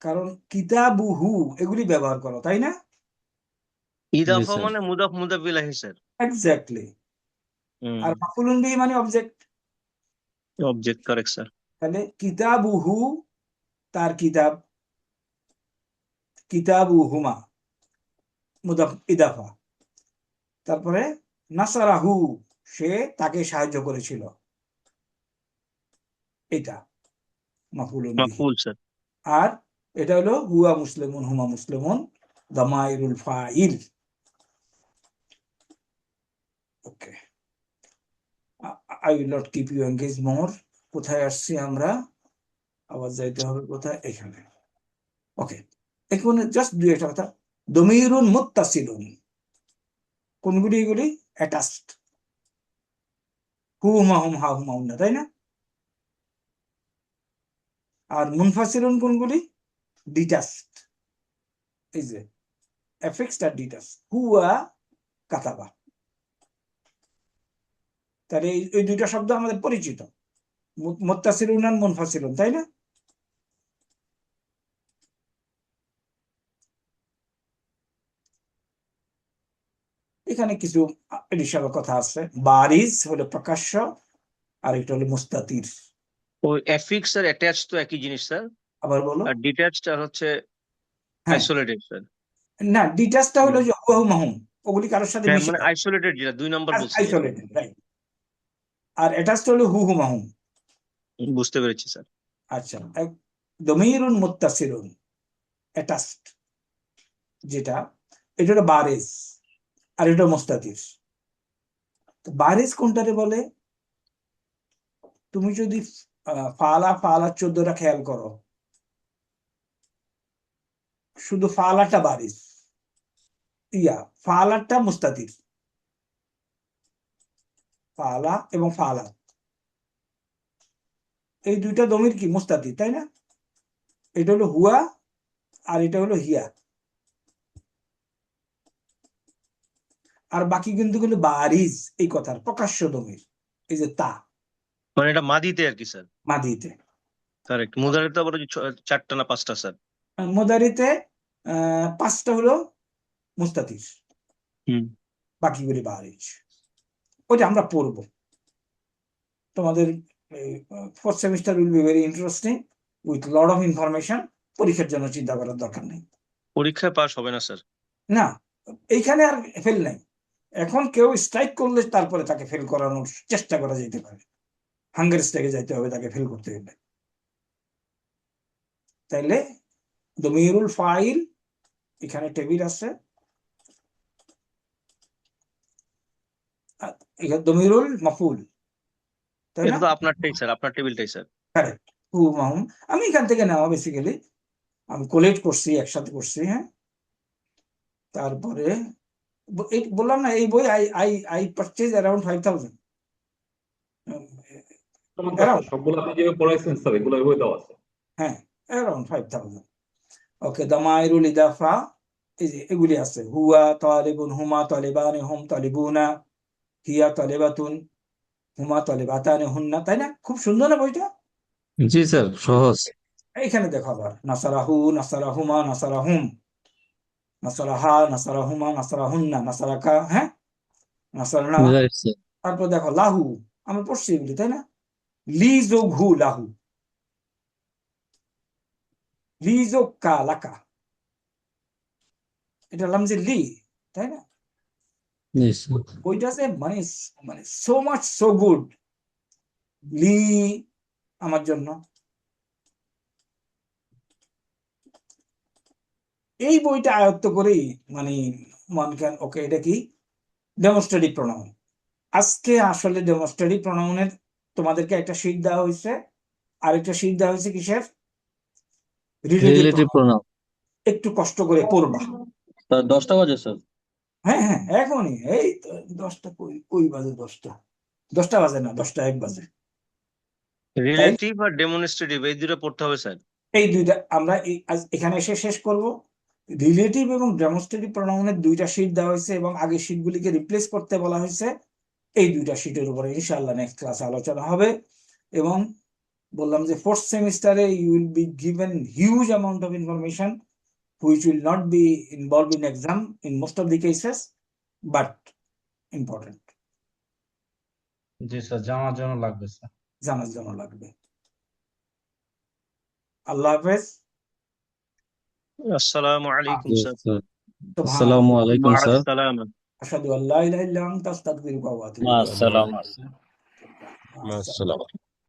কারণ কিতাবুহু এগুলি ব্যবহার করো, তাই না? জি ইদাফা স্যার। মানে মুদাফ মুদাফ ইলাইহি স্যার। এক্স্যাক্টলি। আর মাফউলুন বিহি মানে অবজেক্ট। Object, correct sir. তাহলে কিতাবুহু, তার কিতাব, কিতাবুহুমা মুদাফ ইদাফা। তারপরে নাসারাহু, সে তাকে সাহায্য করেছিল, এটা মাফউলুন বিহি। মাফউল স্যার। আর এটা হলো হুয়া মুসলিমুন, হুমা মুসলিমুন, দামাইরুল ফাইল। Okay, I will not keep you engage more. কোথায় আসছি আমরা? আবার যাইতে হবে কোথায়? এখানে। ওকে, এখানে জাস্ট দুই একটা কথা। দমিরুন মুত্তাসিলুন, কোনগুলি? এগুলি অ্যাটাচড, হু হুমা হুম, হা হুমা হুন্না, তাই না? আর মুনফাসিলুন কোনগুলি? ডিটাচড, এই যে এফিক্সড আর ডিটাচ। হুয়া কাতাবা। তাহলে এই দুইটা শব্দ আমাদের পরিচিত, মুত্তাসিলুন আর মুনফাসিলুন, তাই না? এখানে কিছু এডিশনাল কথা আছে। বারিজ হলো প্রকাশ্য, আর এটা হলো মুস্তাতির। ওই অ্যাফিক্স আর অ্যাটাচ তো একই জিনিস স্যার। আবার বলো। আর ডিট্যাচড আর হচ্ছে হ্যাঁ, আইসোলেটেড স্যার। না, ডিটাচটা হলো যে হুয়াহু মাহুম, ওগুলি কারোর সাথে হ্যাঁ, মিশে মানে যায়, আইসোলেটেড, যেটা 2 নাম্বার বলছি যেটা। Isolated, right. আর অ্যাটাচড হলো হু মাহুম। বুঝতে পেরেছি স্যার। আচ্ছা, দমিরুন মুত্তাসিলুন অ্যাটাচড, যেটা এটা হলো বারিজ, আর এটা মুস্তাতির। তো বারিজ কোনটারে বলে? তুমি যদি ফালা ফালা 14টা খেয়াল করো, শুধু ফালাটা বারিজ, ফালাটা মুস্তাতির। ফালা এবং ফালা, এই দুইটা দমির কি মুস্তাতির, তাই না? এটা হলো হুয়া, আর এটা হলো হিয়া। আর বাকি কিন্তু কিন্তু বারিজ, এই কথার প্রকাশ্য দমির, এই যে তা, মানে এটা মাদিতে আর কি স্যার। মাদিতে। কারেক্ট। মুদারিতে আবার ওই যে 4টা না 5টা স্যার। মোদারিতে 5টা হলো মুস্তাতির, হুম। বাকিগুলি বারিজ। ওইটা আমরা পড়বো। তোমাদের fourth semester will be very interesting with lot of information. পরীক্ষার জন্য চিন্তা করার দরকার নেই। পরীক্ষায় পাস হবে না স্যার। না, এইখানে আর ফেল নাই। এখন কেউ স্ট্রাইক করলে তারপরে তাকে ফেল করানোর চেষ্টা করা যেতে পারে, হাঙ্গার স্ট্রাইকে যাইতে হবে তাকে ফেল করতে হলে। তাইলে দমিরুল ফাইল, এখানে টেবিল আছে, দমিরুল মাফুল, তাই এটা না? তো আপনারটাই স্যার, আপনার টেবিলটাই স্যার। কারেক্ট, হুমাহুম। আমি এখান থেকে নেওয়া, বেসিক্যালি আমি কোলেক্ট করছি, একসাথে করছি। হ্যাঁ, তারপরে বললাম না এই বই আই পারচেজ অ্যারাউন্ড 5,000, চমৎকার স্যার, অ্যারাউন্ড, সবগুলো আপনি যেভাবে পড়াইছেন স্যার এগুলো এভাবে দেওয়া আছে। হ্যাঁ অ্যারাউন্ড 5,000। ওকে, দামাইরুল ইদাফা, এই যে এগুলি আছে, হুয়া তালিবুন, হুমা তালিবান, হুম তালিবুনা, হিয়া তালিবাতুন, হুমা তালিবাতান, হুন্না। তাই না? খুব সুন্দর না বইটা? জি স্যার, সহজ। এইখানে দেখো আবার নাসারাহু, নাসারাহুমা, নাসারাহুম, নাসারাহা, নাসারাহুমা, নাসারাহুন্না, নাসারাকা, হ্যাঁ, নাসারনা। Right sir. তারপর দেখো লাহু, আমরা পড়ছি এগুলি, তাই না? লি যোগ হু, লাহু, লি যোগ কা, লাকা, এটা লাম যে লি, তাই না? জি স্যার। বইটা যে মানে মানে সো মাচ সো গুড। লি আমার জন্য। এই বইটা আয়ত্ত করেই মানে ওকে, এটা কি ডেমনস্ট্রেটিভ প্রোনাউন। আজকে আসলে ডেমনস্ট্রেটিভ প্রোনাউনের তোমাদেরকে একটা শীট দেওয়া হয়েছে, আর একটা শীট দেওয়া হয়েছে কিসের? Relative relative pronoun. প্রোনাউন। একটু কষ্ট করে পড়বা। স্যার 10টা বাজে স্যার। হ্যাঁ হ্যাঁ, এখনই এই তো 10টা, কই বাজে 10টা? 10টা বাজে না, 10টা 1 বাজে। তাই রিলেটিভ আর ডেমনস্ট্রেটিভ এই দুটো পড়তে হবে স্যার। এই দুইটা আমরা আজ এখানে এসে শেষ করব। রিলেটিভ এবং ডেমনস্ট্রেটিভ প্রোনাউনের দুইটা শীট দেওয়া হয়েছে এবং আগের শীটগুলিকে রিপ্লেস করতে বলা হয়েছে। এই দুইটা শীটের উপরে ইনশাআল্লাহ নেক্সট ক্লাসে আলোচনা হবে। এবং বললাম যে ফোর্থ সেমিস্টারে you will be given huge amount of information which will not be involved in exam in most of the cases, but important, G sir, জানার জন্য লাগবে স্যার। জানার জন্য লাগবে। আল্লাহ হাফেজ। আসসালামু আলাইকুম স্যার। স্যার, সুবহানাল্লাহ, আসসালামু আলাইকুম মা স্যার। আসসালামা। আশহাদু আল্লা ইলাহা ইল্লা আনতা আস্তাগফিরুকা ওয়া আতুবু মা ইলাইক। আসসালাম। মা আসসালাম।